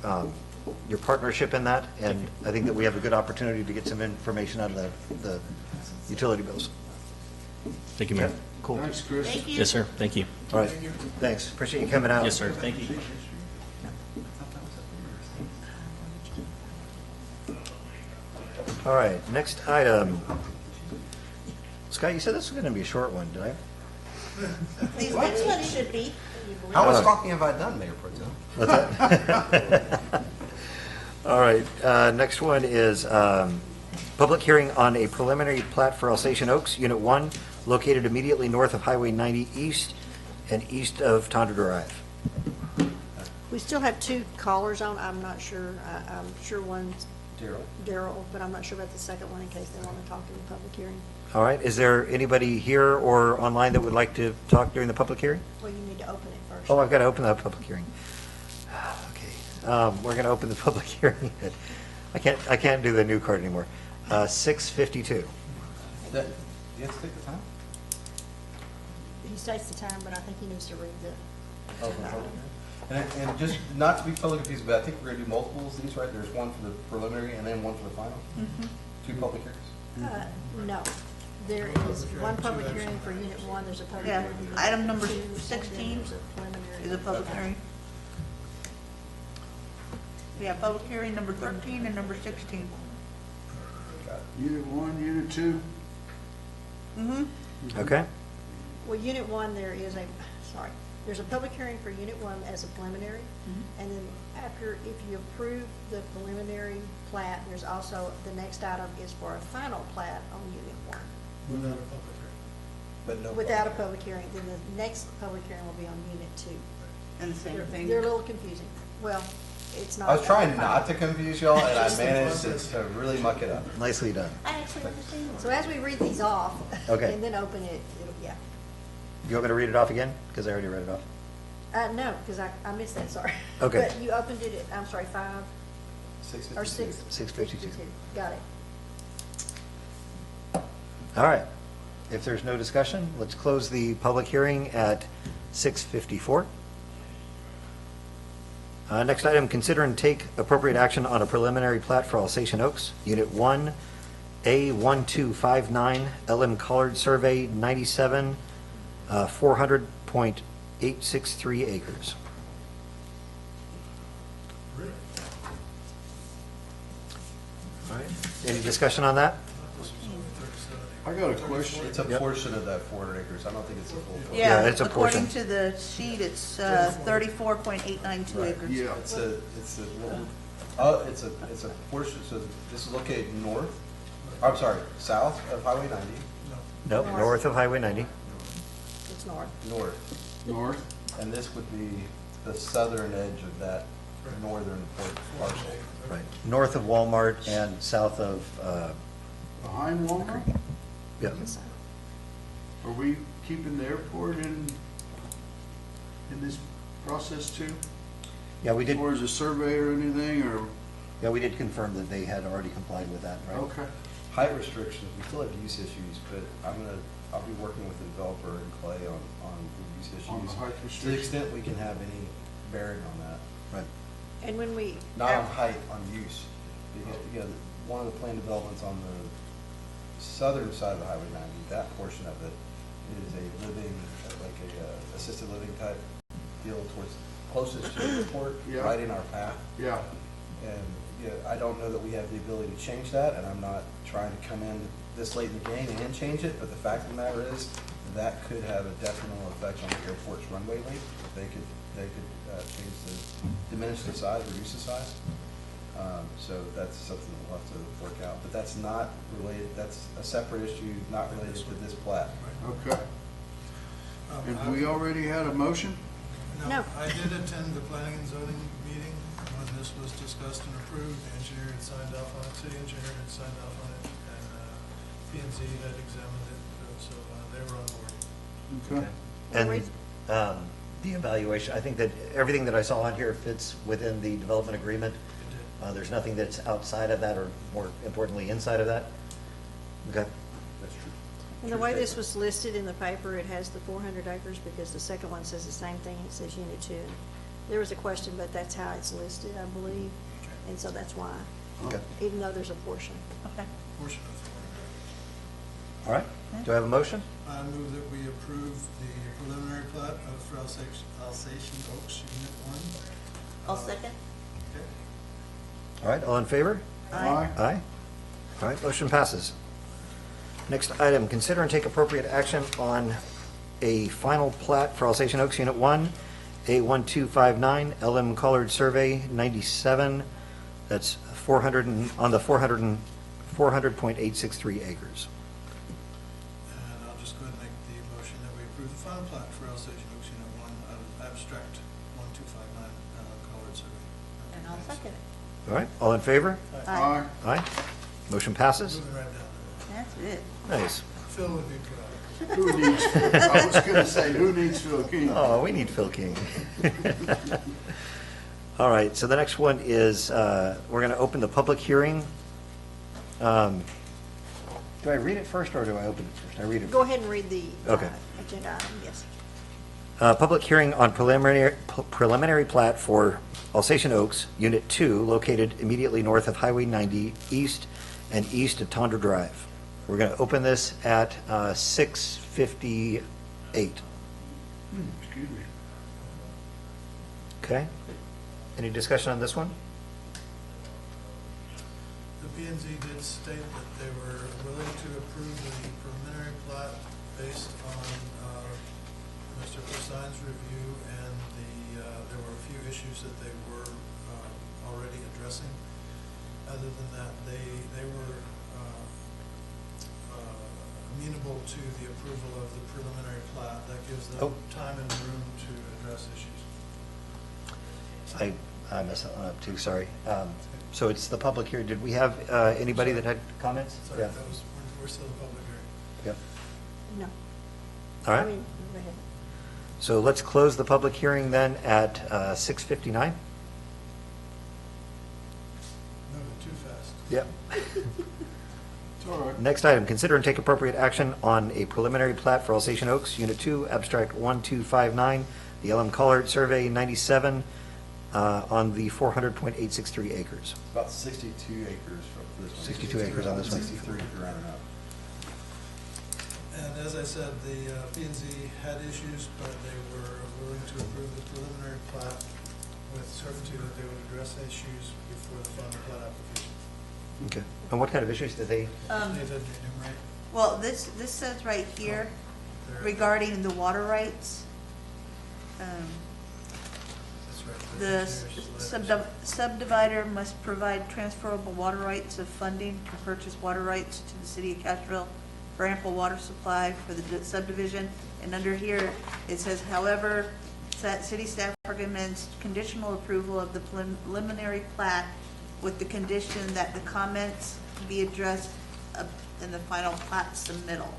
S4: partnership in that, and I think that we have a good opportunity to get some information on the utility bills.
S15: Thank you, Mayor.
S4: Cool.
S7: Thanks, Chris.
S1: Thank you.
S15: Yes, sir. Thank you.
S4: All right, thanks. Appreciate you coming out.
S15: Yes, sir. Thank you.
S4: All right, next item. Scott, you said this was going to be a short one, did I?
S1: These next ones should be.
S3: How much talking have I done, Mayor Pro Tem?
S4: What's that? All right, next one is public hearing on a preliminary plat for Alsatian Oaks, Unit 1, located immediately north of Highway 90 East and east of Tonda Drive.
S6: We still have two callers on. I'm not sure. I'm sure one's Daryl, but I'm not sure about the second one in case they want to talk in the public hearing.
S4: All right, is there anybody here or online that would like to talk during the public hearing?
S6: Well, you need to open it first.
S4: Oh, I've got to open the public hearing. Okay, we're going to open the public hearing. I can't do the new card anymore. 6:52.
S3: That, you have to take the time?
S6: He states the time, but I think he needs to read the.
S3: Okay. And just not to be totally confused, but I think we're going to do multiples of these, right? There's one for the preliminary and then one for the final? Two public hearings?
S6: No. There is one public hearing for Unit 1. There's a public
S1: Yeah,
S6: hearing. for
S1: item
S6: Unit
S1: number
S6: 2, and
S1: 16
S6: there's a preliminary.
S1: is a public hearing. We have public hearing number 13 and number 16.
S7: Unit 1, Unit 2.
S4: Okay.
S6: Well, Unit 1, there is a, sorry, There's a public hearing for Unit 1 as a preliminary, and then after, if you approve the preliminary plat, there's also, the next item is for a final plat on Unit 1.
S8: Without a public hearing.
S3: But no.
S6: Without a public hearing, then the next public hearing will be on Unit 2.
S1: And the same thing.
S6: They're a little confusing. Well, it's not.
S3: I was trying not to confuse y'all, and I
S8: Just the
S3: managed
S8: process.
S3: to really muck it up.
S4: Nicely done.
S1: I actually understand.
S6: So as we read these off,
S4: Okay.
S6: and then open it, it'll, yeah.
S4: You want me to read it off again? Because I already read it off.
S6: No, because I missed that, sorry.
S4: Okay.
S6: But you opened it at, I'm sorry, 5 or 6?
S4: 6:52.
S6: Got it.
S4: All right. If there's no discussion, let's close the public hearing at 6:54. Next item, consider and take appropriate action on a preliminary plat for Alsatian Oaks, Unit 1, A1259, LM Collard Survey 97, 400.863 acres. All right. Any discussion on that?
S7: I got a question.
S3: It's a portion of that 400 acres. I don't think it's a full.
S4: Yeah, it's a portion.
S1: According to the sheet, it's 34.892 acres.
S7: Yeah.
S3: It's a portion, so this is located north, I'm sorry, south of Highway 90,
S4: Nope, north of Highway 90.
S6: It's north.
S3: north, and this would be the southern edge of that northern parcel.
S4: Right. North of Walmart and south of,
S7: Behind Walmart?
S4: yeah.
S7: Are we keeping the airport in this process too?
S4: Yeah, we did,
S7: Or is a survey or anything, or?
S4: yeah, we did confirm that they had already complied with that, right?
S7: Okay.
S3: Height restrictions, we still have use issues, but I'll be working with the developer and Clay on the use issues.
S7: On the height
S3: To the
S7: restriction.
S3: extent we can have any bearing on that.
S4: Right.
S6: And when we.
S3: Not on height, on use. You know, one of the planned developments on the southern side of the Highway 90, that portion of it is a living, like a assisted living type deal towards, closest to the airport,
S7: Yeah.
S3: right in our path.
S7: Yeah.
S3: And, I don't know that we have the ability to change that, and I'm not trying to come in this late in the game and change it, but the fact of the matter is, that could have a detrimental effect on the airport's runway length. They could diminish the size, reduce the size. So that's something that we'll have to work out, but that's not related, that's a separate issue, not related to this plat.
S7: Okay. And we already had a motion?
S6: No.
S8: I did attend the planning and zoning meeting when this was discussed and approved. The engineer had signed off on it, city engineer had signed off on it, and P&Z had examined it, so they were on board.
S7: Okay.
S4: And the evaluation, I think that everything that I saw on here fits within the development agreement.
S8: It did.
S4: There's nothing that's outside of that, or more importantly, inside of that. Okay.
S3: That's true.
S6: And the way this was listed in the paper, it has the 400 acres because the second one says the same thing. It says Unit 2. There was a question, but that's how it's listed, I believe. And so that's why,
S4: Okay.
S6: even though there's a portion.
S1: Okay.
S8: Portion of the
S4: All right. Do I have a motion?
S8: I move that we approve the preliminary plat of Alsatian Oaks Unit 1.
S1: I'll second.
S8: Okay.
S4: All right, all in favor?
S7: Aye.
S4: Aye. All right, motion passes. Next item, consider and take appropriate action on a final plat for Alsatian Oaks Unit 1, A1259, LM Collard Survey 97, that's 400, on the 400.863 acres.
S8: And I'll just go ahead and make the motion that we approve the final plat for Alsatian Oaks Unit 1 out of abstract 1259 Collard Survey.
S1: And I'll second it.
S4: All right, all in favor?
S7: Aye.
S4: Aye. Motion passes.
S8: Moving right down.
S1: That's it.
S4: Nice.
S8: Phil would be proud.
S7: Who needs, I was gonna say, who needs Phil King?
S4: Oh, we need Phil King. All right, so the next one is, we're going to open the public hearing. Do I read it first, or do I open it first? I read it.
S6: Go ahead and read the
S4: Okay.
S6: agenda item, yes.
S4: Public hearing on preliminary plat for Alsatian Oaks, Unit 2, located immediately north of Highway 90, east and east of Tondra Drive. We're going to open this at 6:58.
S7: Excuse me.
S4: Okay? Any discussion on this one?
S8: The P&Z did state that they were willing to approve the preliminary plat based on Mr. Cosine's review, and there were a few issues that they were already addressing. Other than that, they were amenable to the approval of the preliminary plat. That gives them time and room to address issues.
S4: I messed that one up too, sorry. So it's the public hearing. Did we have anybody that had comments?
S8: Sorry,
S4: Yeah.
S8: we're still in public hearing.
S4: Yep.
S6: No.
S4: All
S6: I
S4: right.
S6: mean, go ahead.
S4: So let's close the public hearing then at 6:59.
S8: Moving too fast.
S4: Yep.
S7: It's all right.
S4: Next item, consider and take appropriate action on a preliminary plat for Alsatian Oaks, Unit 2, Abstract 1259, the LM Collard Survey 97, on the 400.863 acres.
S3: About 62 acres for this one.
S4: 62 acres on this one.
S3: 63 if you're rounding up.
S8: And as I said, the P&Z had issues, but they were willing to approve the preliminary plat with certainty that they would address issues before the final plat application.
S4: Okay. And what kind of issues did they?
S8: They did enumerate.
S1: Well, this says right here regarding the water rights.
S8: That's right.
S1: The subdivider must provide transferable water rights of funding to purchase water rights to the city of Castroville for ample water supply for the subdivision. And under here, it says, however, city staff recommends conditional approval of the preliminary plat with the condition that the comments be addressed in the final plat submittal.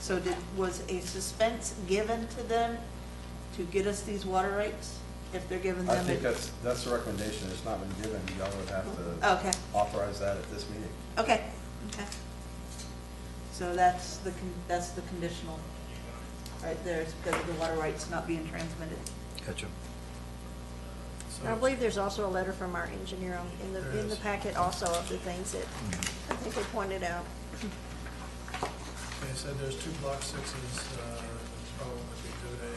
S1: So was a suspense given to them to get us these water rights? If they're giving them.
S3: I think that's the recommendation. It's not been given. Y'all would have
S1: Okay.
S3: to authorize that at this meeting.
S1: Okay, okay. So that's the conditional right there, it's because of the water rights not being transmitted.
S4: Gotcha.
S6: I believe there's also a letter from our engineer in the packet also of the things that I think they pointed out.
S8: Okay, so there's 2 block 6s, problem with the code A,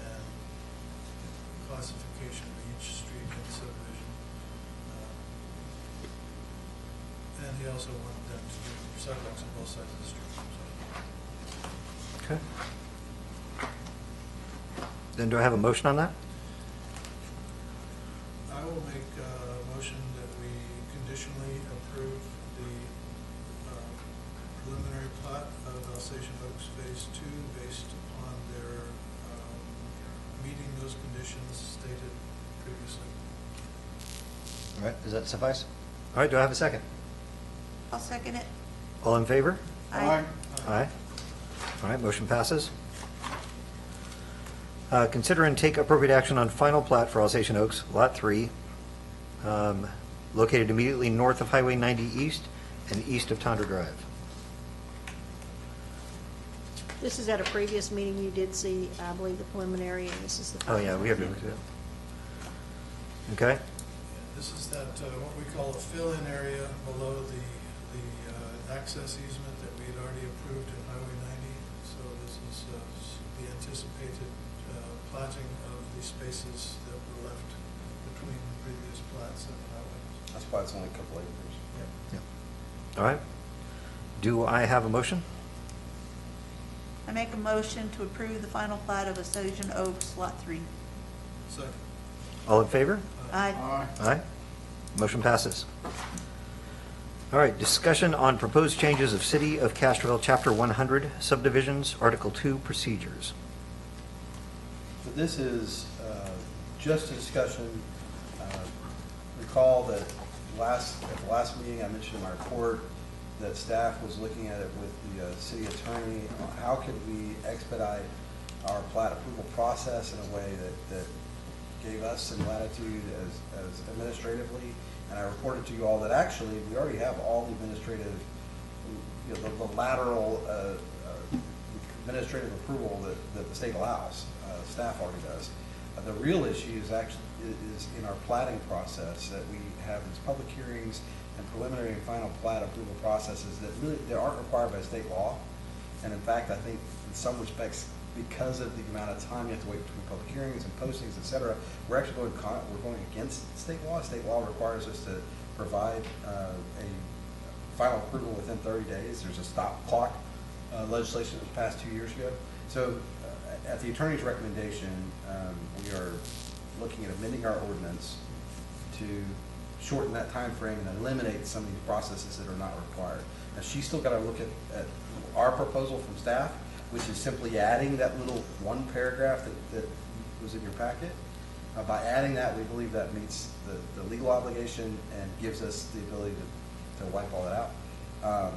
S8: and classification of each street in the subdivision. And he also wanted them to do sidewalks on both sides of the street.
S4: Okay. Then do I have a motion on that?
S8: I will make a motion that we conditionally approve the preliminary plat of Alsatian Oaks Phase 2 based upon their meeting those conditions stated previously.
S4: All right, does that suffice? All right, do I have a second?
S1: I'll second it.
S4: All in favor?
S1: Aye.
S4: Aye. All right, motion passes. Consider and take appropriate action on final plat for Alsatian Oaks, Lot 3, located immediately north of Highway 90 East and east of Tondra Drive.
S6: This is at a previous meeting, you did see, I believe, the preliminary, and this is the.
S4: Oh, yeah, we have to look at it. Okay?
S8: This is that, what we call a fill-in area below the access easement that we had already approved in Highway 90. So this is the anticipated platting of the spaces that were left between the previous plats and the highway.
S3: That's why it's only a couple acres.
S8: Yep.
S4: All right. Do I have a motion?
S1: I make a motion to approve the final plat of Alsatian Oaks, Lot 3.
S8: Second.
S4: All in favor?
S1: Aye.
S4: Aye. Motion passes. All right, discussion on proposed changes of City of Castroville Chapter 100 subdivisions, Article 2 procedures.
S3: So this is just a discussion. Recall that at the last meeting, I mentioned in my report that staff was looking at it with the city attorney. How could we expedite our plat approval process in a way that gave us some latitude as administratively? And I reported to you all that actually we already have all the administrative, the lateral administrative approval that the state allows. Staff already does. The real issue is in our platting process, that we have these public hearings and preliminary and final plat approval processes that aren't required by state law. And in fact, I think in some respects, because of the amount of time you have to wait between public hearings and postings, et cetera, we're actually going against state law. State law requires us to provide a final approval within 30 days. There's a stop clock legislation that was passed 2 years ago. So at the attorney's recommendation, we are looking at amending our ordinance to shorten that time frame and eliminate some of these processes that are not required. Now, she's still got to look at our proposal from staff, which is simply adding that little one paragraph that was in your packet. By adding that, we believe that meets the legal obligation and gives us the ability to wipe all that out.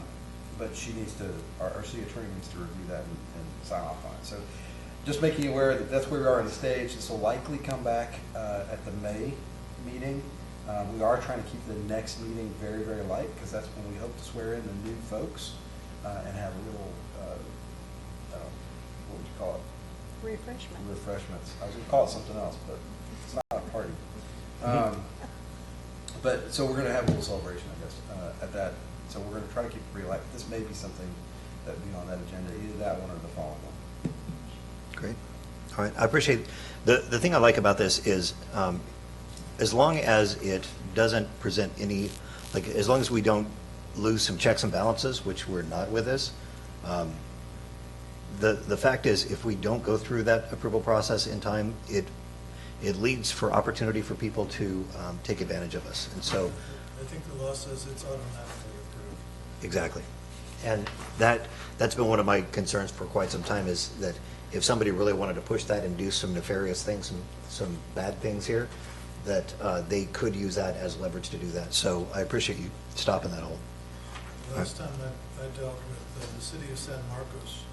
S3: But she needs to, our city attorney needs to review that and sign off on it. So just making you aware that that's where we are in the stage. This will likely come back at the May meeting. We are trying to keep the next meeting very, very light because that's when we hope to swear in the new folks and have a little, what would you call it?
S6: Refreshment.
S3: Refreshments. I was going to call it something else, but it's not a party. But so we're going to have a little celebration, I guess, at that. So we're going to try to keep it pretty light. This may be something that will be on that agenda, either that one or the following one.
S4: Great. All right, I appreciate, the thing I like about this is, as long as it doesn't present any, like, as long as we don't lose some checks and balances, which we're not with this, the fact is, if we don't go through that approval process in time, it leads for opportunity for people to take advantage of us. And so,
S8: I think the law says it's automatically approved.
S4: exactly. And that's been one of my concerns for quite some time, is that if somebody really wanted to push that and do some nefarious things, some bad things here, that they could use that as leverage to do that. So I appreciate you stopping that all.
S8: Last time I dealt with the city of San Marcos,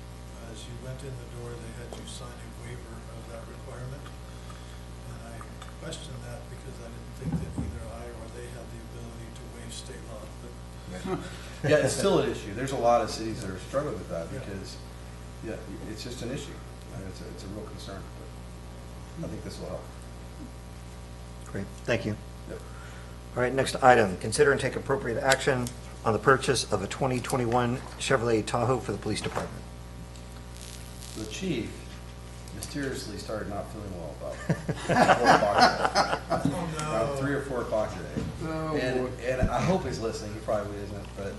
S8: as you went in the door, they had you sign a waiver of that requirement. And I questioned that because I didn't think that either I or they had the ability to waive state law. But
S3: Yeah, it's still an issue. There's a lot of cities that are struggling with that because, yeah, it's just an issue. And it's a real concern, but I think this will help.
S4: Great, thank you.
S3: Yep.
S4: All right, next item, consider and take appropriate action on the purchase of a 2021 Chevrolet Tahoe for the police department.
S3: The chief mysteriously started not feeling well about 4 o'clock today. Around 3 or 4 o'clock today.
S7: Oh,
S3: and I hope he's listening. He probably isn't, but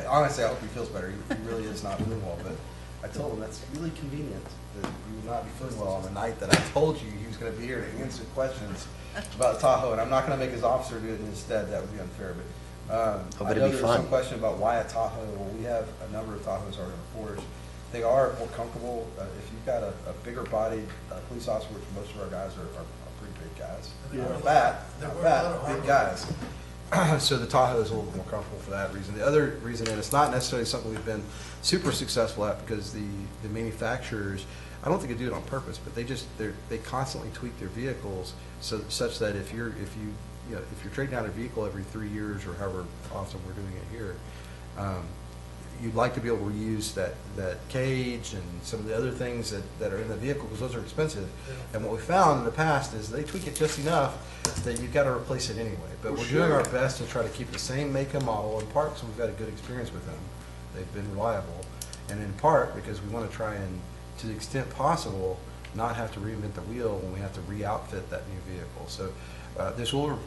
S3: honestly, I hope he feels better. He really is not feeling well, but I told him that's really convenient that you would not be feeling well on the night that I told you he was going to be here to answer questions about Tahoe, and I'm not going to make his officer do it in his stead. That would be unfair, but I know there's some question about why a Tahoe. Well, we have a number of Tahoes already in force. They are more comfortable. If you've got a bigger bodied police officer, which most of our guys are pretty big guys. Not fat, big guys. So the Tahoe is a little more comfortable for that reason. The other reason, and it's not necessarily something we've been super successful at, because the manufacturers, I don't think they do it on purpose, but they constantly tweak their vehicles such that if you're trading out a vehicle every 3 years or however often we're doing it here, you'd like to be able to reuse that cage and some of the other things that are in the vehicle, because those are expensive. And what we found in the past is they tweak it just enough that you've got to replace it anyway. But we're doing our best to try to keep the same make and model, in part because we've had a good experience with them. They've been reliable. And in part because we want to try and, to the extent possible, not have to reinvent the wheel when we have to re-outfit that new vehicle. So this will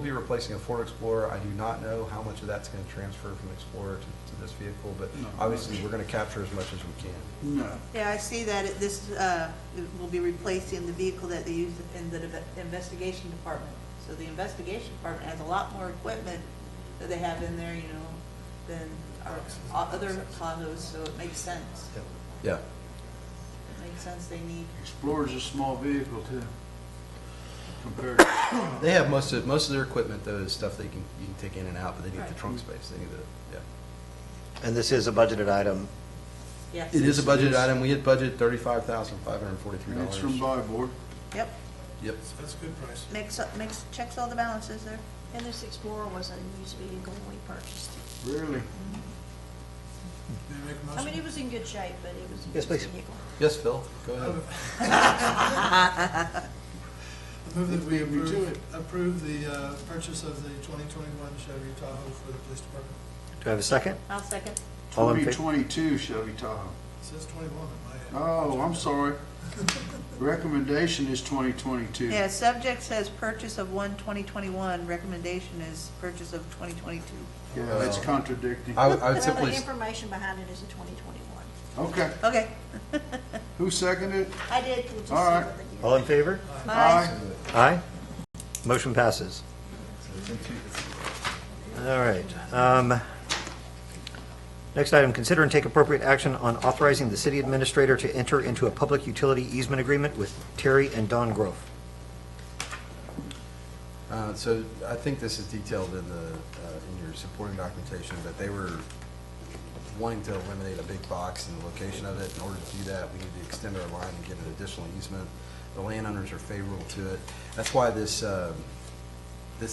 S3: be replacing a Ford Explorer. I do not know how much of that's going to transfer from Explorer to this vehicle, but obviously we're going to capture as much as we can.
S7: No.
S1: Yeah, I see that this will be replacing the vehicle that they use in the investigation department. So the investigation department has a lot more equipment that they have in there, than our other Tahoes, so it makes sense.
S3: Yeah.
S1: It makes sense they need.
S7: Explorer's a small vehicle too, compared to.
S3: They have most of their equipment, though, is stuff that you can take in and out, but they need the trunk space. They need
S4: And this is a budgeted item.
S1: Yes.
S3: It is a budget item. We had budgeted $35,543.
S7: It's from buy board.
S1: Yep.
S3: Yep.
S8: That's a good price.
S1: Checks all the balances there.
S6: And this Explorer was a used vehicle when we purchased it.
S7: Really?
S8: May I make a motion?
S6: I mean, it was in good shape, but it was a
S4: Yes,
S6: used
S4: please.
S6: vehicle.
S3: Yes, Phil, go ahead.
S8: I move that we approve the purchase of the 2021 Chevy Tahoe for the police department.
S4: Do I have a second?
S1: I'll second.
S4: All in favor?
S7: 2022 Chevy Tahoe.
S8: It says 21 on my end.
S7: Oh, I'm sorry. Recommendation is 2022.
S1: Yeah, subject says purchase of 2021, recommendation is purchase of 2022.
S7: Yeah, it's contradicting.
S3: I would
S6: Well, the
S3: simply,
S6: information behind it is a 2021.
S7: Okay.
S1: Okay.
S7: Who seconded?
S1: I did. We'll just
S7: All right.
S1: see what they do.
S4: All in favor?
S1: Aye.
S4: Aye. Motion passes. All right. Next item, consider and take appropriate action on authorizing the city administrator to enter into a public utility easement agreement with Terry and Don Grove.
S3: So I think this is detailed in in your supporting documentation, but they were wanting to eliminate a big box in the location of it. In order to do that, we need to extend our line and get an additional easement. The landowners are favorable to it. That's why this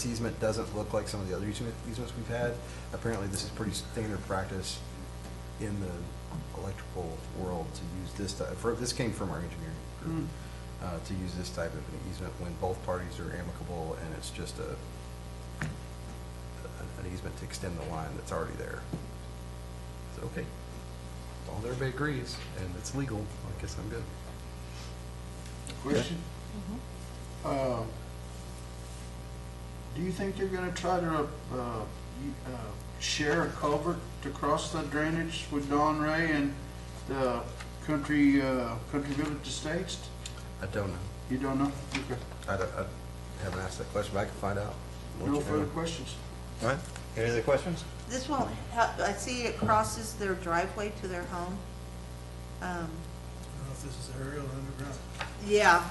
S3: easement doesn't look like some of the other easements we've had. Apparently, this is pretty standard practice in the electrical world to use this type. This came from our engineering group. To use this type of an easement when both parties are amicable and it's just an easement to extend the line that's already there. So, okay, as long as everybody agrees and it's legal, I guess I'm good.
S7: Question? Do you think they're gonna try to share a culvert to cross the drainage with Don Ray and the Country Village Estates?
S3: I don't know.
S7: You don't know? Okay.
S3: I haven't asked that question, but I can find out.
S7: No further questions.
S4: All right. Any other questions?
S1: This won't help, I see it crosses their driveway to their home.
S8: I don't know if this is aerial or underground.
S1: Yeah.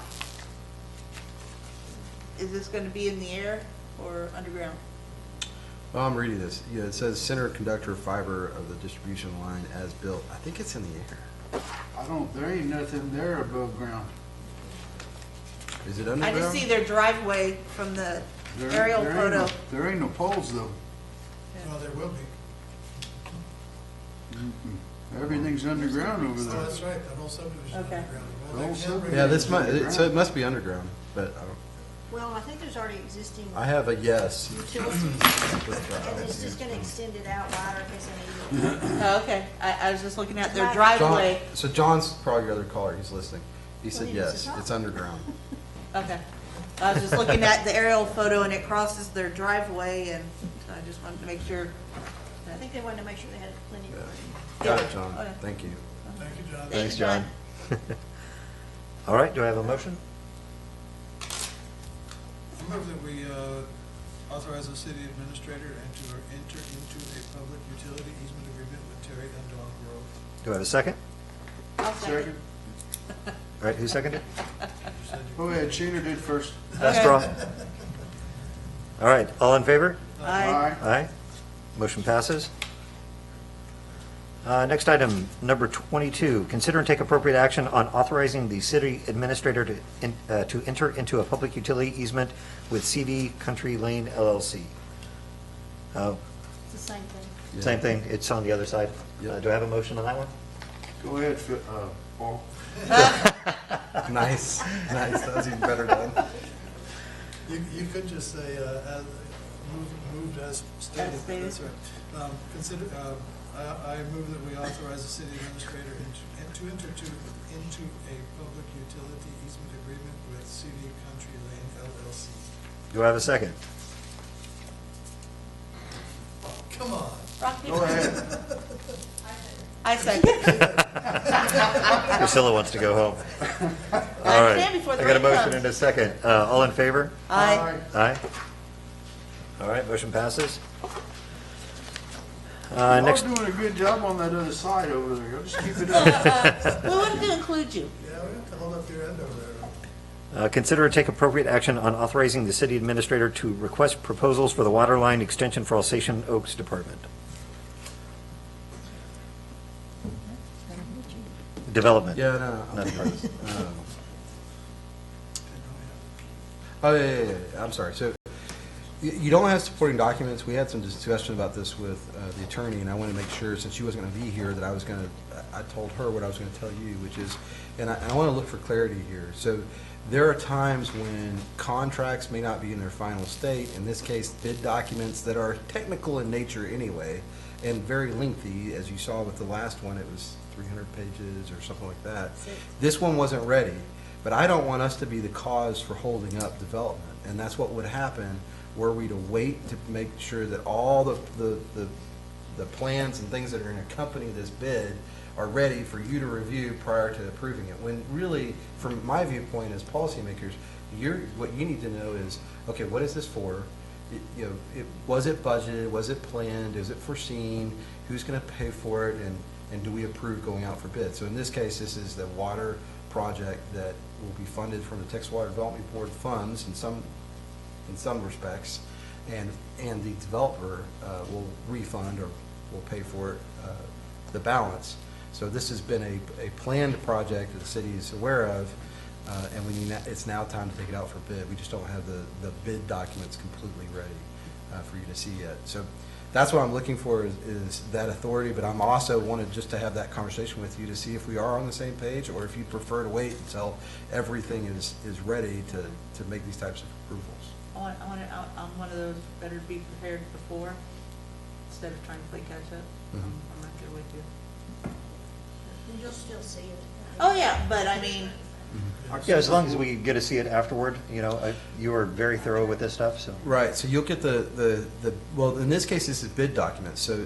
S1: Is this gonna be in the air or underground?
S3: Well, I'm reading this. Yeah, it says center conductor fiber of the distribution line as built. I think it's in the air.
S7: There ain't nothing there above ground.
S3: Is it
S1: I
S3: underground?
S1: just see their driveway from the aerial photo.
S7: There ain't no poles though.
S8: Well, there will be.
S7: Everything's underground over
S8: Oh,
S7: there.
S8: that's right, the whole subdivision is
S1: Okay.
S8: underground.
S7: The
S8: Well,
S7: whole
S8: they can't bring
S3: Yeah,
S8: it
S3: this
S8: in.
S3: might, so it must be underground, but I don't.
S6: Well, I think there's already existing
S3: I have a yes.
S6: utilities, and it's just gonna extend it out wider in case they need it.
S1: Oh, okay, I was just looking at their
S6: John-
S1: driveway.
S3: So John's probably your other caller, he's listening. He said
S6: he needs to
S3: yes,
S6: talk.
S3: it's underground.
S1: Okay. I was just looking at the aerial photo and it crosses their driveway and so I just wanted to make sure.
S6: I think they wanted to make sure they had plenty of room.
S3: Got
S1: Yeah.
S3: it, John.
S1: Okay.
S3: Thank you.
S8: Thank you, John.
S4: Thanks, John. All right, do I have a motion?
S8: I move that we authorize the city administrator to enter into a public utility easement agreement with Terry and Don Grove.
S4: Do I have a second?
S1: I'll second.
S4: All right, who seconded?
S7: Go ahead, Sheena did first.
S4: That's Straw. All right, all in favor?
S1: Aye.
S4: Aye. Motion passes. Next item, number 22, consider and take appropriate action on authorizing the city administrator to enter into a public utility easement with CD Country Lane LLC.
S1: It's the same thing.
S4: Same thing, it's on the other side.
S3: Yep.
S4: Do I have a motion on that one?
S7: Go ahead, Paul.
S3: Nice, nice, that was even better done.
S8: You could just say, moved as stated.
S1: As stated.
S8: That's right. Consider, I move that we authorize the city administrator to enter into a public utility easement agreement with CD Country Lane LLC.
S4: Do I have a second?
S8: Come on.
S1: Rock,
S7: Go ahead.
S1: I second.
S4: Priscilla wants to go home. All
S1: I
S4: right,
S1: can before the
S4: I got a
S1: rain
S4: motion
S1: comes.
S4: and a second. All in favor?
S1: Aye.
S4: Aye. All right, motion passes.
S7: Y'all
S4: Next,
S7: doing a good job on that other side over there. Y'all just keep it up.
S1: We wanted to include you.
S8: Yeah, we have to hold up your end over there.
S4: consider and take appropriate action on authorizing the city administrator to request proposals for the water line extension for Alsatian Oaks Department. Development.
S3: Yeah, no,
S4: Not department.
S3: Oh, yeah, I'm sorry. So you don't have supporting documents. We had some discussion about this with the attorney, and I want to make sure, since she wasn't going to be here, that I told her what I was going to tell you, which is, and I want to look for clarity here. So there are times when contracts may not be in their final state, in this case, bid documents that are technical in nature anyway, and very lengthy, as you saw with the last one, it was 300 pages or something like that. This one wasn't ready, but I don't want us to be the cause for holding up development, and that's what would happen were we to wait to make sure that all the the plans and things that are going to accompany this bid are ready for you to review prior to approving it. When really, from my viewpoint as policymakers, what you need to know is, okay, what is this for? Was it budgeted? Was it planned? Is it foreseen? Who's going to pay for it? And do we approve going out for bid? So in this case, this is the water project that will be funded from the Texas Water Development Board funds in some respects, and the developer will refund or will pay for it, the balance. So this has been a planned project that the city is aware of, and it's now time to take it out for bid. We just don't have the bid documents completely ready for you to see yet. So that's what I'm looking for is that authority, but I'm also wanted just to have that conversation with you to see if we are on the same page, or if you prefer to wait until everything is ready to make these types of approvals.
S1: I'm one of those better be prepared before, instead of trying to play catch up. I'm right there with you.
S6: And you'll still see it.
S1: Oh, yeah, but I mean,
S4: Yeah, as long as we get to see it afterward, you were very thorough with this stuff, so.
S3: Right, so you'll get well, in this case, this is bid documents, so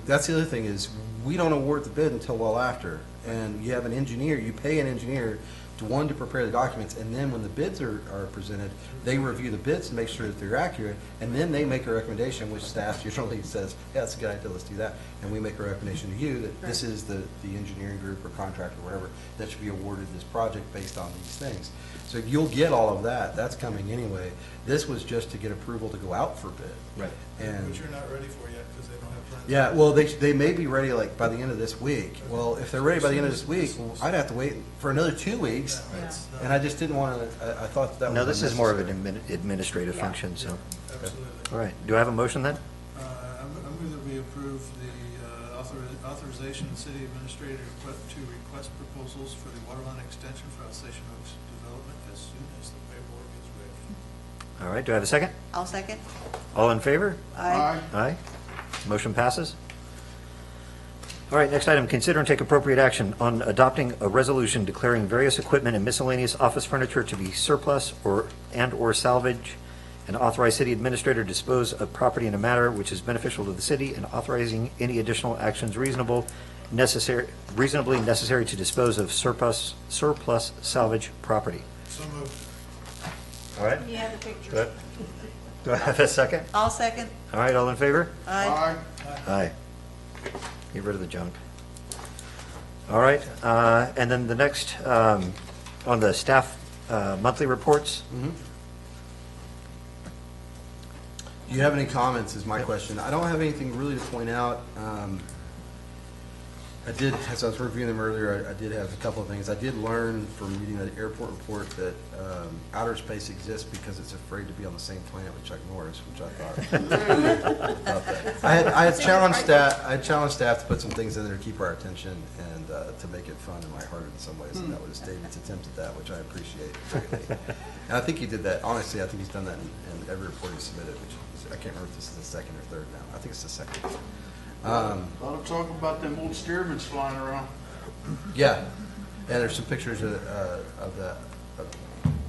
S3: that's the other thing is, we don't award the bid until well after, and you have an engineer, you pay an engineer to prepare the documents, and then when the bids are presented, they review the bids to make sure that they're accurate, and then they make a recommendation, which staff usually says, yeah, that's a good idea, let's do that, and we make a recommendation to you that this is the engineering group or contractor or whatever that should be awarded this project based on these things. So you'll get all of that, that's coming anyway. This was just to get approval to go out for bid.
S4: Right.
S3: And
S8: Which you're not ready for yet, because they don't have plans.
S3: yeah, well, they may be ready like by the end of this week. Well, if they're ready by the end of this week, well, I'd have to wait for another 2 weeks. And I just didn't want to, I thought that was
S4: No, this is more of an
S3: unnecessary.
S4: administrative function, so.
S8: Absolutely.
S4: All right, do I have a motion then?
S8: I move that we approve the authorization of the city administrator to request proposals for the water line extension for Alsatian Oaks development as soon as the paperwork is ready.
S4: All right, do I have a second?
S1: I'll second.
S4: All in favor?
S1: Aye.
S4: Aye. Motion passes. All right, next item, consider and take appropriate action on adopting a resolution declaring various equipment and miscellaneous office furniture to be surplus or salvage, and authorize city administrator to dispose of property in a manner which is beneficial to the city, and authorizing any additional actions reasonably necessary to dispose of surplus salvage property.
S8: So moved.
S4: All right.
S6: You have the picture.
S4: Do I have a second?
S1: I'll second.
S4: All right, all in favor?
S1: Aye.
S4: Aye. Get rid of the junk. All right, and then the next, on the staff monthly reports.
S3: Do you have any comments is my question. I don't have anything really to point out. I did, as I was reviewing them earlier, I did have a couple of things. I did learn from reading the airport report that outer space exists because it's afraid to be on the same planet with Chuck Norris, which I thought. about that. I had challenged staff to put some things in there to keep our attention and to make it fun and lighthearted in some ways, and that was David's attempt at that, which I appreciate greatly. And I think he did that. Honestly, I think he's done that in every report he submitted, which is, I can't remember if this is the second or third now. I think it's the second.
S7: A lot of talk about them old Stearmans flying around.
S3: Yeah, and there's some pictures of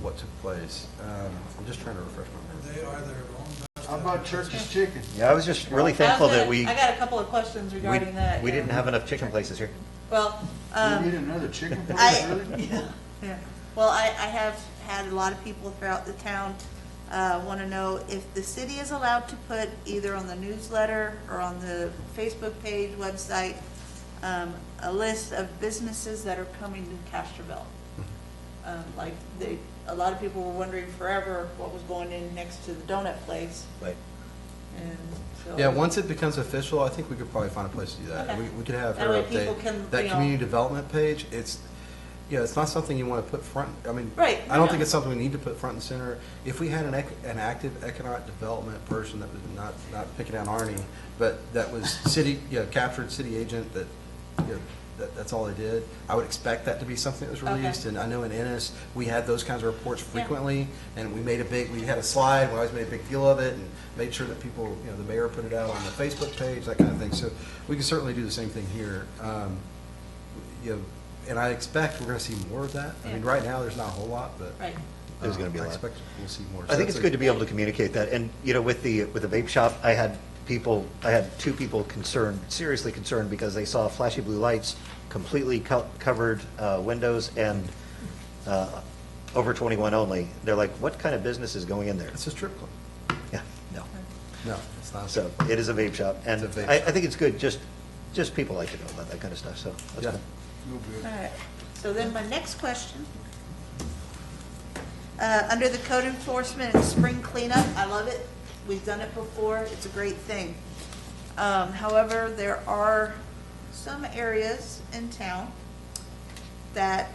S3: what took place. I'm just trying to refresh my memory.
S8: They are their own best.
S7: How about Church's Chicken?
S4: Yeah, I was just really thankful that we
S1: I got a couple of questions regarding that.
S4: we didn't have enough chicken places here.
S1: Well,
S7: We need another chicken place, really?
S1: yeah. Well, I have had a lot of people throughout the town want to know if the city is allowed to put either on the newsletter or on the Facebook page, website, a list of businesses that are coming to Castroville. Like a lot of people were wondering forever what was going in next to the donut place.
S4: Right.
S1: And so.
S3: Yeah, once it becomes official, I think we could probably find a place to do that.
S1: Okay.
S3: We could have
S1: That
S3: her
S1: way people
S3: update
S1: can,
S3: that
S1: you know-
S3: community development page. It's not something you want to put front. I mean,
S1: Right,
S3: I don't
S1: yeah.
S3: think it's something we need to put front and center. If we had an active economic development person that was not picking on Arnie, but that was city, captured city agent that, that's all they did. I would expect that to be something that was released.
S1: Okay.
S3: And I know in Ennis, we had those kinds of reports frequently, and we had a slide, we always made a big deal of it, and made sure that people, the mayor put it out on the Facebook page, that kind of thing. So we can certainly do the same thing here. And I expect we're going to see more of that. I mean, right now, there's not a whole lot, but
S1: Right.
S4: There's going to be a
S3: I
S4: lot.
S3: expect we'll see more.
S4: I think it's good to be able to communicate that. And, with the vape shop, I had I had two people concerned, seriously concerned, because they saw flashy blue lights, completely covered windows, and over 21 only. They're like, what kind of business is going in there?
S3: It's a strip club.
S4: Yeah, no.
S3: No, it's not.
S4: So it is a vape shop, and
S3: It's a vape
S4: I
S3: shop.
S4: think it's good, just people like to know about that kind of stuff, so that's
S3: Yeah.
S4: cool.
S1: All right, so then my next question. Under the code enforcement and spring cleanup, I love it. We've done it before. It's a great thing. However, there are some areas in town that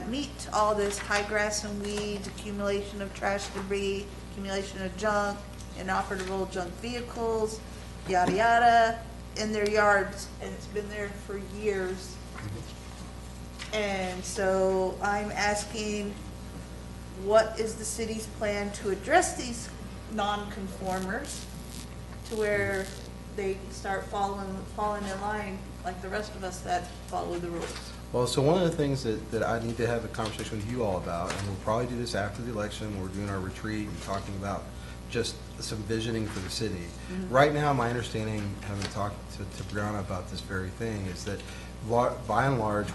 S1: meet all this high grass and weeds, accumulation of trash debris, accumulation of junk, inoperable junk vehicles, yada yada, in their yards, and it's been there for years. And so I'm asking, what is the city's plan to address these non-conformers to where they start falling in line like the rest of us that follow the rules?
S3: Well, so one of the things that I need to have a conversation with you all about, and we'll probably do this after the election, we're doing our retreat and talking about just some visioning for the city. Right now, my understanding, having talked to Brianna about this very thing, is that by and large,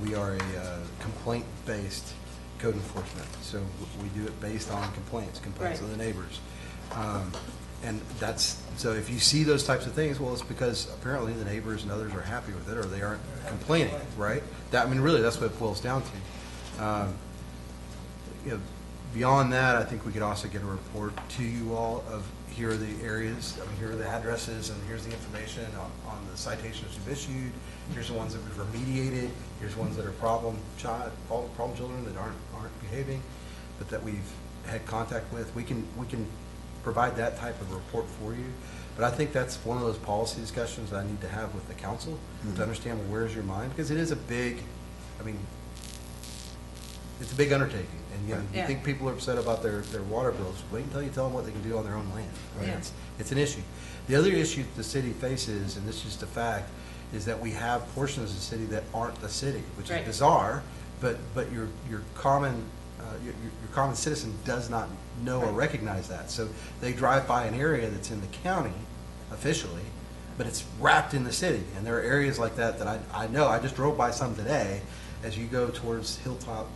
S3: we are a complaint-based code enforcement. So we do it based on complaints
S1: Right.
S3: of the neighbors. And so if you see those types of things, well, it's because apparently the neighbors and others are happy with it, or they aren't complaining, right? Really, that's what it boils down to. Beyond that, I think we could also get a report to you all of, here are the areas, here are the addresses, and here's the information on the citations we've issued. Here's the ones that we've remediated. Here's ones that are problem children that aren't behaving, but that we've had contact with. We can provide that type of report for you. But I think that's one of those policy discussions that I need to have with the council to understand, well, where's your mind? Because it is a big, it's a big undertaking. And you think people are upset about their water bills, wait until you tell them what they can do on their own land. Right?
S1: Yeah.
S3: It's an issue. The other issue the city faces, and this is just a fact, is that we have portions of the city that aren't the city, which
S1: Right.
S3: is bizarre, but your common citizen does not know or recognize that. So they drive by an area that's in the county officially, but it's wrapped in the city. And there are areas like that I know. I just drove by some today. As you go towards Hilltop,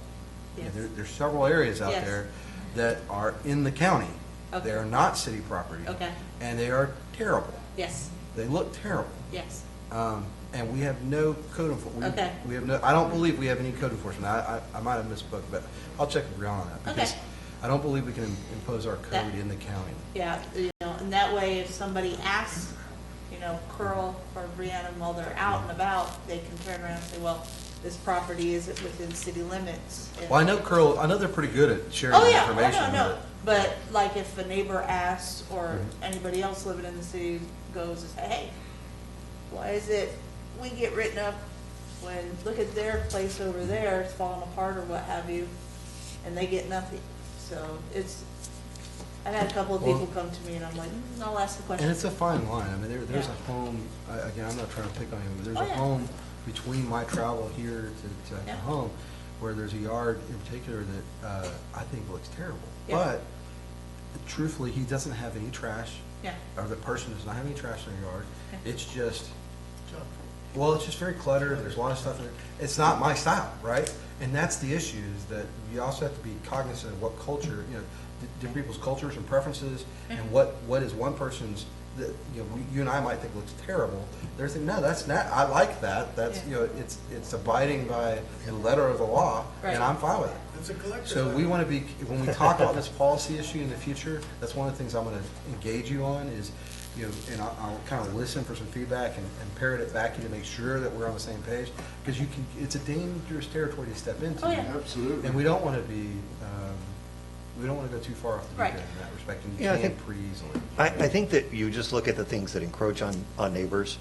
S1: Yes.
S3: there's several areas out
S1: Yes.
S3: there that are in the county.
S1: Okay.
S3: They are not city property.
S1: Okay.
S3: And they are terrible.
S1: Yes,
S3: They look terrible.
S1: yes.
S3: And we have no code enforcement.
S1: Okay.
S3: We have no. I don't believe we have any code enforcement. I might have misspoke, but I'll check with Brianna on that, because
S1: Okay.
S3: I don't believe we can impose our code
S1: That-
S3: in the county.
S1: Yeah, and that way if somebody asks, Curl or Brianna while they're out and about, they can turn around and say, well, this property isn't within city limits. And-
S3: Well, I know they're pretty good at sharing
S1: Oh,
S3: that
S1: yeah,
S3: information.
S1: no. But like if a neighbor asks or anybody else living in the city goes and say, hey, why is it we get written up when, look at their place over there, it's falling apart or what have you, and they get nothing. So I've had a couple of people come to me and I'm like, I'll ask the question.
S3: And it's a fine line. There's
S1: Yeah.
S3: a home, again, I'm not trying to pick on him, but there's
S1: Oh,
S3: a
S1: yeah.
S3: home between my travel here to
S1: Yeah.
S3: home where there's a yard in particular that I think looks terrible.
S1: Yeah.
S3: But truthfully, he doesn't have any trash.
S1: Yeah.
S3: Or the person does not have any trash in their yard.
S1: Okay.
S3: It's just,
S8: Junk.
S3: well, it's just very cluttered. There's a lot of stuff in it. It's not my style, right? And that's the issue, is that you also have to be cognizant of what culture, different people's cultures and preferences, and what is one person's, that, you and I might think looks terrible. They're thinking, no, that's not, I like that. That's,
S1: Yeah.
S3: it's abiding by the letter of the law,
S1: Right.
S3: and I'm fine with it.
S8: It's a collector's
S3: So we
S8: item.
S3: want to be, when we talk about this policy issue in the future, that's one of the things I'm going to engage you on is, and I'll kind of listen for some feedback and parrot it back to you to make sure that we're on the same page, because it's a dangerous territory to step into.
S1: Oh, yeah.
S7: Absolutely.
S3: And we don't want to be, we don't want to go too far off the deep
S1: Right.
S3: end in that respect, and you
S4: Yeah, I
S3: can't
S4: think-
S3: pretty easily.
S4: I think that you just look at the things that encroach on neighbors,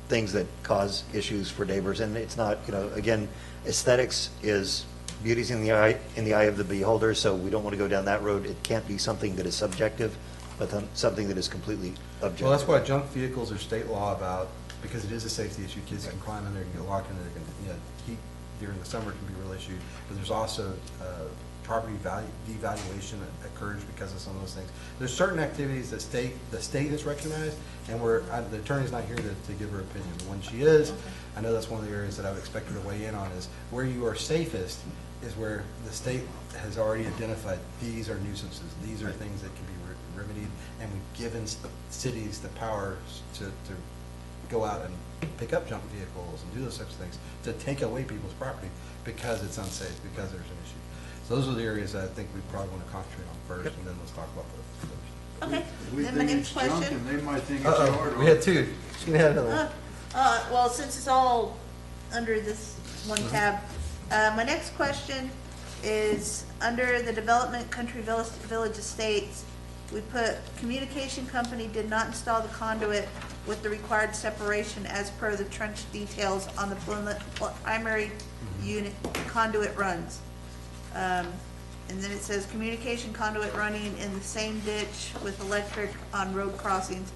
S4: things that cause issues for neighbors, and it's not, again, aesthetics is beauty's in the eye of the beholder, so we don't want to go down that road. It can't be something that is subjective, but then something that is completely objective.
S3: Well, that's why junk vehicles are state law about, because it is a safety issue. Kids can climb in there, can get locked in there, heat during the summer can be a real issue. But there's also property value devaluation that occurs because of some of those things. There's certain activities that the state has recognized, and the attorney's not here to give her opinion. But when she is, I know that's one of the areas that I would expect her to weigh in on, is where you are safest is where the state has already identified these are nuisances, these are things that can be remedied, and we've given cities the power to go out and pick up junk vehicles and do those types of things, to take away people's property because it's unsafe, because there's an issue. So those are the areas that I think we probably want to concentrate on first, and then let's talk about those.
S1: Okay,
S7: We
S1: then my
S7: think
S1: next
S7: it's junk
S1: question.
S7: and they might think it's
S3: Uh-oh,
S7: yard.
S3: we had two. She can have another one.
S1: Well, since it's all under this one tab, my next question is, under the development country village estates, we put communication company did not install the conduit with the required separation as per the trench details on the primary unit conduit runs. And then it says communication conduit running in the same ditch with electric on road crossings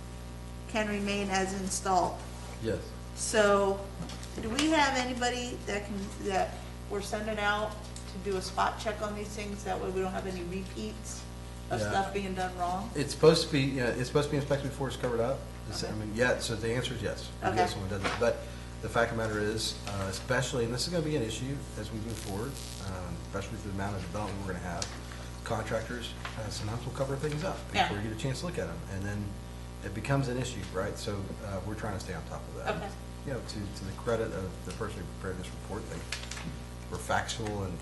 S1: can remain as installed.
S3: Yes.
S1: So, do we have anybody that we're sending out to do a spot check on these things? That way we don't have any repeats of
S3: Yeah.
S1: stuff being done wrong?
S3: It's supposed to be, it's supposed to be inspected before it's covered up.
S1: Okay.
S3: I mean, yeah, so the answer is yes.
S1: Okay.
S3: Yes, someone does it. But the fact of the matter is, especially, and this is gonna be an issue as we move forward, especially with the amount of development we're gonna have, contractors, sometimes will cover things up
S1: Yeah.
S3: before you get a chance to look at them. And then it becomes an issue, right? So, we're trying to stay on top of that.
S1: Okay.
S3: You know, to the credit of the person who prepared this report, they were factual and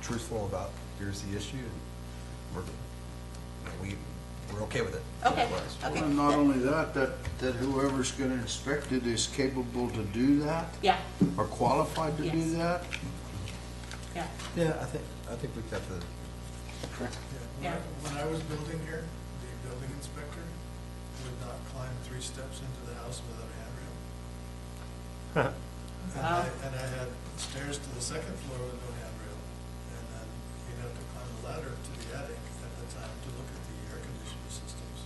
S3: truthful about, here's the issue, and we're okay with it.
S1: Okay,
S3: Otherwise.
S1: okay.
S7: And not only that whoever's gonna inspect it is capable to do that,
S1: Yeah,
S7: or qualified to do
S1: Yes.
S7: that.
S1: yeah,
S3: Yeah, I think we've got the,
S1: Yeah.
S8: When I was building here, the building inspector would not climb 3 steps into the house without a handrail.
S1: Wow.
S8: And I had stairs to the 2nd floor with no handrail. And then you'd have to climb a ladder to the attic at the time to look at the air conditioning systems.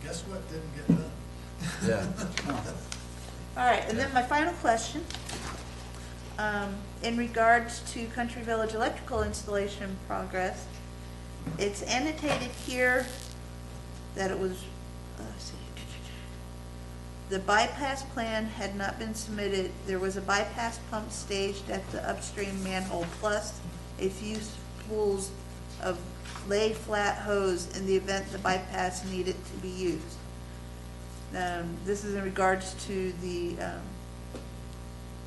S8: Guess what didn't get done?
S3: yeah.
S1: All right, and then my final question, in regards to Country Village electrical installation progress, it's annotated here that it was, let's see, the bypass plan had not been submitted. There was a bypass pump staged at the upstream manhole, plus a few spools of laid flat hose in the event the bypass needed to be used. This is in regards to the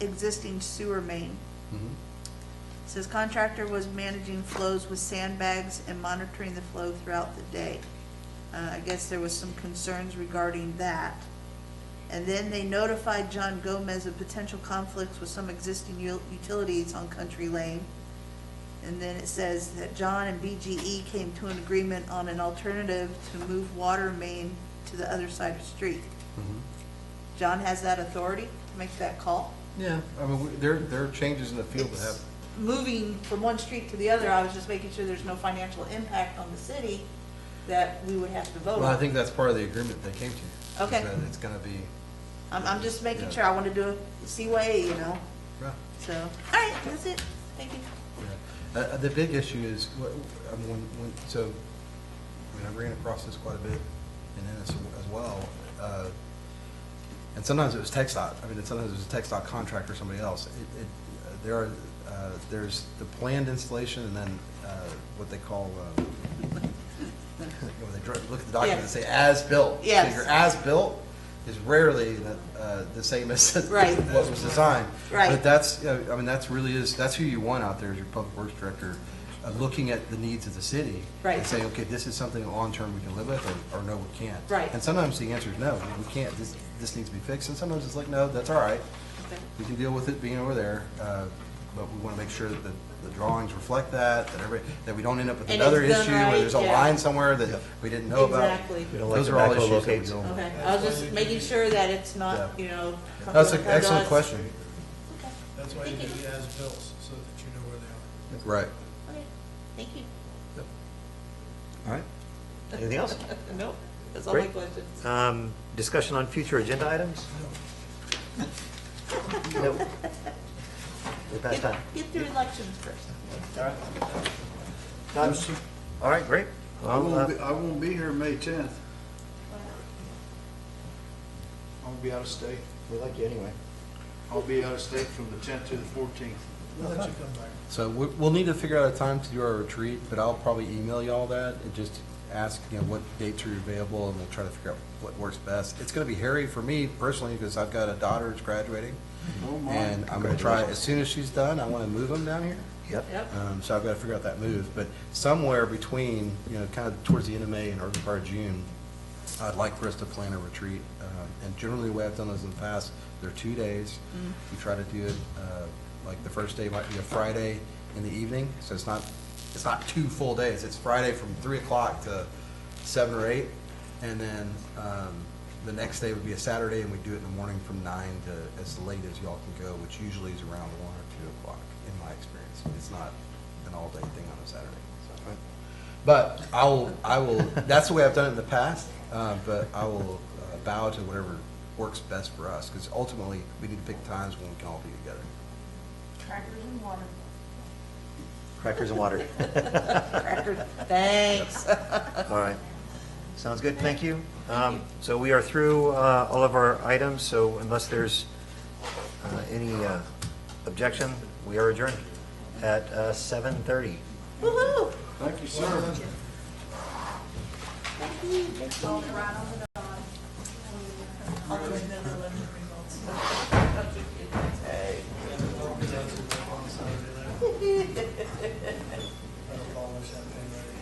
S1: existing sewer main.
S3: Mhm.
S1: It says contractor was managing flows with sandbags and monitoring the flow throughout the day. I guess there was some concerns regarding that. And then they notified John Gomez of potential conflicts with some existing utilities on Country Lane. And then it says that John and BGE came to an agreement on an alternative to move water main to the other side of the street.
S3: Mhm.
S1: John has that authority to make that call?
S3: Yeah, I mean, there are changes in the field that
S1: It's
S3: have,
S1: moving from one street to the other. I was just making sure there's no financial impact on the city that we would have to vote
S3: well, I
S1: on.
S3: think that's part of the agreement they came to.
S1: Okay.
S3: Is that it's gonna be,
S1: I'm just making
S3: Yeah.
S1: sure. I want to do a CYA, you know,
S3: yeah.
S1: so, all right, that's it. Thank you.
S3: Yeah. The big issue is, I mean, so, I ran across this quite a bit, and then as well, and sometimes it was TxDOT, sometimes it was a TxDOT contractor or somebody else. There's the planned installation, and then, what they call, when they look at the document and say as-built.
S1: Yes.
S3: So your as-built is rarely the same as
S1: Right.
S3: what was designed.
S1: Right.
S3: But that's, that's who you want out there as your public works director, looking at the needs of the city.
S1: Right.
S3: And saying, okay, this is something long-term we can live with, or no, we can't.
S1: Right.
S3: And sometimes the answer is no, we can't, this needs to be fixed, and sometimes it's like, no, that's all right.
S1: Okay.
S3: We can deal with it being over there, but we want to make sure that the drawings reflect that we don't end up with
S1: And
S3: another
S1: it's done
S3: issue where there's a
S1: right, yeah.
S3: line somewhere that we didn't know about.
S1: Exactly.
S4: We don't like
S3: Those
S4: the
S3: are all
S4: backhoe
S3: issues that we
S4: locates.
S3: deal with.
S1: Okay, I was just making sure that it's not,
S3: Yeah.
S1: you know.
S3: That's
S1: something
S3: an excellent
S1: does.
S3: question.
S8: That's why you do the as-bills, so that you know where they are.
S3: Right.
S1: Okay, thank you.
S4: All right. Anything else?
S1: Nope, that's all my
S4: Great.
S1: questions.
S4: Discussion on future agenda items? No. Way past time.
S1: Get through elections first.
S4: All right, great.
S7: I won't be here May 10th. I'll be out of state.
S4: We like you anyway.
S7: I'll be out of state from the 10th to the 14th.
S8: We'll let you come back.
S3: So we'll need to figure out a time to do our retreat, but I'll probably email you all that and just ask, what dates are available, and we'll try to figure out what works best. It's gonna be hairy for me personally, because I've got a daughter who's graduating.
S7: Oh, my.
S3: And I'm gonna try, as soon as she's done, I wanna move them down here.
S4: Yep.
S3: So I've got to figure out that move, but somewhere between, kind of towards the end of May and early part of June, I'd like for us to plan a retreat. And generally, the way I've done those in the past, they're 2 days. We try to do it, like the first day might be a Friday in the evening, so it's not 2 full days. It's Friday from 3 o'clock to 7 or 8, and then the next day would be a Saturday, and we do it in the morning from 9 to as late as y'all can go, which usually is around 1 or 2 o'clock in my experience. It's not an all-day thing on a Saturday. So. But I will. That's the way I've done it in the past. But I will bow to whatever works best for us, because ultimately we need to pick times when we can all be together.
S1: Crackers and water.
S4: Crackers and water.
S1: Crackers, thanks.
S4: All right. Sounds good, thank you. So we are through all of our items, so unless there's any objection, we are adjourned at 7:30.
S1: Woo-hoo.
S7: Thank you, sir.
S1: Thank you. It's all right on the dot. I'll do another one.
S8: I'll follow champagne ready.